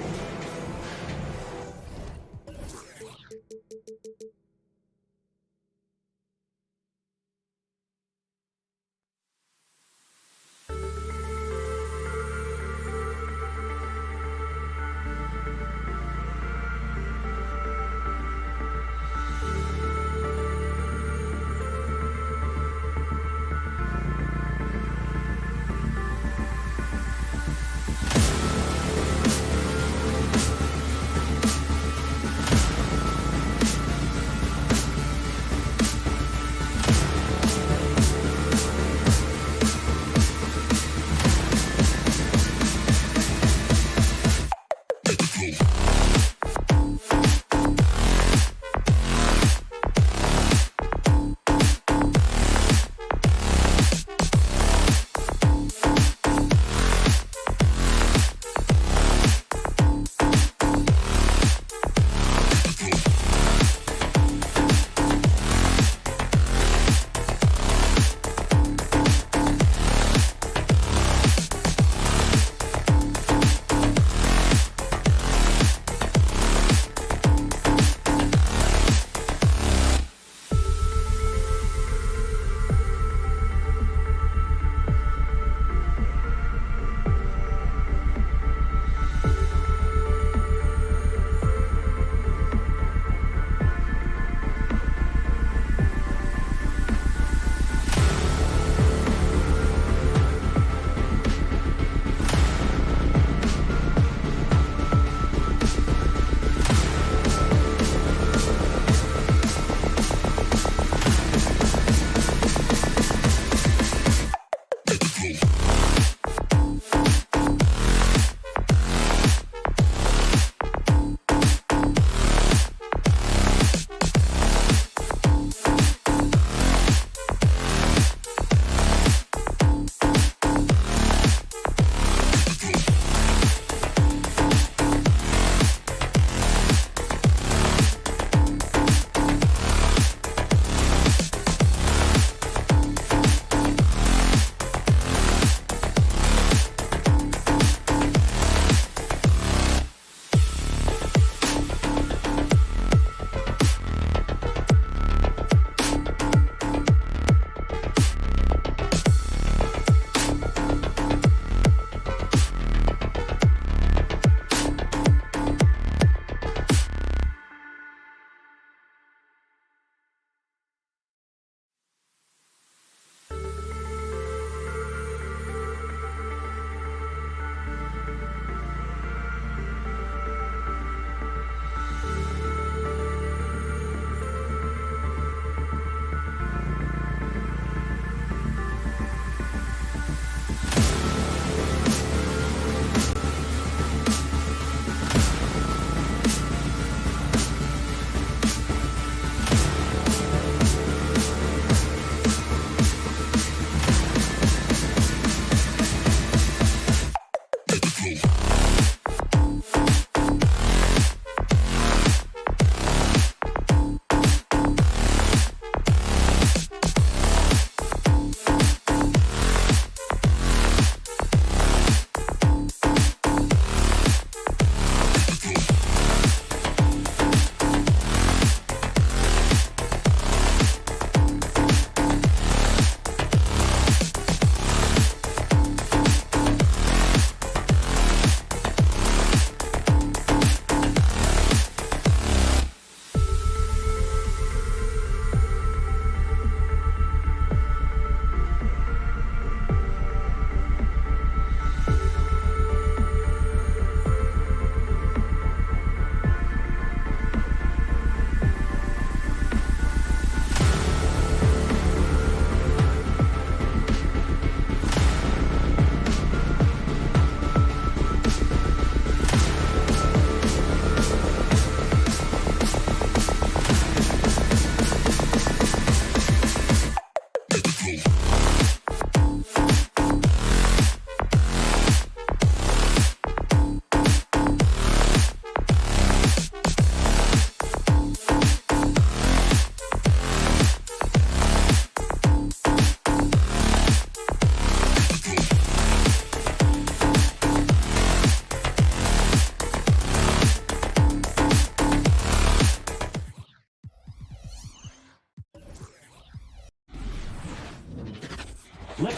And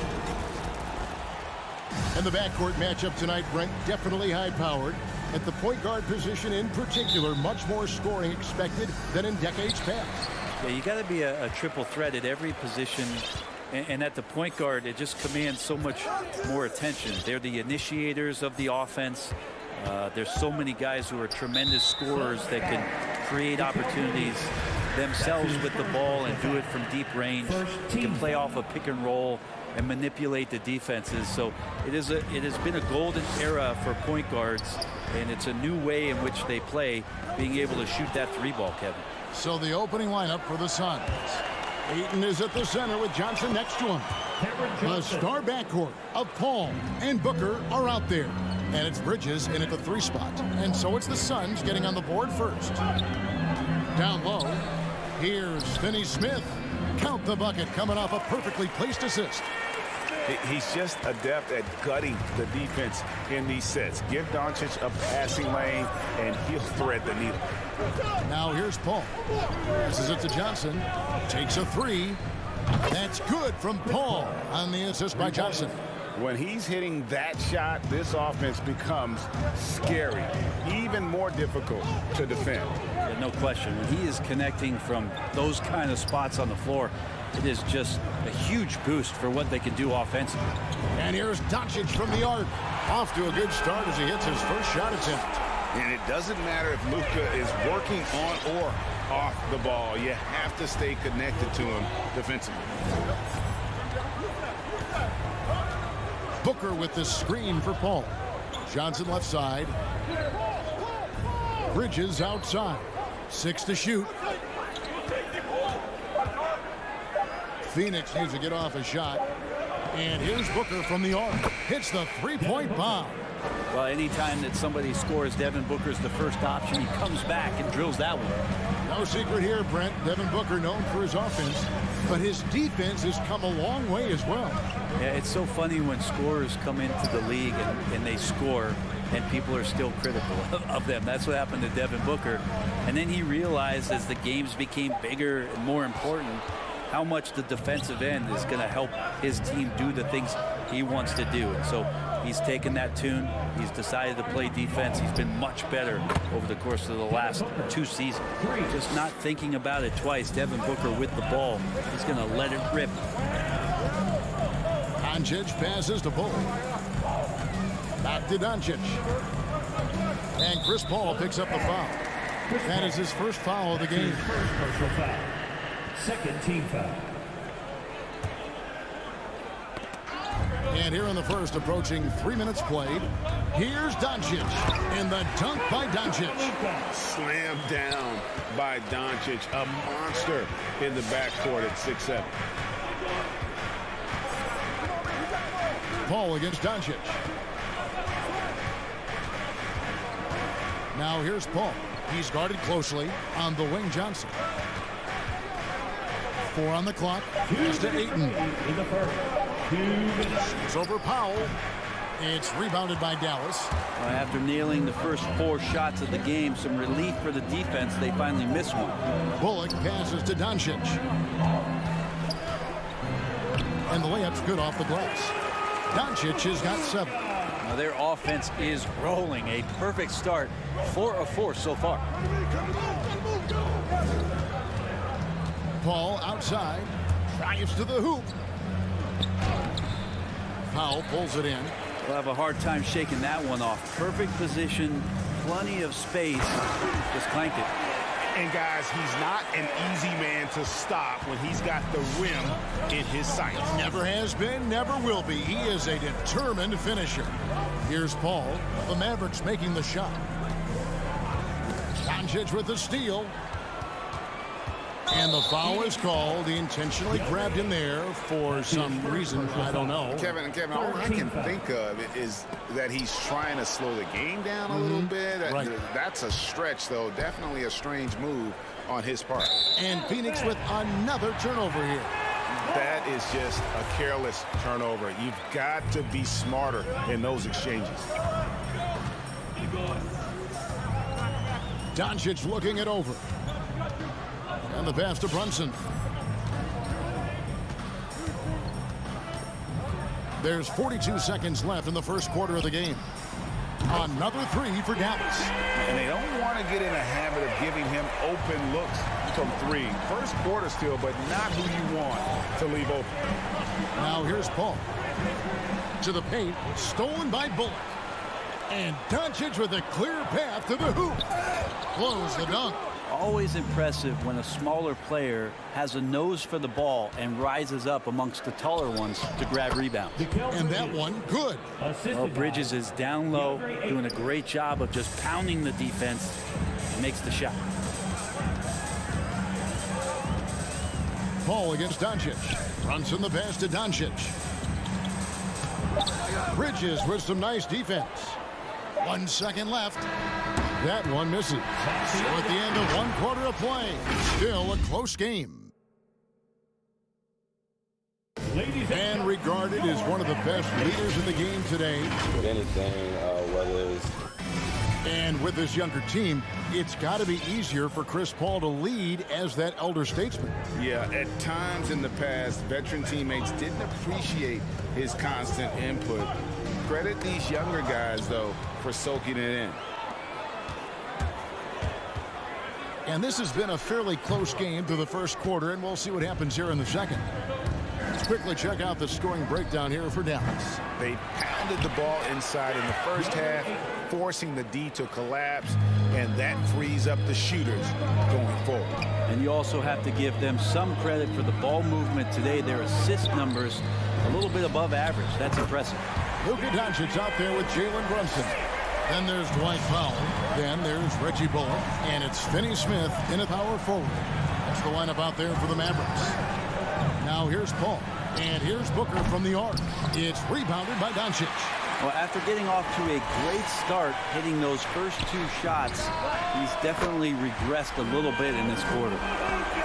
the backcourt matchup tonight, Brent, definitely high-powered. At the point guard position in particular, much more scoring expected than in decades past. Yeah, you got to be a triple threat at every position. And at the point guard, it just commands so much more attention. They're the initiators of the offense. There's so many guys who are tremendous scorers that can create opportunities themselves with the ball and do it from deep range. They can play off a pick and roll and manipulate the defenses. So it has been a golden era for point guards, and it's a new way in which they play, being able to shoot that three ball, Kevin. So the opening lineup for the Suns. Ayton is at the center with Johnson next to him. The star backcourt of Paul and Booker are out there. And it's Bridges in at the 3 spot. And so it's the Suns getting on the board first. Down low, here's Finney Smith. Count the bucket coming off a perfectly placed assist. He's just adept at gutting the defense in these sets. Give Doncic a passing lane, and he'll thread the needle. Now here's Paul. Passes it to Johnson. Takes a 3. That's good from Paul on the assist by Johnson. When he's hitting that shot, this offense becomes scary, even more difficult to defend. Yeah, no question. When he is connecting from those kind of spots on the floor, it is just a huge boost for what they can do offensively. And here's Doncic from the arc. Off to a good start as he hits his first shot attempt. And it doesn't matter if Luka is working on or off the ball. You have to stay connected to him defensively. Booker with the screen for Paul. Johnson left side. Bridges outside. 6 to shoot. Phoenix needs to get off a shot. And here's Booker from the arc. Hits the three-point bomb. Well, anytime that somebody scores, Devin Booker's the first option. He comes back and drills that one. No secret here, Brent. Devin Booker known for his offense, but his defense has come a long way as well. Yeah, it's so funny when scorers come into the league and they score, and people are still critical of them. That's what happened to Devin Booker. And then he realized as the games became bigger and more important, how much the defensive end is going to help his team do the things he wants to do. And so he's taken that tune. He's decided to play defense. He's been much better over the course of the last 2 seasons. Just not thinking about it twice. Devin Booker with the ball. He's going to let it rip. Doncic passes to Bull. Back to Doncic. And Chris Paul picks up the foul. That is his first foul of the game. Personal foul. Second team foul. And here in the first, approaching 3 minutes played, here's Doncic. And the dunk by Doncic. Slammed down by Doncic. A monster in the backcourt at 6'7". Paul against Doncic. Now here's Paul. He's guarded closely on the wing. Johnson. 4 on the clock. Pass to Ayton. In the first. 2 minutes. It's over Powell. It's rebounded by Dallas. After nailing the first 4 shots of the game, some relief for the defense. They finally miss one. Bullock passes to Doncic. And the layup's good off the glass. Doncic has got 7. Now their offense is rolling. A perfect start. 4 of 4 so far. Paul outside. Drives to the hoop. Powell pulls it in. We'll have a hard time shaking that one off. Perfect position. Plenty of space. Just clanked it. And guys, he's not an easy man to stop when he's got the rim in his sights. Never has been, never will be. He is a determined finisher. Here's Paul. The Mavericks making the shot. Doncic with the steal. And the foul is called. He intentionally grabbed him there for some reason. I don't know. Kevin, all I can think of is that he's trying to slow the game down a little bit. Right. That's a stretch, though. Definitely a strange move on his part. And Phoenix with another turnover here. That is just a careless turnover. You've got to be smarter in those exchanges. Doncic looking it over. And the pass to Brunson. There's 42 seconds left in the first quarter of the game. Another three for Dallas. And they don't want to get in a habit of giving him open looks from three. First quarter still, but not who you want to leave open. Now here's Paul. To the paint, stolen by Bullock. And Doncic with a clear path to the hoop. Blows the dunk. Always impressive when a smaller player has a nose for the ball and rises up amongst the taller ones to grab rebounds. And that one, good. Well, Bridges is down low, doing a great job of just pounding the defense. Makes the shot. Paul against Doncic. Brunson the pass to Doncic. Bridges with some nice defense. 1 second left. That one misses. So at the end of one quarter of play, still a close game. And regarded as one of the best leaders in the game today. With anything, whether it's... And with this younger team, it's got to be easier for Chris Paul to lead as that elder statesman. Yeah, at times in the past, veteran teammates didn't appreciate his constant input. Credit these younger guys, though, for soaking it in. And this has been a fairly close game through the first quarter, and we'll see what happens here in the second. Let's quickly check out the scoring breakdown here for Dallas. They pounded the ball inside in the first half, forcing the D to collapse, and that frees up the shooters going forward. And you also have to give them some credit for the ball movement today. Their assist numbers a little bit above average. That's impressive. Luka Doncic out there with Jalen Brunson. Then there's Dwight Powell. Then there's Reggie Bullock. And it's Finney Smith in a power forward. That's the lineup out there for the Mavericks. Now here's Paul. And here's Booker from the arc. It's rebounded by Doncic. Well, after getting off to a great start, hitting those first two shots, he's definitely regressed a little bit in this quarter.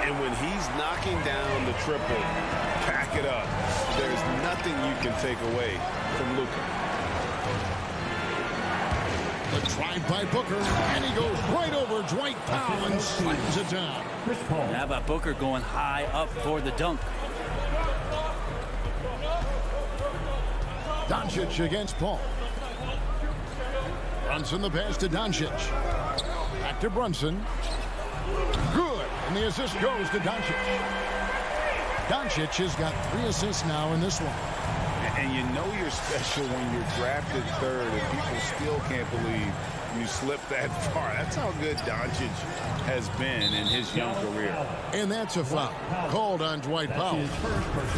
And when he's knocking down the triple, pack it up. There's nothing you can take away from Luka. The drive by Booker, and he goes right over Dwight Powell and slams it down. How about Booker going high up for the dunk? Doncic against Paul. Brunson the pass to Doncic. Back to Brunson. Good, and the assist goes to Doncic. Doncic has got 3 assists now in this one. And you know you're special when you're drafted third and people still can't believe you slipped that far. That's how good Doncic has been in his young career. And that's a foul called on Dwight Powell.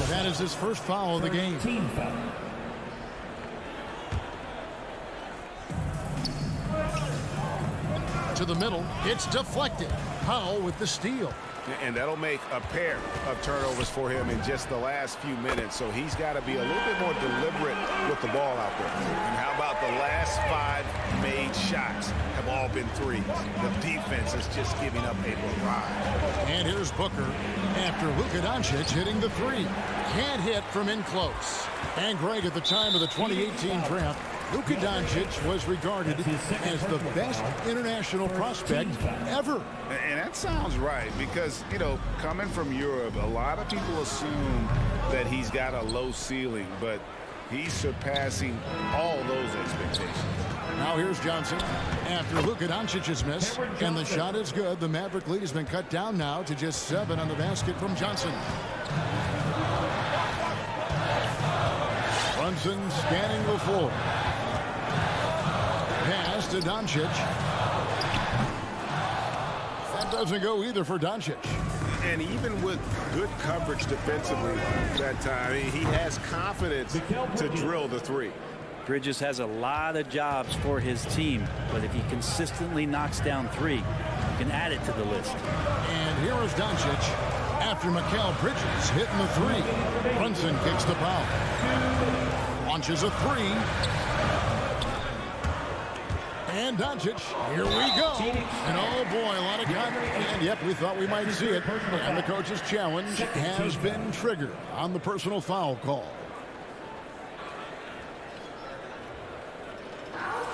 That is his first foul of the game. To the middle, it's deflected. Powell with the steal. And that'll make a pair of turnovers for him in just the last few minutes. So he's got to be a little bit more deliberate with the ball out there. And how about the last 5 made shots have all been threes? The defense is just giving up a barrage. And here's Booker after Luka Doncic hitting the 3. Can't hit from in close. And Greg, at the time of the 2018 draft, Luka Doncic was regarded as the best international prospect ever. And that sounds right because, you know, coming from Europe, a lot of people assume that he's got a low ceiling, but he's surpassing all those expectations. Now here's Johnson after Luka Doncic's miss, and the shot is good. The Maverick lead has been cut down now to just 7 on the basket from Johnson. Brunson scanning the floor. Pass to Doncic. That doesn't go either for Doncic. And even with good coverage defensively that time, he has confidence to drill the 3. Bridges has a lot of jobs for his team, but if he consistently knocks down 3, you can add it to the list. And here is Doncic after Mikal Bridges hitting the 3. Brunson kicks the foul. Launches a 3. And Doncic, here we go. And oh boy, a lot of contact. And yep, we thought we might see it. And the coach's challenge has been triggered on the personal foul call.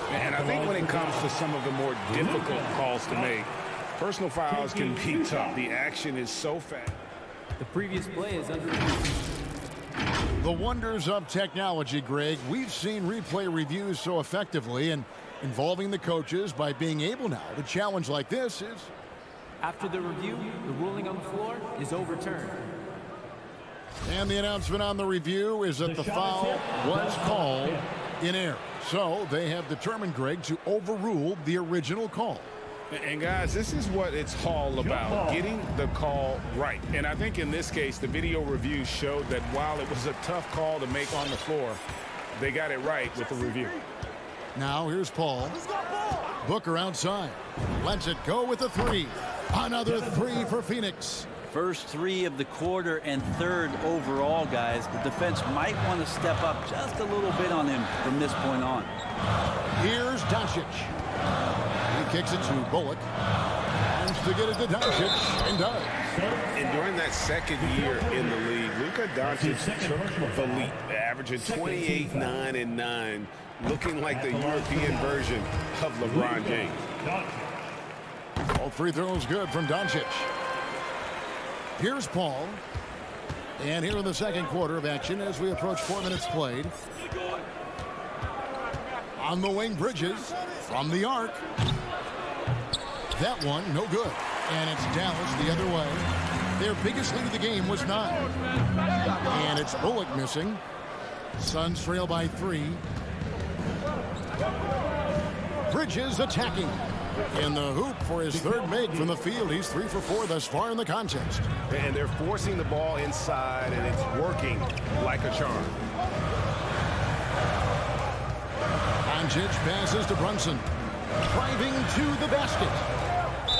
And I think when it comes to some of the more difficult calls to make, personal fouls can be tough. The action is so fast. The previous play is under. The wonders of technology, Greg. We've seen replay reviews so effectively, and involving the coaches by being able now to challenge like this is... After the review, the ruling on the floor is overturned. And the announcement on the review is that the foul was called in error. So they have determined, Greg, to overrule the original call. And guys, this is what it's all about, getting the call right. And I think in this case, the video review showed that while it was a tough call to make on the floor, they got it right with the review. Now here's Paul. Booker outside. Lets it go with a three. Another three for Phoenix. First three of the quarter and third overall, guys. The defense might want to step up just a little bit on him from this point on. Here's Doncic. He kicks it to Bullock. Wants to get it to Doncic, and does. And during that second year in the league, Luka Doncic took the leap, averaging 28, 9, and 9, looking like the European version of LeBron James. All free throws good from Doncic. Here's Paul. And here in the second quarter of action as we approach 4 minutes played. On the wing, Bridges from the arc. That one, no good. And it's Dallas the other way. Their biggest lead of the game was 9. And it's Bullock missing. Suns trail by 3. Bridges attacking. In the hoop for his third make from the field. He's 3 for 4 thus far in the contest. And they're forcing the ball inside, and it's working like a charm. Doncic passes to Brunson. Driving to the basket.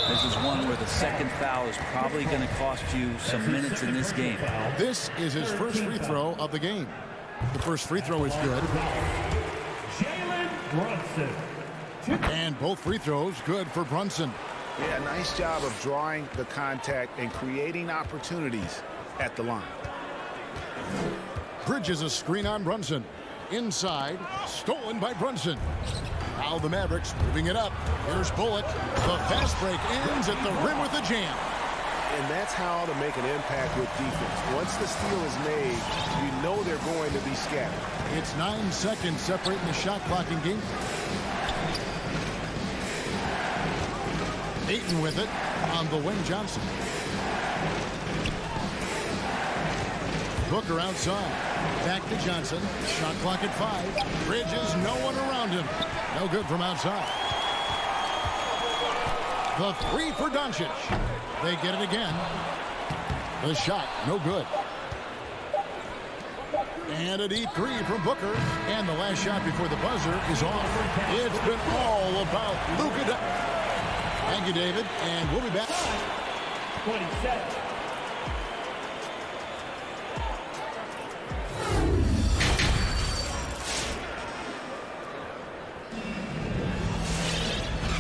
This is one where the second foul is probably going to cost you some minutes in this game. This is his first free throw of the game. The first free throw is good. Brunson. And both free throws good for Brunson. Yeah, nice job of drawing the contact and creating opportunities at the line. Bridges a screen on Brunson. Inside, stolen by Brunson. Now the Mavericks moving it up. Here's Bullock. The fast break ends at the rim with a jam. And that's how to make an impact with defense. Once the steal is made, you know they're going to be scattered. It's 9 seconds separating the shot clock in game. Ayton with it on the wing. Johnson. Booker outside. Back to Johnson. Shot clock at 5. Bridges, no one around him. No good from outside. The three for Doncic. They get it again. The shot, no good. And a deep three from Booker. And the last shot before the buzzer is off. It's been all about Luka. Thank you, David. And we'll be back. 27.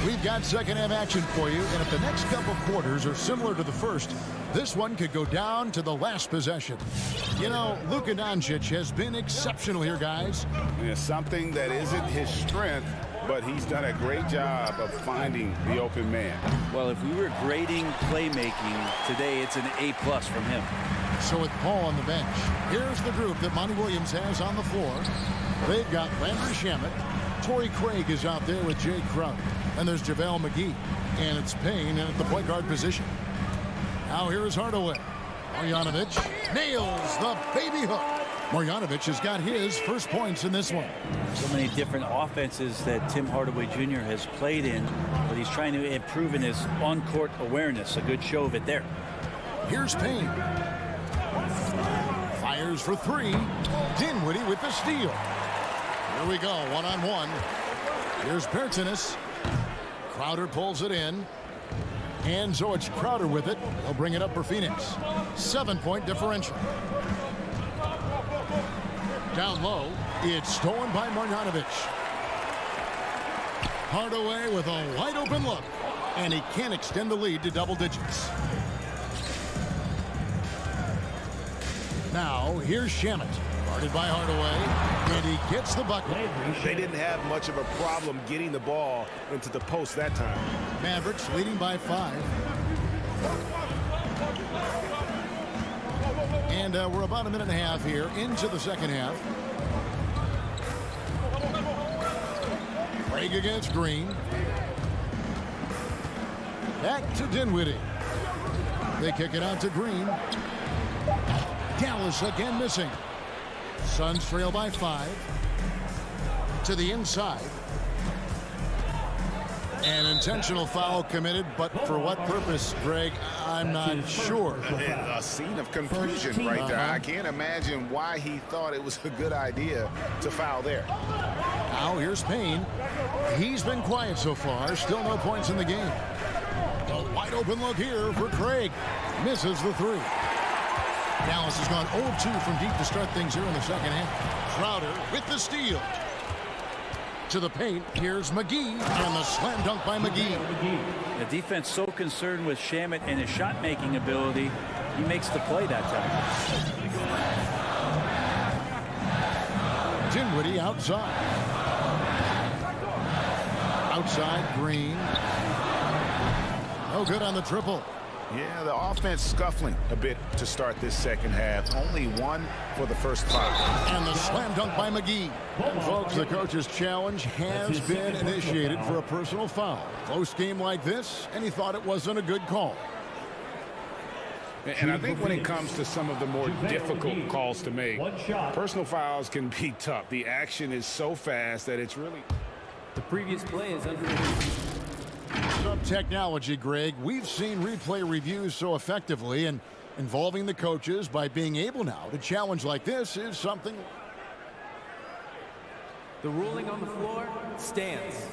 We've got second half action for you, and if the next couple quarters are similar to the first, this one could go down to the last possession. You know, Luka Doncic has been exceptional here, guys. Yeah, something that isn't his strength, but he's done a great job of finding the open man. Well, if we were grading playmaking today, it's an A+ from him. So with Paul on the bench, here's the group that Monty Williams has on the floor. They've got Landry Shamet. Torrey Craig is out there with Jay Crowder. And there's JaVale McGee. And it's Payne at the point guard position. Now here is Hardaway. Marjanovic nails the baby hook. Marjanovic has got his first points in this one. So many different offenses that Tim Hardaway Jr. has played in, but he's trying to improve in his on-court awareness. A good show of it there. Here's Payne. Fires for 3. Dinwiddie with the steal. Here we go, one-on-one. Here's Bertans. Crowder pulls it in. And so it's Crowder with it. They'll bring it up for Phoenix. 7-point differential. Down low, it's stolen by Marjanovic. Hardaway with a wide open look. And he can't extend the lead to double digits. Now, here's Shamet. Guarded by Hardaway, and he gets the bucket. They didn't have much of a problem getting the ball into the post that time. Mavericks leading by 5. And we're about a minute and a half here into the second half. Craig against Green. Back to Dinwiddie. They kick it out to Green. Dallas again missing. Suns trail by 5. To the inside. An intentional foul committed, but for what purpose, Greg, I'm not sure. A scene of confusion right there. I can't imagine why he thought it was a good idea to foul there. Now here's Payne. He's been quiet so far. Still no points in the game. A wide open look here for Craig. Misses the 3. Dallas has gone 0-2 from deep to start things here in the second half. Crowder with the steal. To the paint, here's McGee, and the slam dunk by McGee. The defense so concerned with Shamet and his shot-making ability, he makes the play that time. Dinwiddie outside. Outside, Green. No good on the triple. Yeah, the offense scuffling a bit to start this second half. Only 1 for the first 5. And the slam dunk by McGee. And folks, the coach's challenge has been initiated for a personal foul. Close game like this, and he thought it wasn't a good call. And I think when it comes to some of the more difficult calls to make, personal fouls can be tough. The action is so fast that it's really... The previous play is under... Some technology, Greg. We've seen replay reviews so effectively, and involving the coaches by being able now to challenge like this is something. The ruling on the floor stands.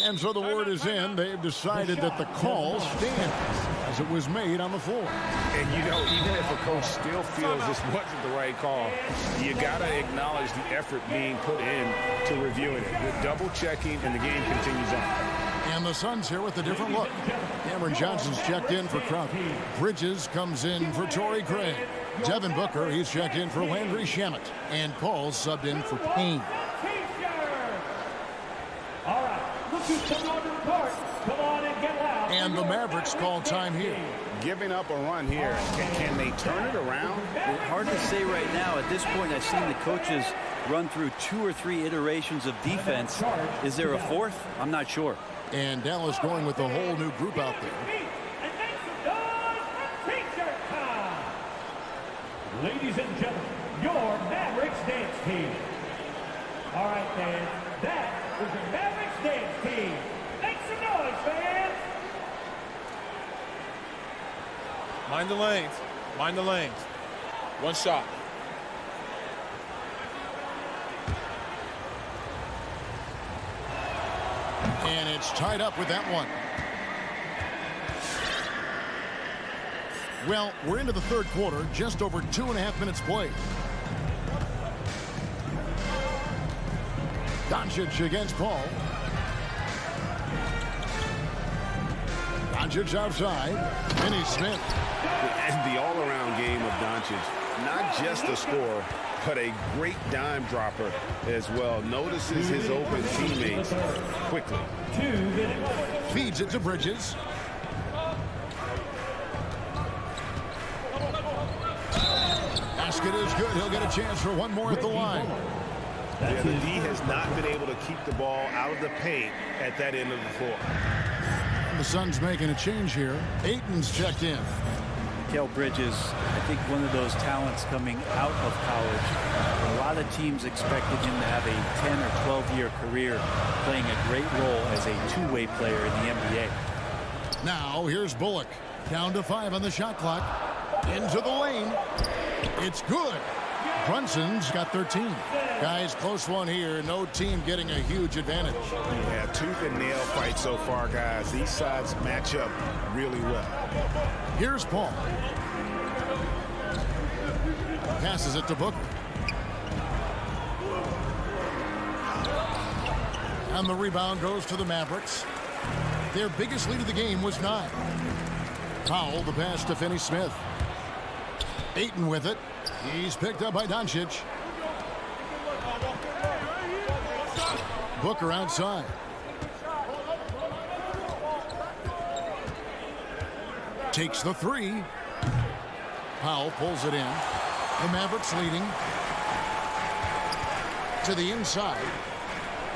And so the word is in. They've decided that the call stands as it was made on the floor. And you know, even if a coach still feels this wasn't the right call, you got to acknowledge the effort being put in to reviewing it. With double checking, and the game continues on. And the Suns here with a different look. Cameron Johnson's checked in for Crowder. Bridges comes in for Torrey Craig. Devin Booker, he's checked in for Landry Shamet. And Paul's subbed in for Payne. All right, looking to come on to the court. Come on and get loud. And the Mavericks call time here. Giving up a run here. Can they turn it around? Well, hard to say right now. At this point, I've seen the coaches run through 2 or 3 iterations of defense. Is there a 4th? I'm not sure. And Dallas going with a whole new group out there. Ladies and gentlemen, your Mavericks dance team. All right, fans, that is the Mavericks dance team. Make some noise, fans. Mind the lanes. Mind the lanes. One shot. And it's tied up with that one. Well, we're into the third quarter, just over 2.5 minutes played. Doncic against Paul. Doncic outside. Finney Smith. And the all-around game of Doncic, not just a scorer, but a great dime dropper as well. Notices his open teammates quickly. Feeds it to Bridges. Basket is good. He'll get a chance for one more at the line. Yeah, the D has not been able to keep the ball out of the paint at that end of the floor. And the Suns making a change here. Ayton's checked in. Mikal Bridges, I think one of those talents coming out of college. A lot of teams expected him to have a 10 or 12-year career playing a great role as a two-way player in the NBA. Now here's Bullock. Down to 5 on the shot clock. Into the lane. It's good. Brunson's got 13. Guys, close one here. No team getting a huge advantage. Yeah, tooth and nail fight so far, guys. These sides match up really well. Here's Paul. Passes it to Booker. And the rebound goes to the Mavericks. Their biggest lead of the game was 9. Powell, the pass to Finney Smith. Ayton with it. He's picked up by Doncic. Booker outside. Takes the 3. Powell pulls it in. The Mavericks leading. To the inside.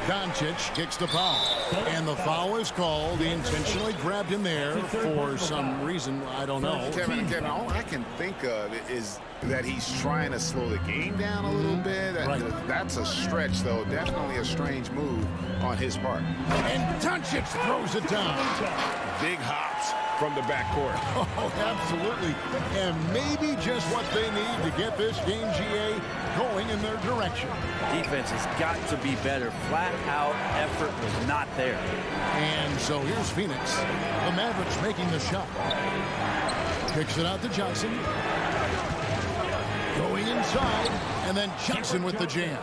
Doncic kicks to Powell. And the foul is called. He intentionally grabbed him there for some reason. I don't know. Kevin, all I can think of is that he's trying to slow the game down a little bit. That's a stretch, though. Definitely a strange move on his part. And Doncic throws it down. Big hops from the backcourt. Oh, absolutely. And maybe just what they need to get this game, GA, going in their direction. Defense has got to be better. Flat out effort was not there. And so here's Phoenix. The Mavericks making the shot. Kicks it out to Johnson. Going inside. And then Johnson with the jam.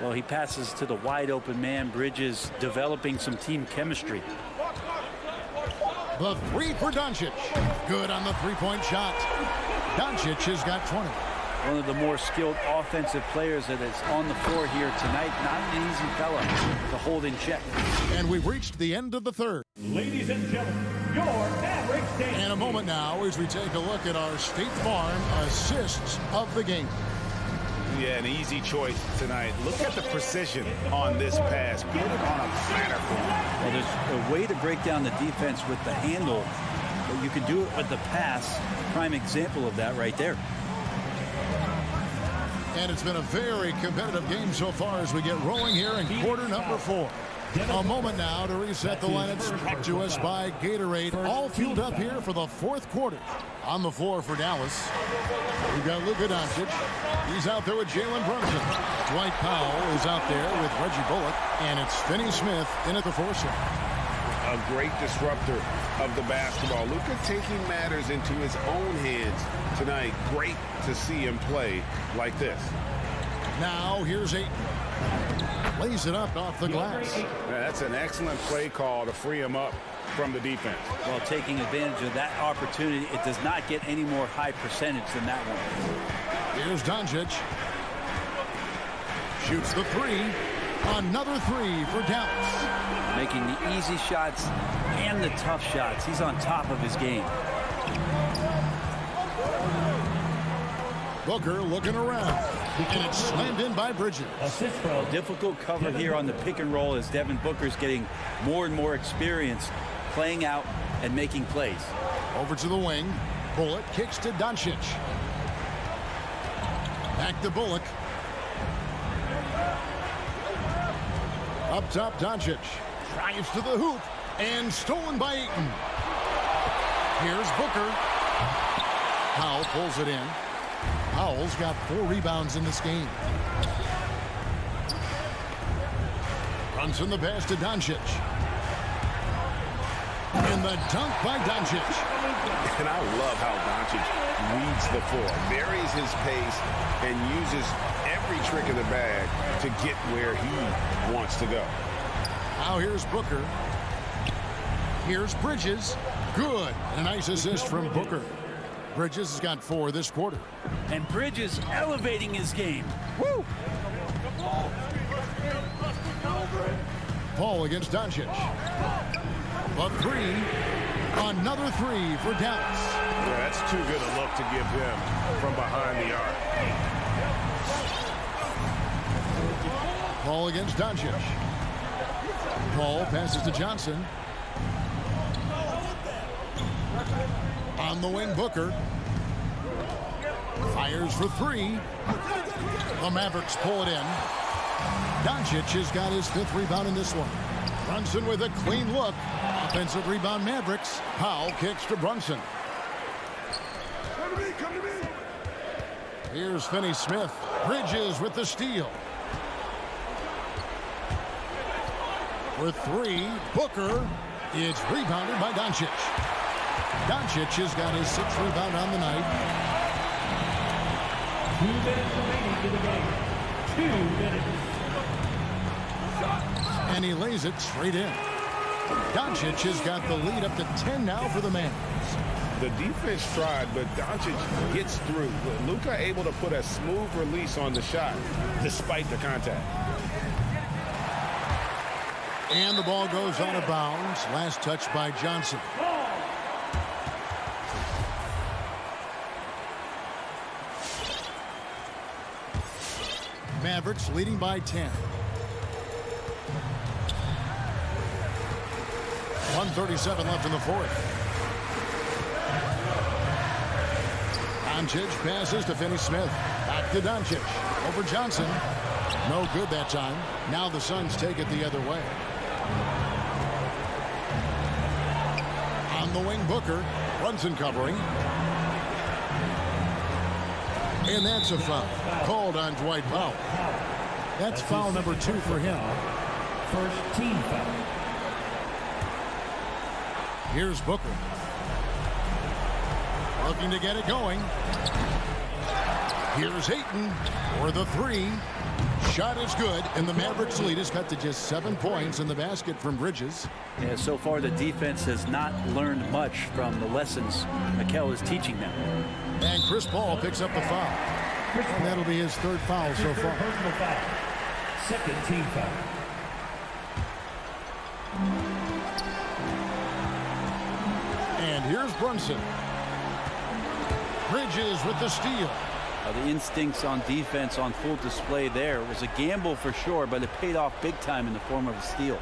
Well, he passes to the wide open man. Bridges developing some team chemistry. The three for Doncic. Good on the three-point shot. Doncic has got 20. One of the more skilled offensive players that is on the floor here tonight. Not an easy fella to hold in check. And we've reached the end of the third. Ladies and gentlemen, your Mavericks dance. In a moment now as we take a look at our State Farm assists of the game. Yeah, an easy choice tonight. Look at the precision on this pass. Put it on a platter for him. Well, there's a way to break down the defense with the handle, but you can do it with the pass. Prime example of that right there. And it's been a very competitive game so far as we get rolling here in quarter number 4. A moment now to reset the lineups brought to us by Gatorade. All fueled up here for the fourth quarter. On the floor for Dallas, we've got Luka Doncic. He's out there with Jalen Brunson. Dwight Powell is out there with Reggie Bullock. And it's Finney Smith in at the 4 slot. A great disruptor of the basketball. Luka taking matters into his own hands tonight. Great to see him play like this. Now here's Ayton. Lays it up off the glass. That's an excellent play call to free him up from the defense. Well, taking advantage of that opportunity, it does not get any more high percentage than that one. Here's Doncic. Shoots the 3. Another 3 for Dallas. Making the easy shots and the tough shots. He's on top of his game. Booker looking around. And it's slammed in by Bridges. A difficult cover here on the pick and roll as Devin Booker's getting more and more experience playing out and making plays. Over to the wing. Bullock kicks to Doncic. Back to Bullock. Up top, Doncic. Drives to the hoop. And stolen by Ayton. Here's Booker. Powell pulls it in. Powell's got 4 rebounds in this game. Brunson the pass to Doncic. And the dunk by Doncic. And I love how Doncic reads the floor, varies his pace, and uses every trick of the bag to get where he wants to go. Now here's Booker. Here's Bridges. Good. A nice assist from Booker. Bridges has got 4 this quarter. And Bridges elevating his game. Woo! Paul against Doncic. A 3. Another 3 for Dallas. Yeah, that's too good a look to give him from behind the arc. Paul against Doncic. Paul passes to Johnson. On the wing, Booker. Fires for 3. The Mavericks pull it in. Doncic has got his 5th rebound in this one. Brunson with a clean look. Offensive rebound, Mavericks. Powell kicks to Brunson. Here's Finney Smith. Bridges with the steal. For 3, Booker. It's rebounded by Doncic. Doncic has got his 6th rebound on the night. 2 minutes remaining to the game. 2 minutes. And he lays it straight in. Doncic has got the lead up to 10 now for the man. The defense tried, but Doncic gets through. Luka able to put a smooth release on the shot despite the contact. And the ball goes out of bounds. Last touch by Johnson. Mavericks leading by 10. 1:37 left in the fourth. Doncic passes to Finney-Smith. Back to Doncic. Over Johnson. No good that time. Now the Suns take it the other way. On the wing, Booker. Brunson covering. And that's a foul. Called on Dwight Powell. That's foul number 2 for him. First team foul. Here's Booker. Looking to get it going. Here's Ayton for the 3. Shot is good, and the Mavericks lead is cut to just 7 points in the basket from Bridges. Yeah, so far the defense has not learned much from the lessons Mikel is teaching them. And Chris Paul picks up the foul. And that'll be his 3rd foul so far. Personal foul. Second team foul. And here's Brunson. Bridges with the steal. The instincts on defense on full display there. It was a gamble for sure, but it paid off big time in the form of a steal.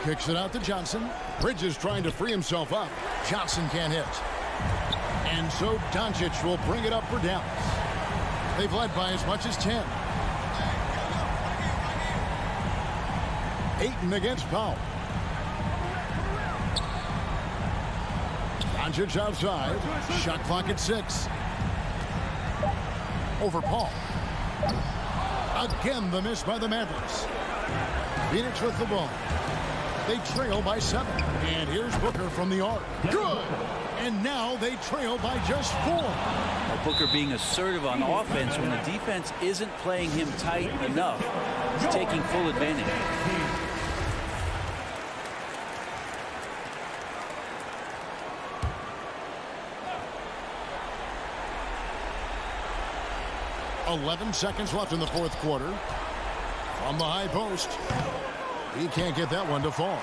Kicks it out to Johnson. Bridges trying to free himself up. Johnson can't hit. And so Doncic will bring it up for Dallas. They've led by as much as 10. Ayton against Powell. Doncic outside. Shot clock at 6. Over Paul. Again the miss by the Mavericks. Phoenix with the ball. They trail by 7. And here's Booker from the arc. Good! And now they trail by just 4. Well, Booker being assertive on offense when the defense isn't playing him tight enough. He's taking full advantage. .11 seconds left in the fourth quarter. From the high post. He can't get that one to fall.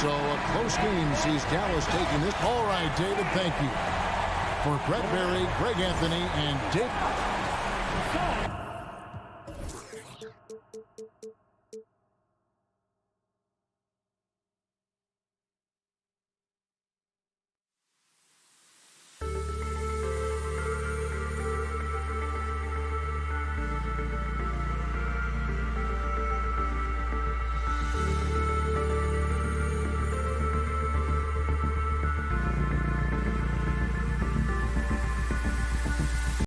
So a close game sees Dallas taking this. All right, David, thank you. For Brett Berry, Greg Anthony, and David.